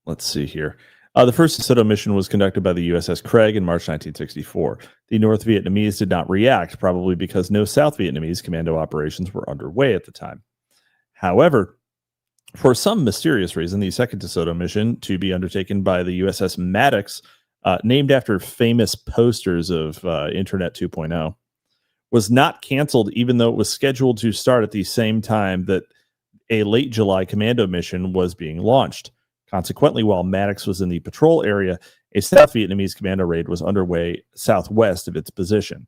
Let's see here. The first DeSoto mission was conducted by the USS Craig in March 1964. The North Vietnamese did not react, probably because no South Vietnamese commando operations were underway at the time. However, for some mysterious reason, the second DeSoto mission, to be undertaken by the USS Maddox, named after famous posters of Internet 2.0, was not canceled, even though it was scheduled to start at the same time that a late July commando mission was being launched. Consequently, while Maddox was in the patrol area, a South Vietnamese commando raid was underway southwest of its position.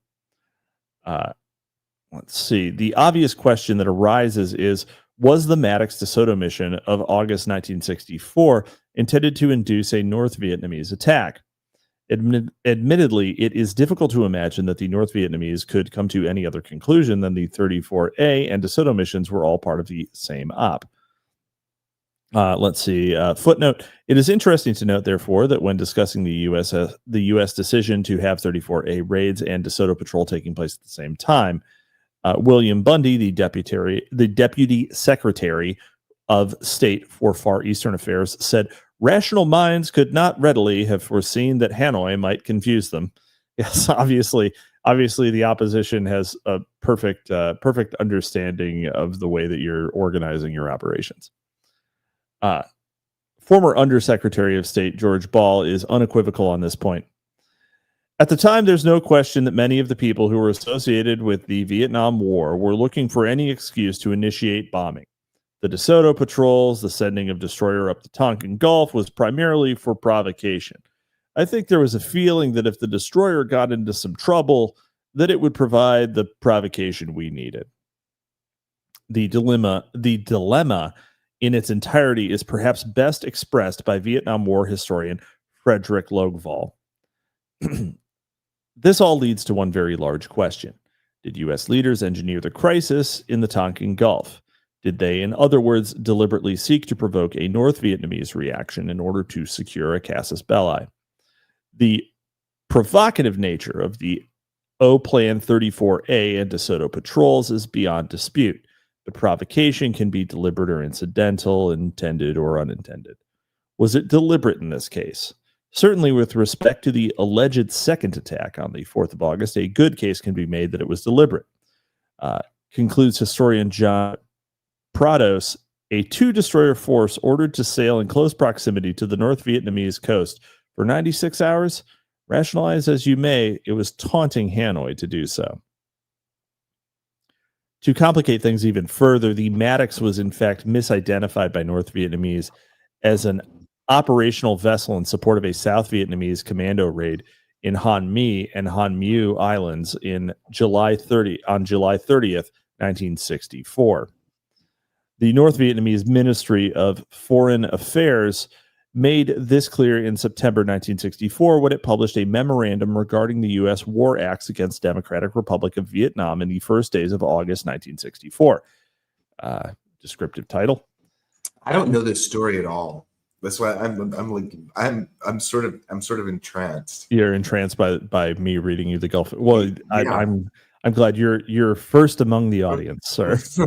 Let's see. The obvious question that arises is, was the Maddox DeSoto mission of August 1964 intended to induce a North Vietnamese attack? Admittedly, it is difficult to imagine that the North Vietnamese could come to any other conclusion than the 34A and DeSoto missions were all part of the same op. Let's see. Footnote. It is interesting to note, therefore, that when discussing the U.S. decision to have 34A raids and DeSoto patrol taking place at the same time, William Bundy, the Deputy Secretary of State for Far Eastern Affairs, said rational minds could not readily have foreseen that Hanoi might confuse them. Yes, obviously, the opposition has a perfect understanding of the way that you're organizing your operations. Former Undersecretary of State George Ball is unequivocal on this point. At the time, there's no question that many of the people who were associated with the Vietnam War were looking for any excuse to initiate bombing. The DeSoto patrols, the sending of destroyer up the Tonkin Gulf was primarily for provocation. I think there was a feeling that if the destroyer got into some trouble, that it would provide the provocation we needed. The dilemma in its entirety is perhaps best expressed by Vietnam War historian Frederick Logval. This all leads to one very large question. Did U.S. leaders engineer the crisis in the Tonkin Gulf? Did they, in other words, deliberately seek to provoke a North Vietnamese reaction in order to secure a casus belli? The provocative nature of the O-Plan 34A and DeSoto patrols is beyond dispute. The provocation can be deliberate or incidental, intended or unintended. Was it deliberate in this case? Certainly, with respect to the alleged second attack on the 4th of August, a good case can be made that it was deliberate. Concludes historian John Prados, a 2-destroyer force ordered to sail in close proximity to the North Vietnamese coast for 96 hours. Rationalize as you may, it was taunting Hanoi to do so. To complicate things even further, the Maddox was in fact misidentified by North Vietnamese as an operational vessel in support of a South Vietnamese commando raid in Han My and Han Mu Islands on July 30th, 1964. The North Vietnamese Ministry of Foreign Affairs made this clear in September 1964 when it published a memorandum regarding the U.S. war acts against Democratic Republic of Vietnam in the first days of August 1964. Descriptive title. I don't know this story at all. That's why I'm sort of entranced. You're entranced by me reading you the Gulf. Well, Yeah. I'm glad you're first among the audience, sir. It's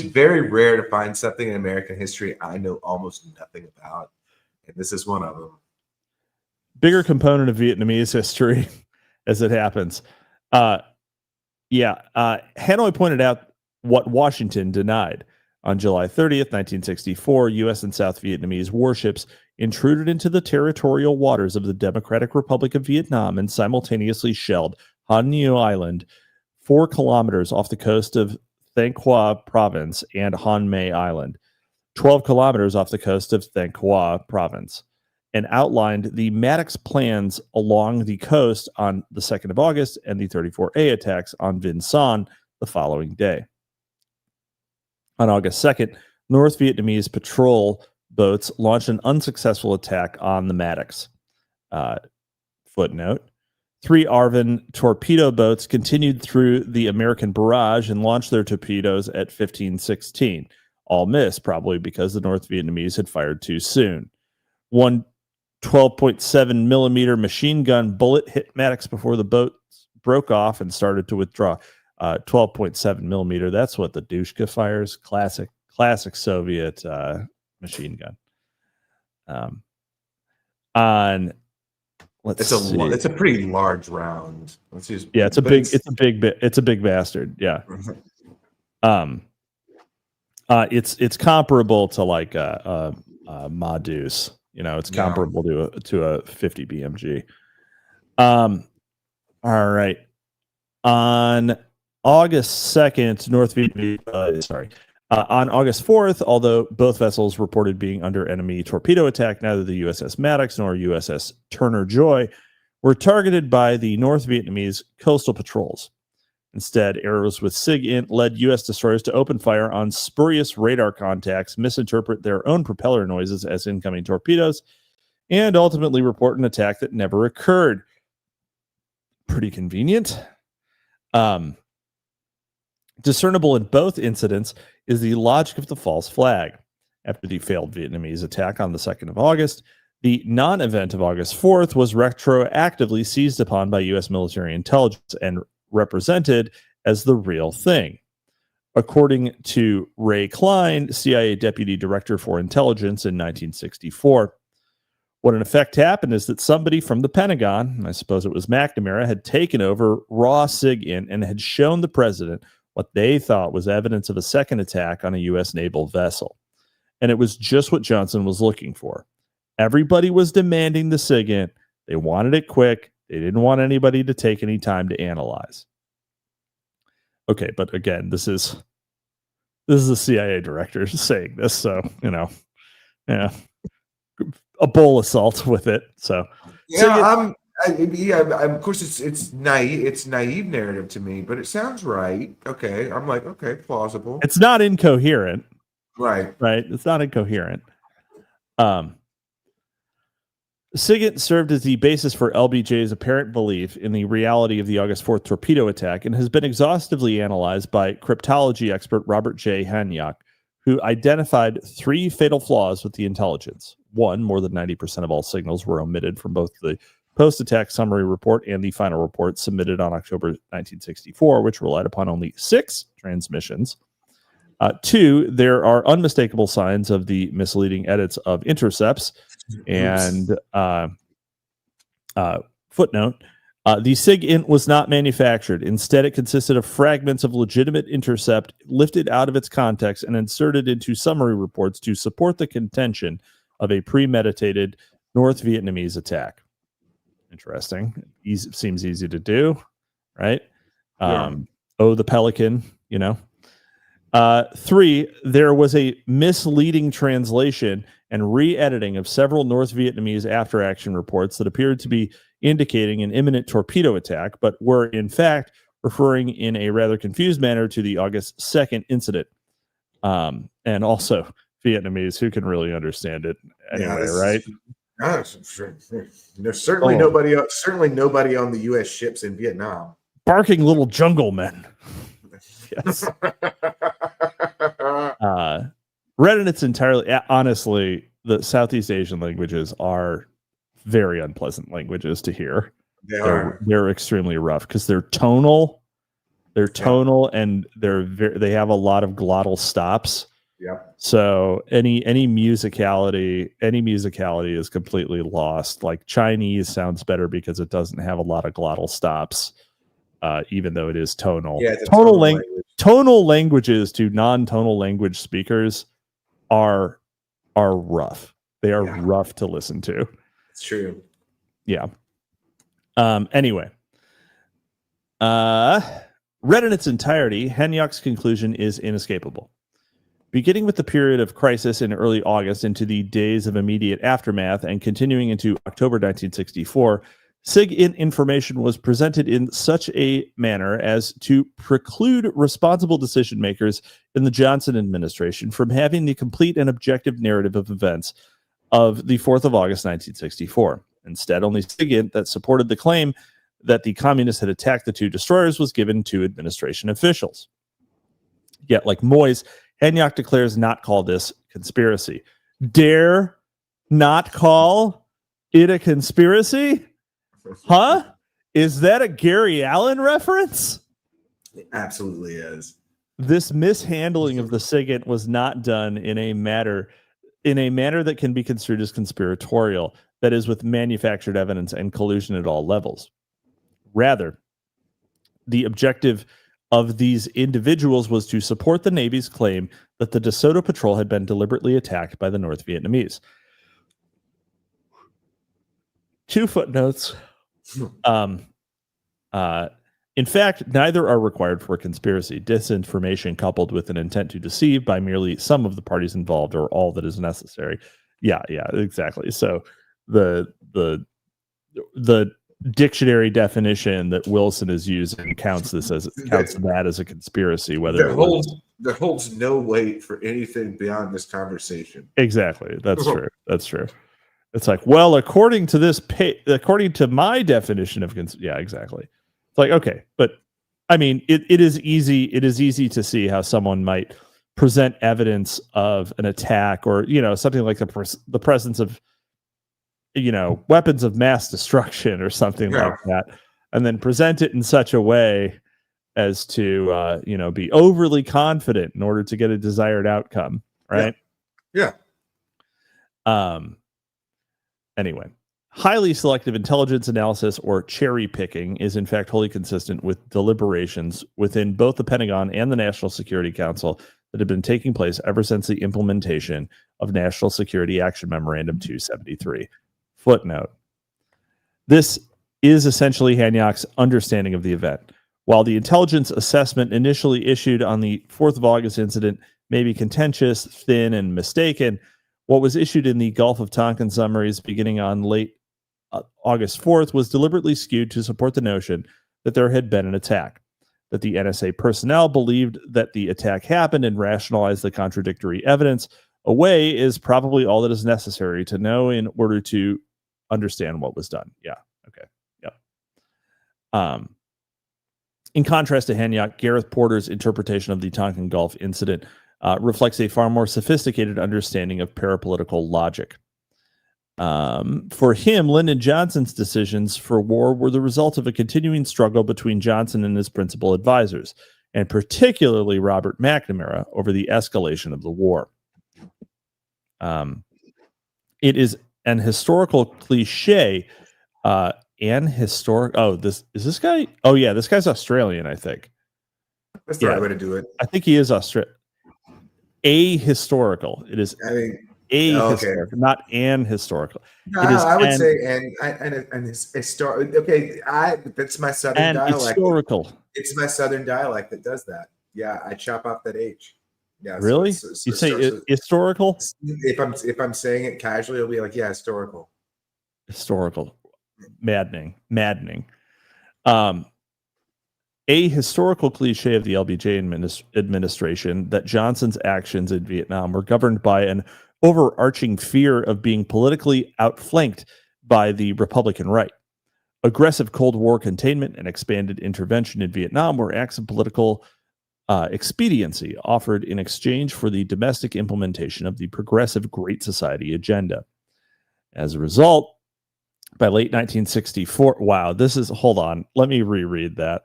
very rare to find something in American history I know almost nothing about, and this is one of them. Bigger component of Vietnamese history, as it happens. Hanoi pointed out what Washington denied. On July 30th, 1964, U.S. and South Vietnamese warships intruded into the territorial waters of the Democratic Republic of Vietnam and simultaneously shelled Han Nhu Island, 4 kilometers off the coast of Thanh Hoa Province, and Han Mai Island, 12 kilometers off the coast of Thanh Hoa Province, and outlined the Maddox plans along the coast on the 2nd of August and the 34A attacks on Vinh Son the following day. On August 2nd, North Vietnamese patrol boats launched an unsuccessful attack on the Maddox. Footnote. 3 ARVN torpedo boats continued through the American barrage and launched their torpedoes at 15:16. All missed, probably because the North Vietnamese had fired too soon. One 12.7 millimeter machine gun bullet hit Maddox before the boats broke off and started to withdraw. 12.7 millimeter. That's what the Dushka fires. Classic Soviet machine gun. It's a pretty large round. It's a big bastard. Yeah. It's comparable to like a Ma Deuce. It's comparable to a 50 BMG. All right. On August 2nd, on August 4th, although both vessels reported being under enemy torpedo attack, neither the USS Maddox nor USS Turner Joy were targeted by the North Vietnamese coastal patrols. Instead, arrows with SIG-INT led U.S. destroyers to open fire on spurious radar contacts, misinterpret their own propeller noises as incoming torpedoes, and ultimately report an attack that never occurred. Pretty convenient. Discernible in both incidents is the logic of the false flag. After the failed Vietnamese attack on the 2nd of August, the non-event of August 4th was retroactively seized upon by U.S. military intelligence and represented as the real thing. According to Ray Klein, CIA Deputy Director for Intelligence in 1964, what in effect happened is that somebody from the Pentagon, I suppose it was McNamara, had taken over raw SIG-INT and had shown the president what they thought was evidence of a second attack on a U.S. naval vessel. And it was just what Johnson was looking for. Everybody was demanding the SIG-INT. They wanted it quick. They didn't want anybody to take any time to analyze. Okay, but again, this is the CIA director saying this, so a bull assault with it. So of course it's naive narrative to me, but it sounds right. Okay, I'm like, okay, plausible. It's not incoherent. Right. It's not incoherent. SIG-INT served as the basis for LBJ's apparent belief in the reality of the August 4th torpedo attack and has been exhaustively analyzed by cryptology expert Robert J. Hanyok, who identified 3 fatal flaws with the intelligence. 1, more than 90% of all signals were omitted from both the post-attack summary report and the final report submitted on October 1964, which relied upon only 6 transmissions. 2, there are unmistakable signs of the misleading edits of intercepts. And footnote, The SIG-INT was not manufactured. Instead, it consisted of fragments of legitimate intercept lifted out of its context and inserted into summary reports to support the contention of a premeditated North Vietnamese attack. Interesting. Seems easy to do, right? Yeah. The Pelican, 3, there was a misleading translation and re-editing of several North Vietnamese after-action reports that appeared to be indicating an imminent torpedo attack, but were in fact referring in a rather confused manner to the August 2nd incident. And also Vietnamese, who can really understand it anyway, right? There's certainly nobody on the U.S. ships in Vietnam. Barking little jungle men. Yes. Read in its entirely, honestly, the Southeast Asian languages are very unpleasant languages to hear. They're extremely rough because they're tonal. And they have a lot of glottal stops. Yeah. So any musicality is completely lost. Like Chinese sounds better because it doesn't have a lot of glottal stops, even though it is tonal. Yeah, tonal languages to non-tonal language speakers are rough. They are rough to listen to. It's true. Yeah. Anyway. Read in its entirety, Hanyok's conclusion is inescapable. Beginning with the period of crisis in early August into the days of immediate aftermath and continuing into October 1964, SIG-INT information was presented in such a manner as to preclude responsible decision makers in the Johnson administration from having the complete and objective narrative of events of the 4th of August 1964. Instead, only SIG-INT that supported the claim that the communists had attacked the 2 destroyers was given to administration officials. Yet, like Moyes, Hanyok declares not call this conspiracy. Dare not call it a conspiracy? Huh? Is that a Gary Allen reference? It absolutely is. This mishandling of the SIG-INT was not done in a manner that can be construed as conspiratorial, that is, with manufactured evidence and collusion at all levels. Rather, the objective of these individuals was to support the Navy's claim that the De Soto Patrol had been deliberately attacked by the North Vietnamese. 2 footnotes. In fact, neither are required for a conspiracy. Disinformation coupled with an intent to deceive by merely some of the parties involved are all that is necessary. Yeah, exactly. So the dictionary definition that Wilson is using counts that as a conspiracy. That holds no weight for anything beyond this conversation. Exactly. That's true. That's true. It's like, well, according to my definition of yeah, exactly. It's like, okay, but I mean, it is easy. It is easy to see how someone might present evidence of an attack or something like the presence of weapons of mass destruction or something like that, and then present it in such a way as to be overly confident in order to get a desired outcome, right? Yeah. Anyway, highly selective intelligence analysis or cherry picking is in fact wholly consistent with deliberations within both the Pentagon and the National Security Council that have been taking place ever since the implementation of National Security Action Memorandum 273. Footnote. This is essentially Hanyok's understanding of the event. While the intelligence assessment initially issued on the 4th of August incident may be contentious, thin, and mistaken, what was issued in the Gulf of Tonkin summaries beginning on late August 4th was deliberately skewed to support the notion that there had been an attack, that the NSA personnel believed that the attack happened and rationalized the contradictory evidence away is probably all that is necessary to know in order to understand what was done. Yeah. Okay. Yeah. In contrast to Hanyok, Gareth Porter's interpretation of the Tonkin Gulf incident reflects a far more sophisticated understanding of parapolitical logic. For him, Lyndon Johnson's decisions for war were the result of a continuing struggle between Johnson and his principal advisors, and particularly Robert McNamara, over the escalation of the war. It is an historical cliche and historic. Oh, this guy. Oh yeah, this guy's Australian, I think. That's the right way to do it. I think he is Australian. Ahistorical. It is I mean, ahistorical, not an historical. no, It is I would say and it's historic. Okay, that's my southern an dialect. historical. It's my southern dialect that does that. Yeah, I chop off that H. Yeah, Really? So You say historical? If I'm saying it casually, it'll be like, yeah, historical. Historical. Maddening. A historical cliche of the LBJ administration that Johnson's actions in Vietnam were governed by an overarching fear of being politically outflanked by the Republican right. Aggressive Cold War containment and expanded intervention in Vietnam were acts of political expediency offered in exchange for the domestic implementation of the progressive Great Society agenda. As a result, by late 1964, wow, hold on, let me reread that.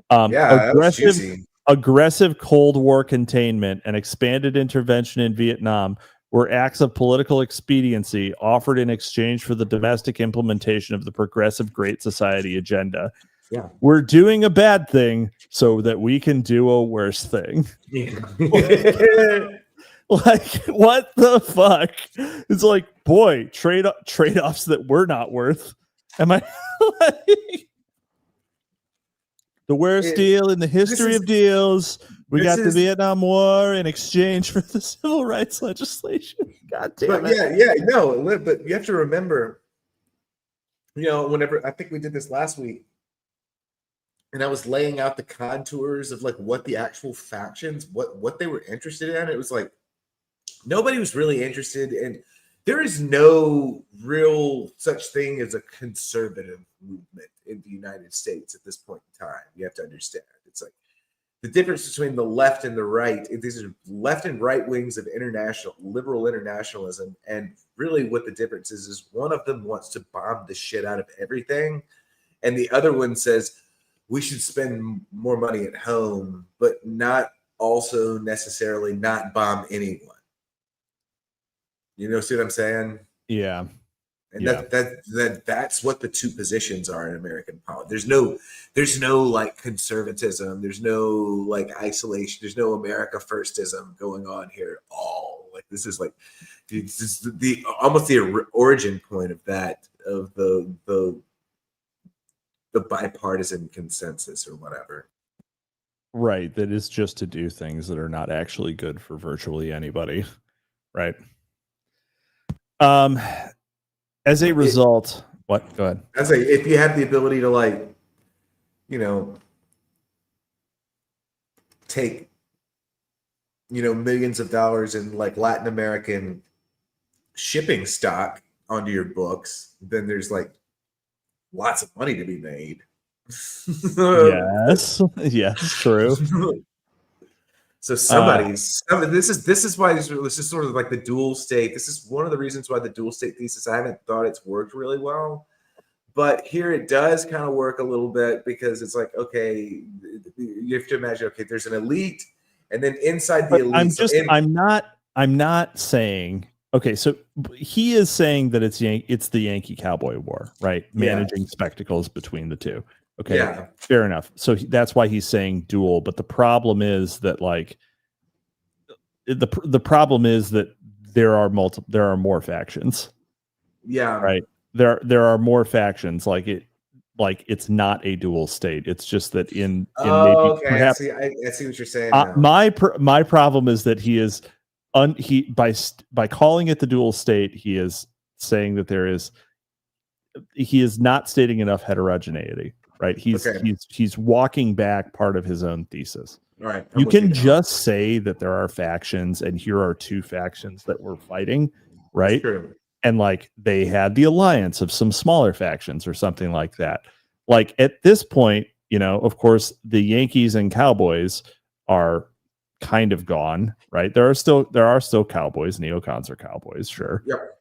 That was juicy. Aggressive Cold War containment and expanded intervention in Vietnam were acts of political expediency offered in exchange for the domestic implementation of the progressive Great Society agenda. Yeah. We're doing a bad thing so that we can do a worse thing. Like, what the fuck? It's like, boy, trade-offs that we're not worth. Am I like, the worst deal in the history of deals? We got the Vietnam War in exchange for the civil rights legislation. God damn it. But you have to remember, whenever I think we did this last week, and I was laying out the contours of like what the actual factions, what they were interested in. It was like nobody was really interested in. There is no real such thing as a conservative movement in the United States at this point in time. You have to understand. It's like the difference between the left and the right. These are left and right wings of liberal internationalism. And really what the difference is one of them wants to bomb the shit out of everything. And the other one says, we should spend more money at home, but not also necessarily not bomb anyone. See what I'm saying? Yeah. And that's what the two positions are in American politics. There's no like conservatism. There's no like isolation. There's no America firstism going on here at all. Like this is the almost the origin point of that, of the bipartisan consensus or whatever. Right. That is just to do things that are not actually good for virtually anybody. Right. As a result, what? Go ahead. I say, if you have the ability to like, take, millions of dollars in like Latin American shipping stock onto your books, then there's like lots of money to be made. Yes, true. So this is why this is sort of like the dual state. This is one of the reasons why the dual state thesis, I haven't thought it's worked really well, but here it does kind of work a little bit, because it's like, okay, you have to imagine, okay, there's an elite, and then inside the elite. I'm not saying, okay, so he is saying that it's the Yankee Cowboy War, right? Managing spectacles between the two. Okay, yeah. Fair enough. So that's why he's saying dual. But the problem is that like the problem is that there are more factions. Yeah. Right. There are more factions. Like it's not a dual state. It's just that in maybe okay. Perhaps, I see what you're saying. My problem is that he is by calling it the dual state, he is saying that he is not stating enough heterogeneity. Right, he's walking back part of his own thesis. All right, you can just say that there are factions, and here are two factions that were fighting, right? And like they had the alliance of some smaller factions or something like that. Like at this point, of course, the Yankees and Cowboys are kind of gone, right? There are still Cowboys. Neocons are Cowboys, sure. Yep.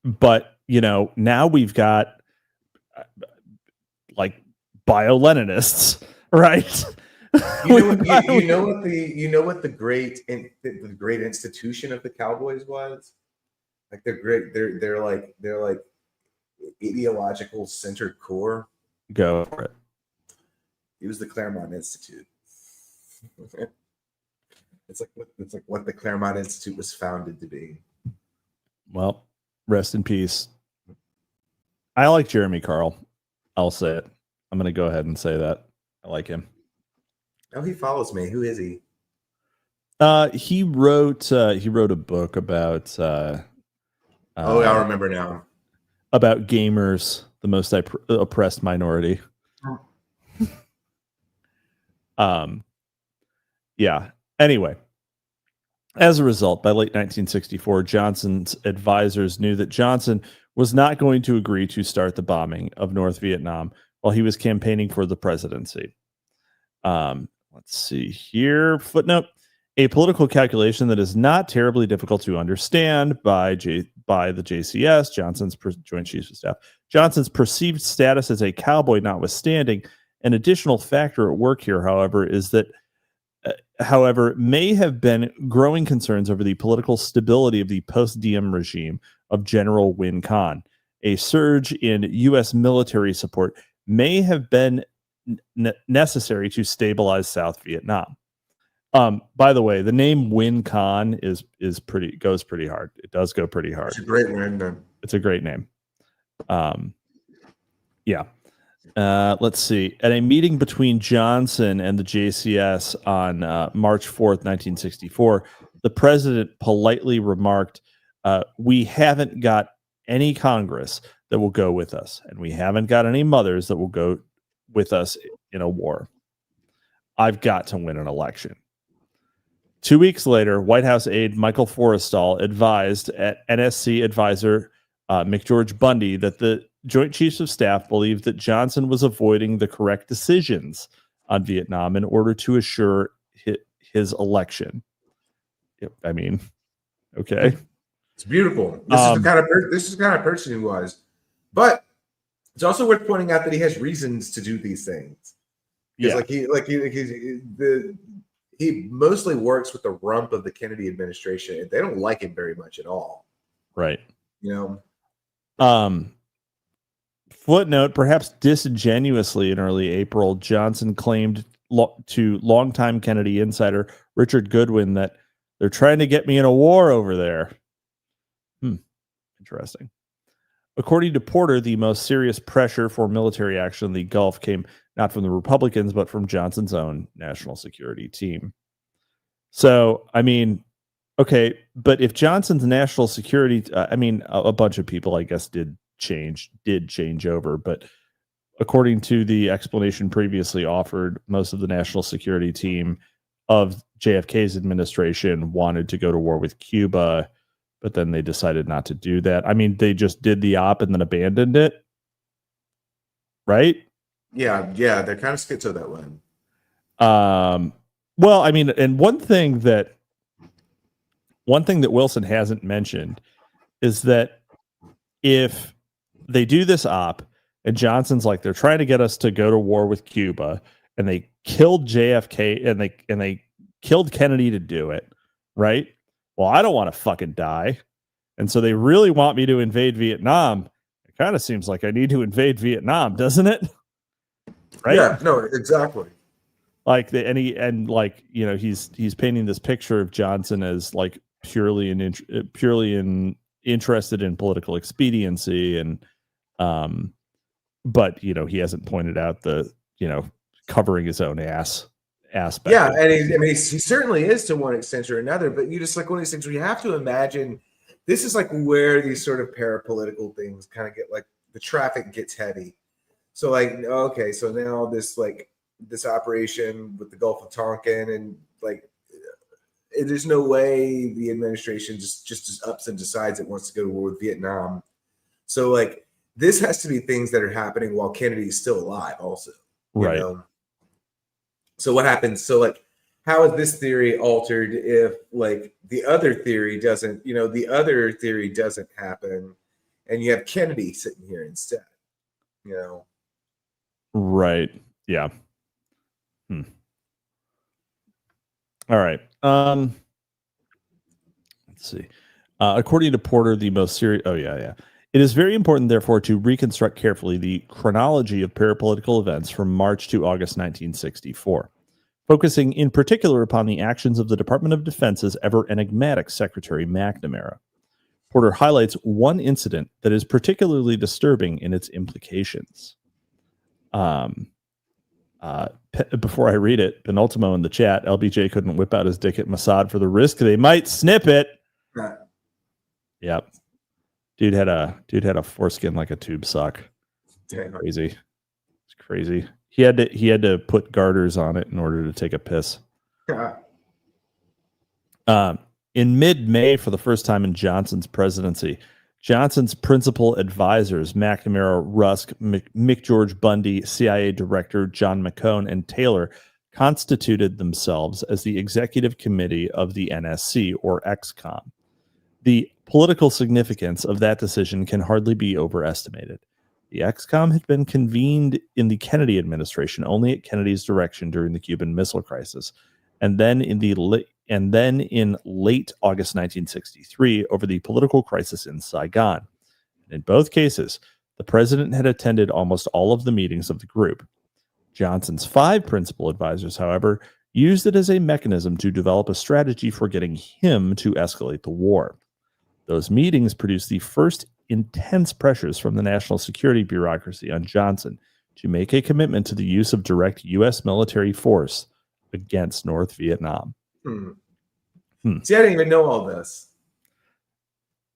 But now we've got like bio-Leninists, right? You know what the great institution of the Cowboys was? Like they're great. They're like ideological centered core? Go for it. It was the Claremont Institute. It's like what the Claremont Institute was founded to be. Well, rest in peace. I like Jeremy Carl. I'll say it. I'm going to go ahead and say that. I like him. Oh, he follows me. Who is he? He wrote a book about I remember now. About gamers, the most oppressed minority. Yeah. Anyway, as a result, by late 1964, Johnson's advisors knew that Johnson was not going to agree to start the bombing of North Vietnam while he was campaigning for the presidency. Let's see here. Footnote: a political calculation that is not terribly difficult to understand by the JCS, Johnson's Joint Chiefs of Staff. Johnson's perceived status as a cowboy notwithstanding, an additional factor at work here, however, is that may have been growing concerns over the political stability of the post-Diem regime of General Win Khan. A surge in U.S. military support may have been necessary to stabilize South Vietnam. By the way, the name Win Khan goes pretty hard. It does go pretty hard. It's a great name. It's a great name. Yeah. Let's see. At a meeting between Johnson and the JCS on March 4th, 1964, the president politely remarked, "We haven't got any Congress that will go with us, and we haven't got any mothers that will go with us in a war. I've got to win an election." 2 weeks later, White House aide Michael Forrestal advised at NSC advisor McGeorge Bundy that the Joint Chiefs of Staff believed that Johnson was avoiding the correct decisions on Vietnam in order to assure his election. I mean, okay. It's beautiful. This is the kind of person he was. But it's also worth pointing out that he has reasons to do these things. Yeah. He mostly works with the rump of the Kennedy administration, and they don't like him very much at all. Right. You know. Footnote: perhaps disingenuously, in early April, Johnson claimed to longtime Kennedy insider Richard Goodwin that they're trying to get me in a war over there. Interesting. According to Porter, the most serious pressure for military action in the Gulf came not from the Republicans, but from Johnson's own national security team. So, I mean, okay, but if Johnson's national security, a bunch of people, I guess, did change over, but according to the explanation previously offered, most of the national security team of JFK's administration wanted to go to war with Cuba, but then they decided not to do that. I mean, they just did the op and then abandoned it, right? Yeah, they're kind of schizo that way. Well, I mean, and one thing that Wilson hasn't mentioned is that if they do this op and Johnson's like, they're trying to get us to go to war with Cuba, and they killed JFK and they killed Kennedy to do it, right? Well, I don't want to fucking die. And so they really want me to invade Vietnam. It kind of seems like I need to invade Vietnam, doesn't it? Right? Yeah, no, exactly. Like he's painting this picture of Johnson as like purely interested in political expediency, and but he hasn't pointed out the covering his own ass aspect. Yeah, and he certainly is to one extent or another, but you just like one of these things where you have to imagine this is like where these sort of parapolitical things kind of get like the traffic gets heavy. So like, okay, so now this operation with the Gulf of Tonkin, and like there's no way the administration just ups and decides it wants to go to war with Vietnam. So like this has to be things that are happening while Kennedy's still alive also. Right. So what happens? So like, how is this theory altered if like the other theory doesn't happen, and you have Kennedy sitting here instead, Right. Yeah. All right. Let's see. According to Porter, the most serious. Oh yeah. It is very important, therefore, to reconstruct carefully the chronology of parapolitical events from March to August 1964, focusing in particular upon the actions of the Department of Defense's ever enigmatic Secretary McNamara. Porter highlights one incident that is particularly disturbing in its implications. Before I read it, Penultimo in the chat, LBJ couldn't whip out his dick at Mossad for the risk they might snip it. Yep. Dude had a foreskin like a tube sock. Damn. Crazy. It's crazy. He had to put garters on it in order to take a piss. In mid-May, for the first time in Johnson's presidency, Johnson's principal advisors, McNamara, Rusk, McGeorge Bundy, CIA Director John McCone, and Taylor, constituted themselves as the executive committee of the NSC, or XCOM. The political significance of that decision can hardly be overestimated. The XCOM had been convened in the Kennedy administration only at Kennedy's direction during the Cuban Missile Crisis, and then in late August 1963 over the political crisis in Saigon. In both cases, the president had attended almost all of the meetings of the group. Johnson's 5 principal advisors, however, used it as a mechanism to develop a strategy for getting him to escalate the war. Those meetings produced the first intense pressures from the national security bureaucracy on Johnson to make a commitment to the use of direct U.S. military force against North Vietnam. See, I didn't even know all this.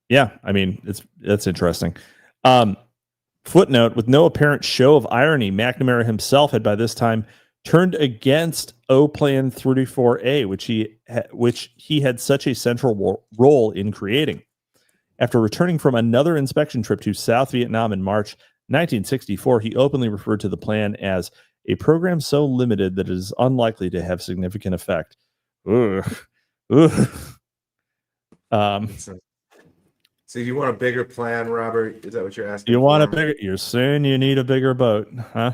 Yeah, I mean, that's interesting. Footnote, with no apparent show of irony, McNamara himself had by this time turned against O Plan 34A, which he had such a central role in creating. After returning from another inspection trip to South Vietnam in March 1964, he openly referred to the plan as a program so limited that it is unlikely to have significant effect. Ugh. So you want a bigger plan, Robert? Is that what you're asking? You want a bigger? You need a bigger boat, huh?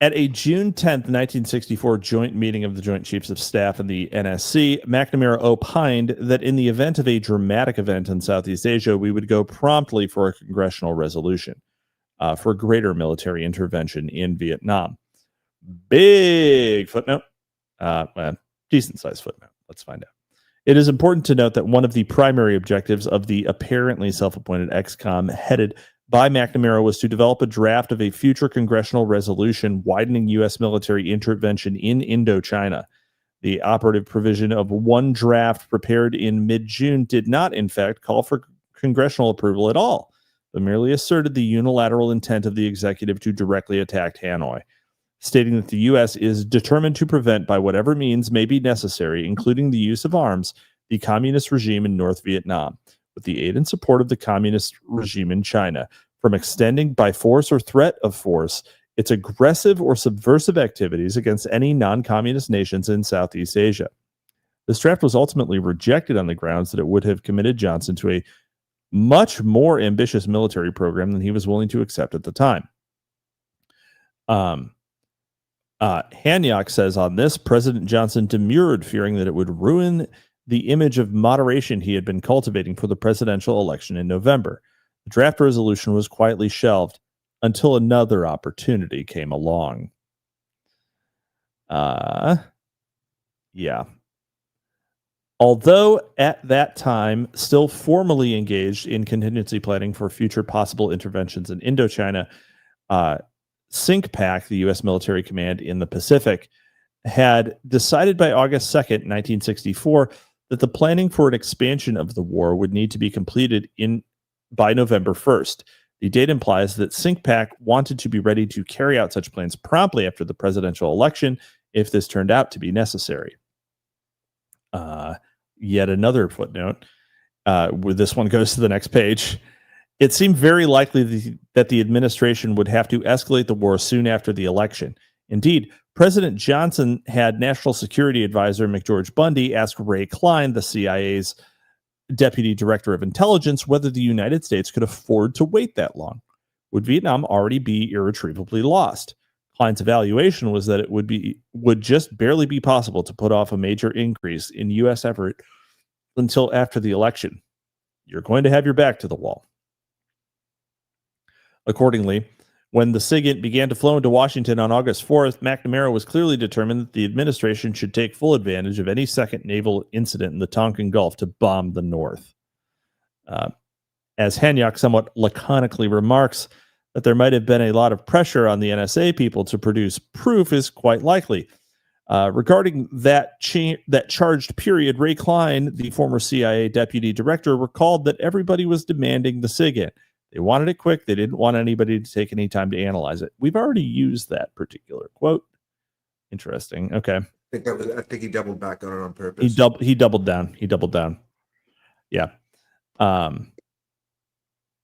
At a June 10th, 1964 joint meeting of the Joint Chiefs of Staff and the NSC, McNamara opined that in the event of a dramatic event in Southeast Asia, we would go promptly for a congressional resolution for greater military intervention in Vietnam. Big footnote. Well, decent-sized footnote. Let's find out. It is important to note that one of the primary objectives of the apparently self-appointed XCOM headed by McNamara was to develop a draft of a future congressional resolution widening U.S. military intervention in Indochina. The operative provision of one draft prepared in mid-June did not, in fact, call for congressional approval at all, but merely asserted the unilateral intent of the executive to directly attack Hanoi, stating that the U.S. is determined to prevent, by whatever means may be necessary, including the use of arms, the communist regime in North Vietnam, with the aid and support of the communist regime in China, from extending by force or threat of force its aggressive or subversive activities against any non-communist nations in Southeast Asia. This draft was ultimately rejected on the grounds that it would have committed Johnson to a much more ambitious military program than he was willing to accept at the time. Hanyok says on this, President Johnson demurred, fearing that it would ruin the image of moderation he had been cultivating for the presidential election in November. The draft resolution was quietly shelved until another opportunity came along. Yeah. Although at that time still formally engaged in contingency planning for future possible interventions in Indochina, CINCPAC, the U.S. military command in the Pacific, had decided by August 2nd, 1964, that the planning for an expansion of the war would need to be completed by November 1st. The date implies that CINCPAC wanted to be ready to carry out such plans promptly after the presidential election if this turned out to be necessary. Yet another footnote, where this one goes to the next page. It seemed very likely that the administration would have to escalate the war soon after the election. Indeed, President Johnson had National Security Advisor McGeorge Bundy ask Ray Klein, the CIA's Deputy Director of Intelligence, whether the United States could afford to wait that long. Would Vietnam already be irretrievably lost? Klein's evaluation was that it would just barely be possible to put off a major increase in U.S. effort until after the election. you're going to have your back to the wall. Accordingly, when the SIGINT began to flow into Washington on August 4th, McNamara was clearly determined that the administration should take full advantage of any second naval incident in the Tonkin Gulf to bomb the North. As Hanyok somewhat laconically remarks, that there might have been a lot of pressure on the NSA people to produce proof is quite likely. Regarding that charged period, Ray Klein, the former CIA deputy director, recalled that everybody was demanding the SIGINT. They wanted it quick. They didn't want anybody to take any time to analyze it. We've already used that particular quote. Interesting. Okay. I think he doubled back on it on purpose. He doubled down. Yeah.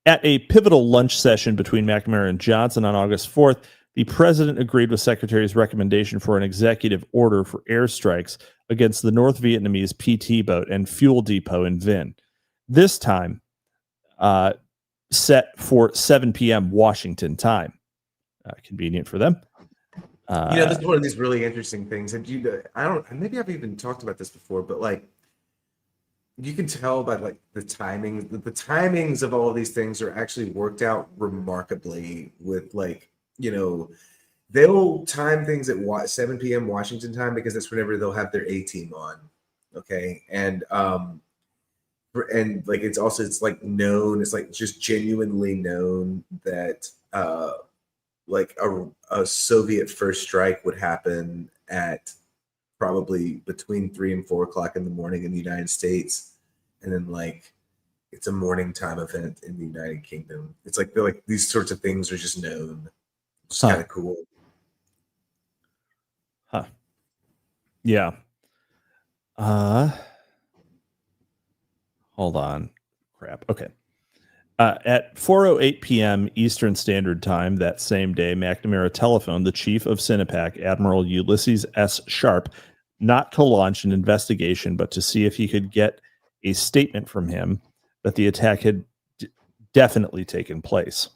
At a pivotal lunch session between McNamara and Johnson on August 4th, the president agreed with Secretary's recommendation for an executive order for airstrikes against the North Vietnamese PT boat and fuel depot in Vinh. This time, set for 7 p.m. Washington time. Convenient for them. This is one of these really interesting things. And maybe I've even talked about this before, but like, you can tell by like the timings of all of these things are actually worked out remarkably with like, they'll time things at 7 p.m. Washington time because that's whenever they'll have their A team on. Okay. And like, it's like known, it's like just genuinely known that like a Soviet first strike would happen at probably between 3 and 4 o'clock in the morning in the United States. And then like, it's a morning time event in the United Kingdom. It's like, they're like, these sorts of things are just known. It's kind of cool. Huh. Yeah. Hold on. Crap. Okay. At 4:08 p.m. Eastern Standard Time that same day, McNamara telephoned the chief of Sinopac, Admiral Ulysses S. Sharp, not to launch an investigation, but to see if he could get a statement from him that the attack had definitely taken place.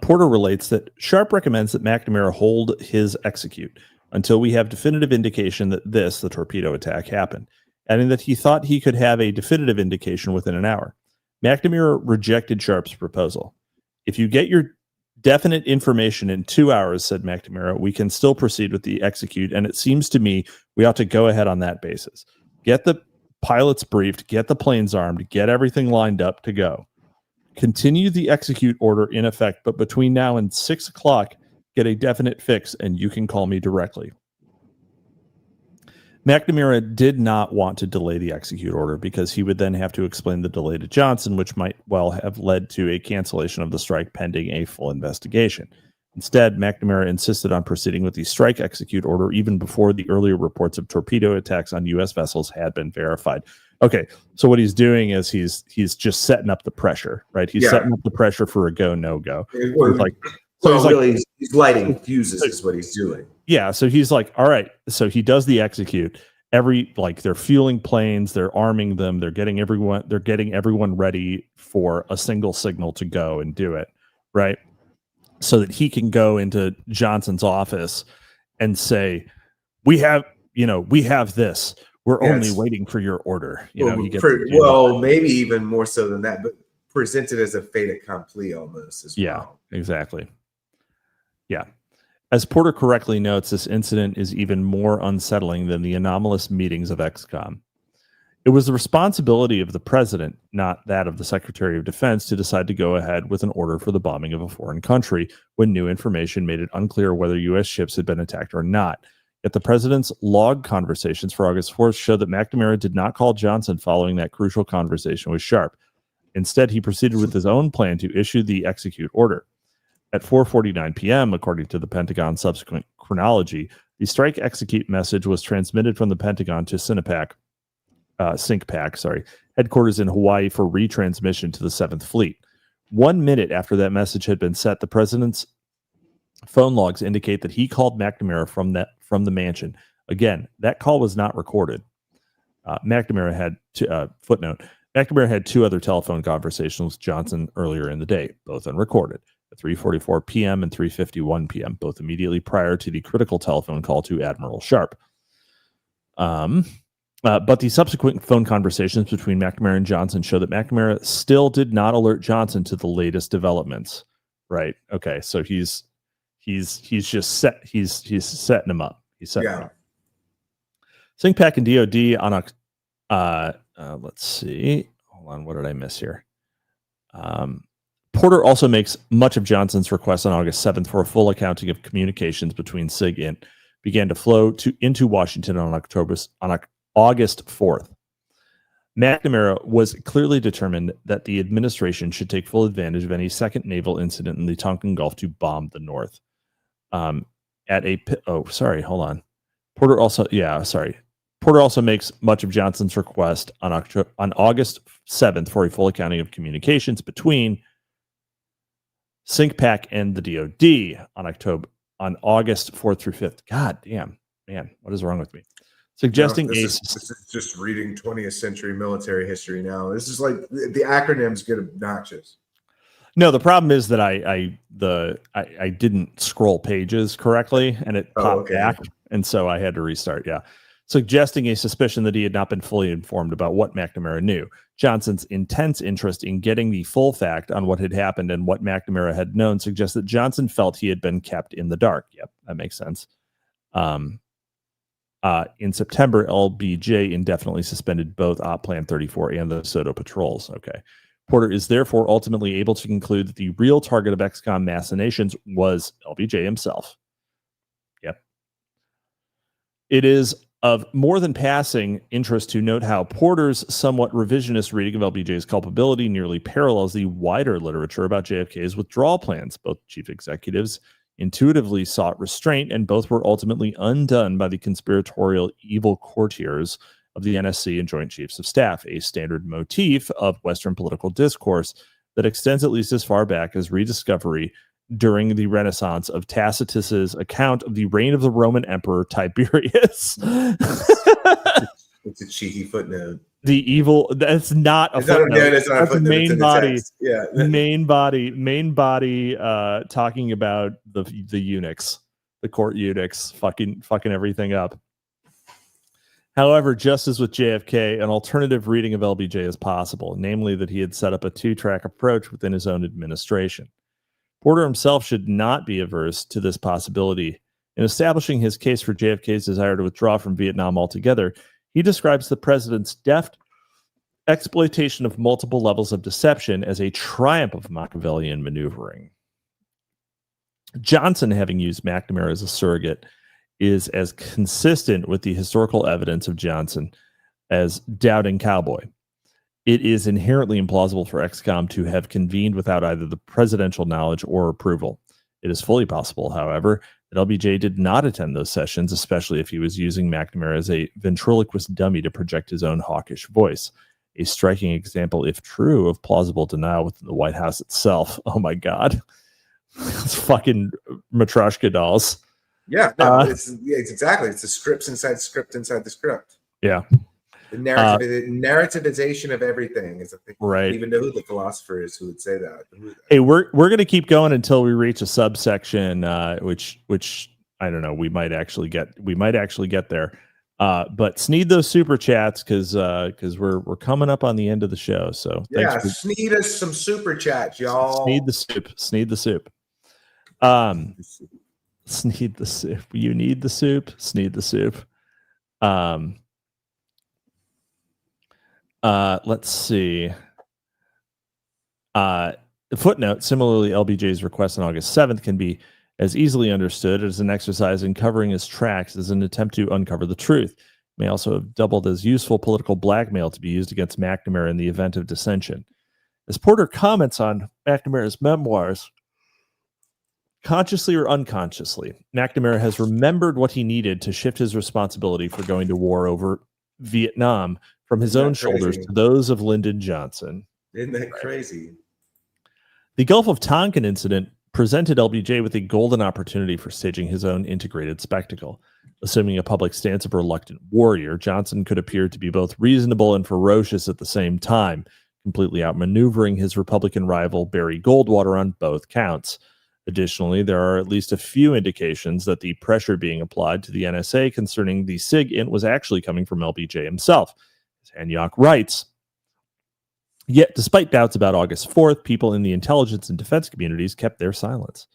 Porter relates that Sharp recommends that McNamara hold his execute until we have definitive indication that the torpedo attack, happened, adding that he thought he could have a definitive indication within an hour. McNamara rejected Sharp's proposal. If you get your definite information in 2 hours, said McNamara, we can still proceed with the execute, and it seems to me we ought to go ahead on that basis. Get the pilots briefed, get the planes armed, get everything lined up to go. Continue the execute order in effect, but between now and 6 o'clock, get a definite fix, and you can call me directly. McNamara did not want to delay the execute order because he would then have to explain the delay to Johnson, which might well have led to a cancellation of the strike pending a full investigation. Instead, McNamara insisted on proceeding with the strike execute order even before the earlier reports of torpedo attacks on U.S. vessels had been verified. Okay, so what he's doing is he's just setting up the pressure, right? He's setting up the pressure for a go, no go. He's lighting fuses is what he's doing. Yeah, so he's like, all right. So he does the execute. They're fueling planes, they're arming them, they're getting everyone ready for a single signal to go and do it, right? So that he can go into Johnson's office and say, we have this. We're only waiting for your order. Maybe even more so than that, but presented as a fait accompli almost as well. Yeah, exactly. Yeah. As Porter correctly notes, this incident is even more unsettling than the anomalous meetings of XCOM. It was the responsibility of the president, not that of the Secretary of Defense, to decide to go ahead with an order for the bombing of a foreign country when new information made it unclear whether U.S. ships had been attacked or not. Yet the president's log conversations for August 4th show that McNamara did not call Johnson following that crucial conversation with Sharp. Instead, he proceeded with his own plan to issue the execute order. At 4:49 p.m., according to the Pentagon's subsequent chronology, the strike execute message was transmitted from the Pentagon to CINCPAC, headquarters in Hawaii for retransmission to the 7th Fleet. 1 minute after that message had been set, the president's phone logs indicate that he called McNamara from the mansion. Again, that call was not recorded. McNamara had McNamara had 2 other telephone conversations with Johnson earlier in the day, both unrecorded. At 3:44 p.m. and 3:51 p.m., both immediately prior to the critical telephone call to Admiral Sharp. But the subsequent phone conversations between McNamara and Johnson show that McNamara still did not alert Johnson to the latest developments. Right. Okay. So he's just set. He's setting him up. He's setting him up. SyncPAC and DOD on let's see. Hold on. What did I miss here? Porter also makes much of Johnson's request on August 7th for a full accounting of communications between SIG and began to flow into Washington on August 4th. McNamara was clearly determined that the administration should take full advantage of any second naval incident in the Tonkin Gulf to bomb the North. Porter also makes much of Johnson's request on August 7th for a full accounting of communications between SyncPAC and the DOD on August 4th through 5th. God damn, man, what is wrong with me? Suggesting this is just reading 20th century military history now. This is like the acronyms get obnoxious. No, the problem is that I didn't scroll pages correctly and it popped back, and so I had to restart. Yeah. Suggesting a suspicion that he had not been fully informed about what McNamara knew. Johnson's intense interest in getting the full fact on what had happened and what McNamara had known suggests that Johnson felt he had been kept in the dark. Yep, that makes sense. In September, LBJ indefinitely suspended both Op Plan 34 and the Soto patrols. Okay. Porter is therefore ultimately able to conclude that the real target of XCOM machinations was LBJ himself. Yep. It is of more than passing interest to note how Porter's somewhat revisionist reading of LBJ's culpability nearly parallels the wider literature about JFK's withdrawal plans. Both chief executives intuitively sought restraint, and both were ultimately undone by the conspiratorial evil courtiers of the NSC and Joint Chiefs of Staff, a standard motif of Western political discourse that extends at least as far back as rediscovery during the Renaissance of Tacitus's account of the reign of the Roman Emperor Tiberius. It's a cheeky footnote. The evil, that's not a footnote. It's not a footnote. Main body. Yeah. main body talking about the eunuchs, the court eunuchs fucking everything up. However, just as with JFK, an alternative reading of LBJ is possible, namely that he had set up a two-track approach within his own administration. Porter himself should not be averse to this possibility. In establishing his case for JFK's desire to withdraw from Vietnam altogether, he describes the president's deft exploitation of multiple levels of deception as a triumph of Machiavellian maneuvering. Johnson, having used McNamara as a surrogate, is as consistent with the historical evidence of Johnson as doubting cowboy. It is inherently implausible for XCOM to have convened without either the presidential knowledge or approval. It is fully possible, however, that LBJ did not attend those sessions, especially if he was using McNamara as a ventriloquist dummy to project his own hawkish voice. A striking example, if true, of plausible denial within the White House itself. Oh my God. It's fucking Matryoshka dolls. Yeah, no, it's exactly. It's the scripts inside the script inside the script. Yeah. The narrativization of everything is a thing. Right. I don't even know who the philosopher is who would say that. Hey, we're going to keep going until we reach a subsection, which I don't know. We might actually get there. But sneed those super chats because we're coming up on the end of the show. So yeah, sneed us some super chats, y'all. Sneed the soup. Sneed the soup. Sneed the soup. You need the soup. Sneed the soup. Let's see. The footnote, similarly, LBJ's request on August 7th can be as easily understood as an exercise in covering his tracks as an attempt to uncover the truth. It may also have doubled as useful political blackmail to be used against McNamara in the event of dissension. As Porter comments on McNamara's memoirs, consciously or unconsciously, McNamara has remembered what he needed to shift his responsibility for going to war over Vietnam from his own shoulders to those of Lyndon Johnson. Isn't that crazy? The Gulf of Tonkin incident presented LBJ with a golden opportunity for staging his own integrated spectacle. Assuming a public stance of reluctant warrior, Johnson could appear to be both reasonable and ferocious at the same time, completely outmaneuvering his Republican rival Barry Goldwater on both counts. Additionally, there are at least a few indications that the pressure being applied to the NSA concerning the SIG-int was actually coming from LBJ himself. As Hanyok writes, yet despite doubts about August 4th, people in the intelligence and defense communities kept their silence.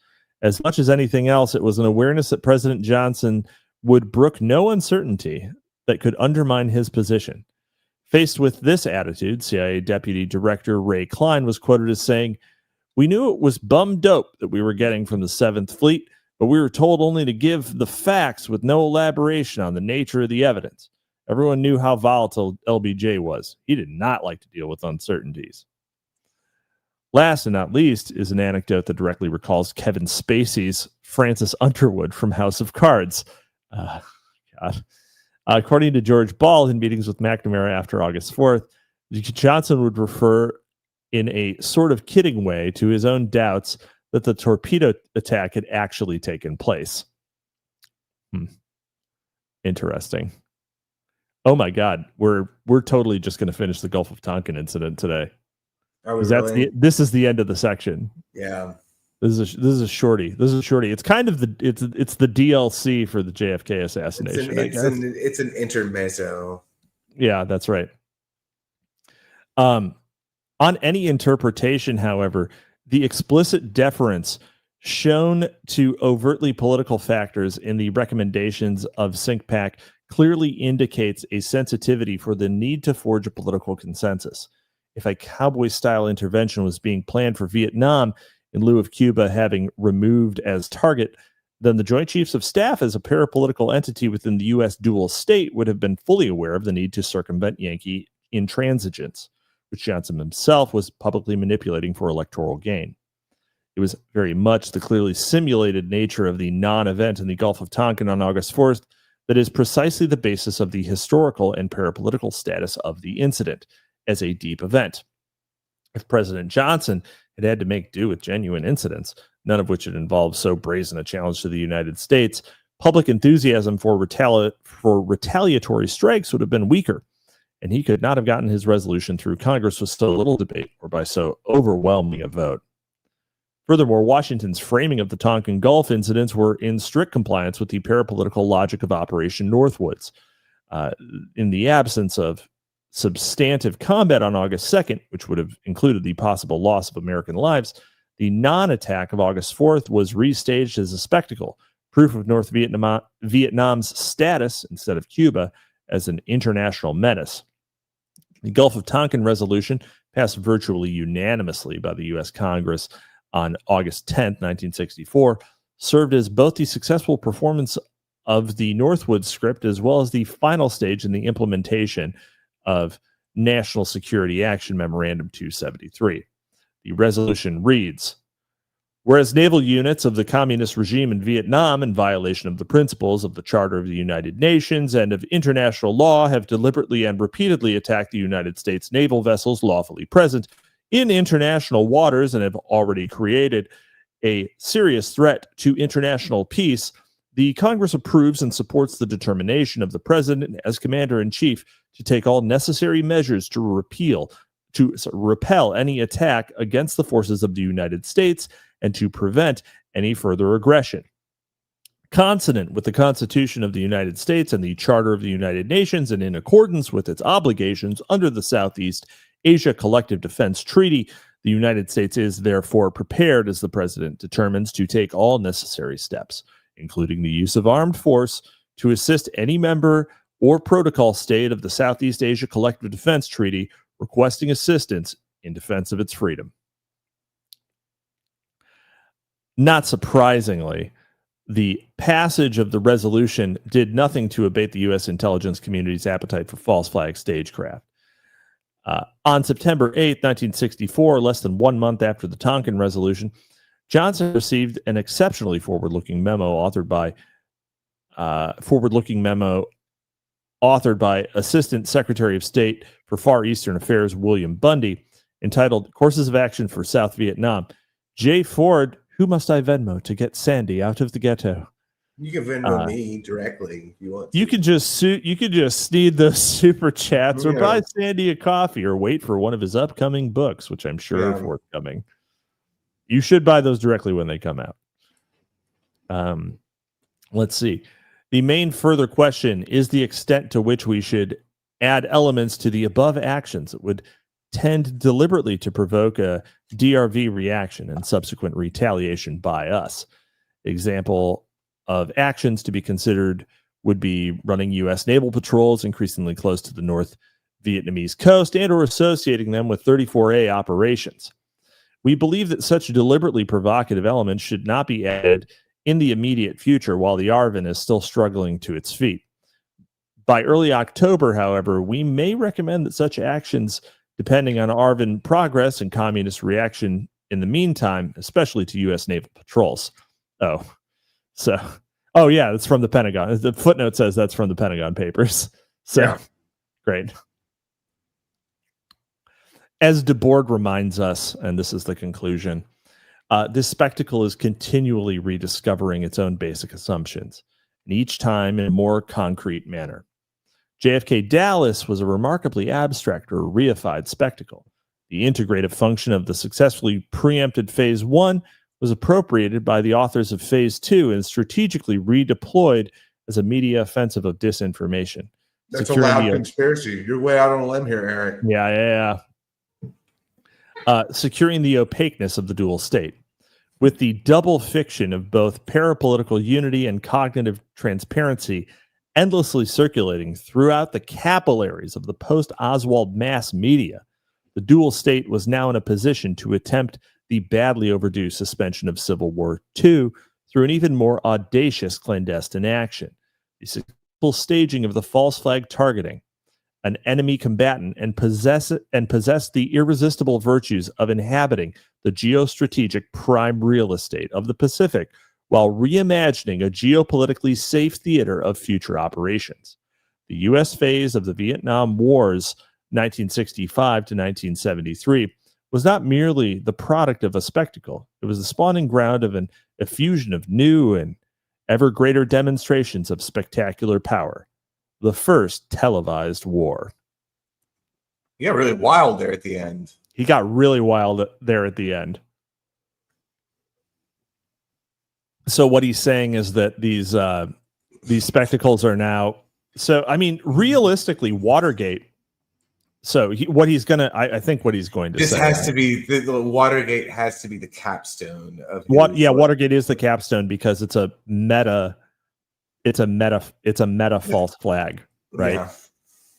As much as anything else, it was an awareness that President Johnson would brook no uncertainty that could undermine his position. Faced with this attitude, CIA Deputy Director Ray Klein was quoted as saying, "We knew it was bum dope that we were getting from the 7th Fleet, but we were told only to give the facts with no elaboration on the nature of the evidence. Everyone knew how volatile LBJ was. He did not like to deal with uncertainties." Last and not least is an anecdote that directly recalls Kevin Spacey's Francis Underwood from House of Cards. God. According to George Ball, in meetings with McNamara after August 4th, Johnson would refer in a sort of kidding way to his own doubts that the torpedo attack had actually taken place. Interesting. Oh my God, we're totally just going to finish the Gulf of Tonkin incident today. This is the end of the section. Yeah. This is a shorty. It's kind of it's the DLC for the JFK assassination. It's an intermezzo. Yeah, that's right. On any interpretation, however, the explicit deference shown to overtly political factors in the recommendations of SINCPAC clearly indicates a sensitivity for the need to forge a political consensus. If a cowboy-style intervention was being planned for Vietnam, in lieu of Cuba having removed as target, then the Joint Chiefs of Staff as a parapolitical entity within the U.S. dual state would have been fully aware of the need to circumvent Yankee intransigence, which Johnson himself was publicly manipulating for electoral gain. It was very much the clearly simulated nature of the non-event in the Gulf of Tonkin on August 4th that is precisely the basis of the historical and parapolitical status of the incident as a deep event. If President Johnson had to make do with genuine incidents, none of which had involved so brazen a challenge to the United States, public enthusiasm for retaliatory strikes would have been weaker, and he could not have gotten his resolution through Congress with so little debate or by so overwhelming a vote. Furthermore, Washington's framing of the Tonkin Gulf incidents were in strict compliance with the parapolitical logic of Operation Northwoods. In the absence of substantive combat on August 2nd, which would have included the possible loss of American lives, the non-attack of August 4th was restaged as a spectacle, proof of North Vietnam's status, instead of Cuba, as an international menace. The Gulf of Tonkin resolution, passed virtually unanimously by the U.S. Congress on August 10th, 1964, served as both the successful performance of the Northwoods script as well as the final stage in the implementation of National Security Action Memorandum 273. The resolution reads, whereas naval units of the communist regime in Vietnam, in violation of the principles of the Charter of the United Nations and of international law, have deliberately and repeatedly attacked the United States naval vessels lawfully present in international waters and have already created a serious threat to international peace, the Congress approves and supports the determination of the President as Commander-in-Chief to take all necessary measures to repel any attack against the forces of the United States and to prevent any further aggression. Consonant with the Constitution of the United States and the Charter of the United Nations, and in accordance with its obligations under the Southeast Asia Collective Defense Treaty, the United States is therefore prepared, as the President determines, to take all necessary steps, including the use of armed force, to assist any member or protocol state of the Southeast Asia Collective Defense Treaty requesting assistance in defense of its freedom. Not surprisingly, the passage of the resolution did nothing to abate the U.S. intelligence community's appetite for false flag stagecraft. On September 8, 1964, less than 1 month after the Tonkin Resolution, Johnson received an exceptionally forward-looking memo authored by Assistant Secretary of State for Far Eastern Affairs William Bundy, entitled Courses of Action for South Vietnam. J. Ford, who must I Venmo to get Sandy out of the ghetto? You can Venmo me directly if you want to. You could just sneed those super chats or buy Sandy a coffee or wait for one of his upcoming books, which I'm sure are forthcoming. You should buy those directly when they come out. Let's see. The main further question is the extent to which we should add elements to the above actions that would tend deliberately to provoke a DRV reaction and subsequent retaliation by us. Example of actions to be considered would be running U.S. naval patrols increasingly close to the North Vietnamese coast and or associating them with 34A operations. We believe that such deliberately provocative elements should not be added in the immediate future while the ARVN is still struggling to its feet. By early October, however, we may recommend that such actions, depending on ARVN progress and communist reaction in the meantime, especially to U.S. naval patrols. Oh, yeah, that's from the Pentagon. The footnote says that's from the Pentagon Papers. So, yeah. Great. As DeBoard reminds us, and this is the conclusion, this spectacle is continually rediscovering its own basic assumptions, and each time in a more concrete manner. JFK Dallas was a remarkably abstract or reified spectacle. The integrative function of the successfully preempted Phase 1 was appropriated by the authors of Phase 2 and strategically redeployed as a media offensive of disinformation. That's a loud conspiracy. You're way out on a limb here, Eric. Yeah. Securing the opaqueness of the dual state. With the double fiction of both parapolitical unity and cognitive transparency endlessly circulating throughout the capillaries of the post-Oswald mass media, the dual state was now in a position to attempt the badly overdue suspension of Civil War II through an even more audacious clandestine action. The successful staging of the false flag targeting an enemy combatant and possess the irresistible virtues of inhabiting the geostrategic prime real estate of the Pacific while reimagining a geopolitically safe theater of future operations. The U.S. phase of the Vietnam Wars 1965 to 1973 was not merely the product of a spectacle. It was the spawning ground of an effusion of new and ever greater demonstrations of spectacular power. The first televised war. Yeah, really wild there at the end. He got really wild there at the end. So what he's saying is that these spectacles are now. So I mean, realistically, Watergate. So I think what he's going to this say. This has to be the Watergate has to be the capstone of Watergate is the capstone because it's a meta false flag, right? Yeah.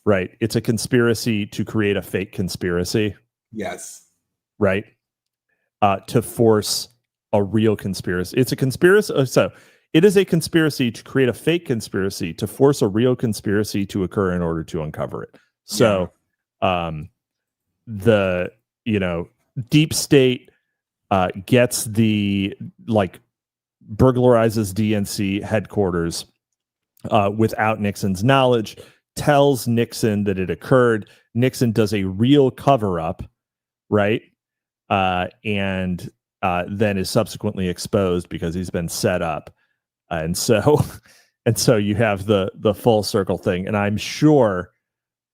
Right. It's a conspiracy to create a fake conspiracy. Yes. Right. To force a real conspiracy. It's a conspiracy. So it is a conspiracy to create a fake conspiracy to force a real conspiracy to occur in order to uncover it. So, the deep state gets the burglarizes DNC headquarters without Nixon's knowledge, tells Nixon that it occurred. Nixon does a real cover-up, right? And then is subsequently exposed because he's been set up. And so you have the full circle thing. And I'm sure,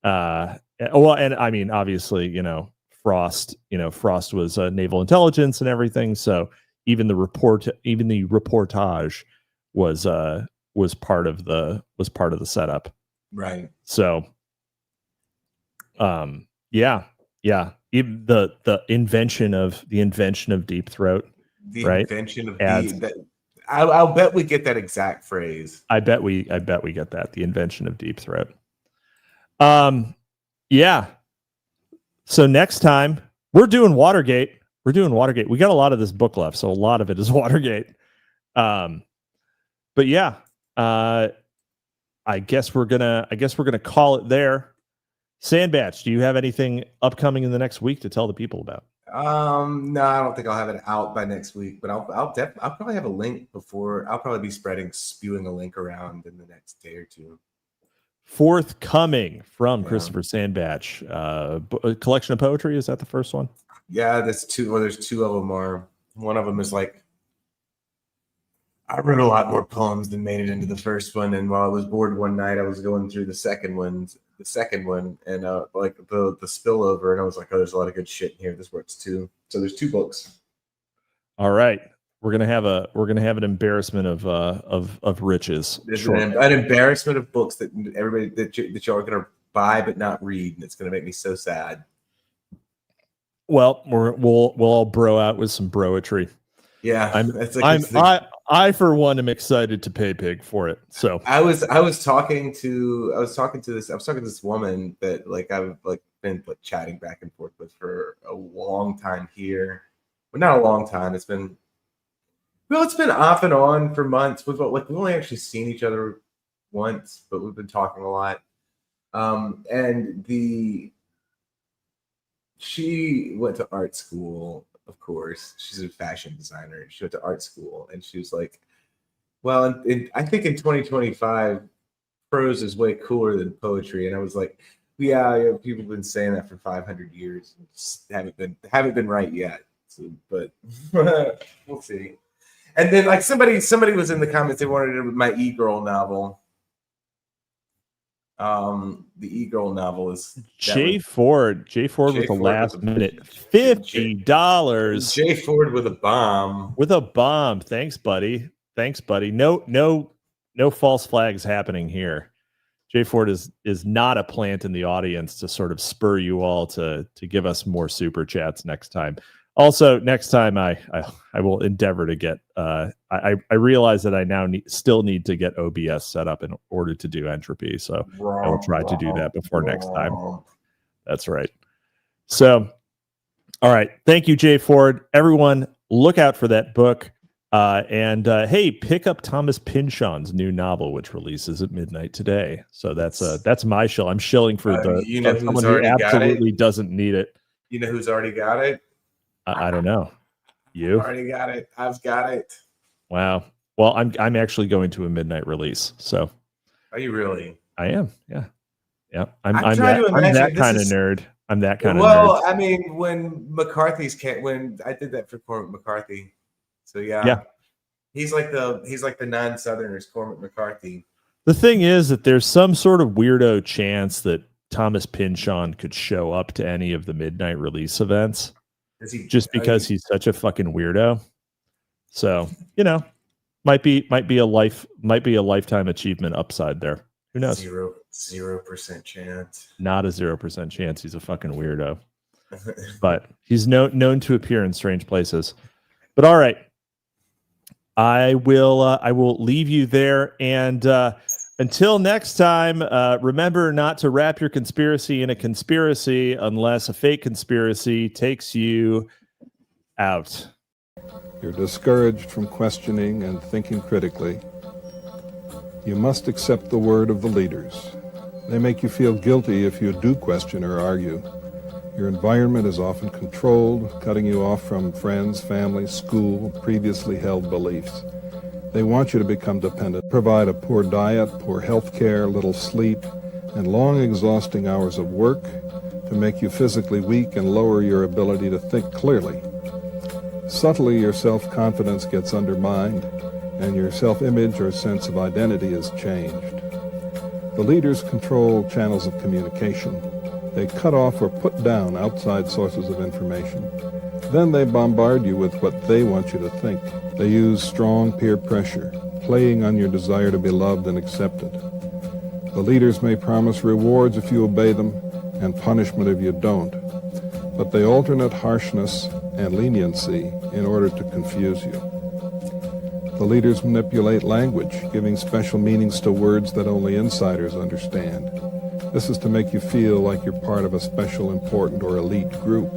and I mean, obviously, Frost was naval intelligence and everything. So even the reportage was part of the setup. Right. So, yeah. Even the invention of Deep Throat. Invention of I'll bet we get that exact phrase. I bet we get that. The invention of Deep Throat. Yeah. So next time we're doing Watergate. We got a lot of this book left, so a lot of it is Watergate. But yeah, I guess we're gonna call it there. Sandbatch, do you have anything upcoming in the next week to tell the people about? No, I don't think I'll have it out by next week, but I'll probably have a link before. I'll probably be spewing a link around in the next day or two. Forthcoming from Christopher Sandbatch, a collection of poetry. Is that the first one? Yeah, there's two. Well, there's two of them. One of them is I wrote a lot more poems than made it into the first one. And while I was bored one night, I was going through the second one, and the spillover, and I was like, oh, there's a lot of good shit in here. This works too. So there's two books. All right. We're gonna have an embarrassment of riches. There's shortly. an embarrassment of books that everybody that y'all are gonna buy but not read, and it's gonna make me so sad. Well, we'll all bro out with some broetry. Yeah, I for one am excited to pay big for it. So I was talking to this woman that like I've like been like chatting back and forth with for a long time here. Well, not a long time. It's been off and on for months. We've only actually seen each other once, but we've been talking a lot. And she went to art school, of course. She's a fashion designer. She went to art school, and she was like, well, I think in 2025, prose is way cooler than poetry. And I was like, yeah, people have been saying that for 500 years. Just haven't been right yet. So, but we'll see. And then like somebody was in the comments, they wanted my e-girl novel. The e-girl novel is Jay Ford with the last minute $50. Jay Ford with a bomb. Thanks, buddy. No false flags happening here. Jay Ford is not a plant in the audience to sort of spur you all to give us more super chats next time. Also, next time I will endeavor to get. I realize that I now still need to get OBS set up in order to do entropy. So I will try to do that before next time. That's right. So, all right. Thank you, Jay Ford. Everyone, look out for that book. And hey, pick up Thomas Pynchon's new novel, which releases at midnight today. So that's my shill. I'm shilling for someone who absolutely doesn't need it. You know who's already got it? I don't know. You already got it. I've got it. Wow. Well, I'm actually going to a midnight release. So are you really? I am. Yeah. Yeah. I'm that kind of nerd. I'm that kind of nerd. Well, I mean, when I did that for Cormac McCarthy. So yeah. He's like the non-Southerners, Cormac McCarthy. The thing is that there's some sort of weirdo chance that Thomas Pynchon could show up to any of the midnight release events. Just because he's such a fucking weirdo. So, might be a lifetime achievement upside there. Who knows? 0% chance. Not a 0% chance. He's a fucking weirdo. But he's known to appear in strange places. But all right. I will leave you there, and until next time, remember not to wrap your conspiracy in a conspiracy unless a fake conspiracy takes you out. You're discouraged from questioning and thinking critically. You must accept the word of the leaders. They make you feel guilty if you do question or argue. Your environment is often controlled, cutting you off from friends, family, school, previously held beliefs. They want you to become dependent, provide a poor diet, poor health care, little sleep, and long exhausting hours of work to make you physically weak and lower your ability to think clearly. Subtly, your self-confidence gets undermined, and your self-image or sense of identity is changed. The leaders control channels of communication. They cut off or put down outside sources of information. Then they bombard you with what they want you to think. They use strong peer pressure, playing on your desire to be loved and accepted. The leaders may promise rewards if you obey them and punishment if you don't, but they alternate harshness and leniency in order to confuse you. The leaders manipulate language, giving special meanings to words that only insiders understand. This is to make you feel like you're part of a special, important, or elite group,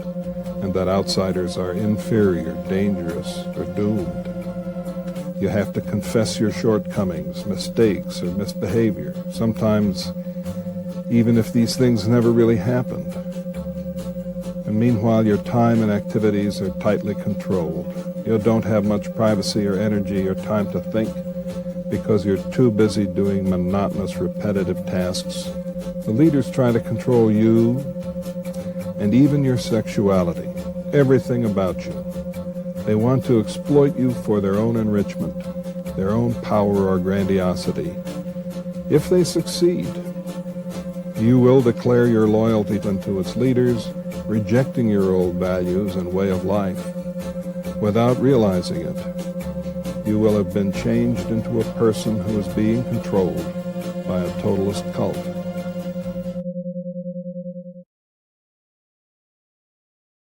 and that outsiders are inferior, dangerous, or doomed. You have to confess your shortcomings, mistakes, or misbehavior, sometimes even if these things never really happened. And meanwhile, your time and activities are tightly controlled. You don't have much privacy or energy or time to think because you're too busy doing monotonous, repetitive tasks. The leaders try to control you and even your sexuality, everything about you. They want to exploit you for their own enrichment, their own power or grandiosity. If they succeed, you will declare your loyalty to its leaders, rejecting your old values and way of life. Without realizing it, you will have been changed into a person who is being controlled by a totalist cult.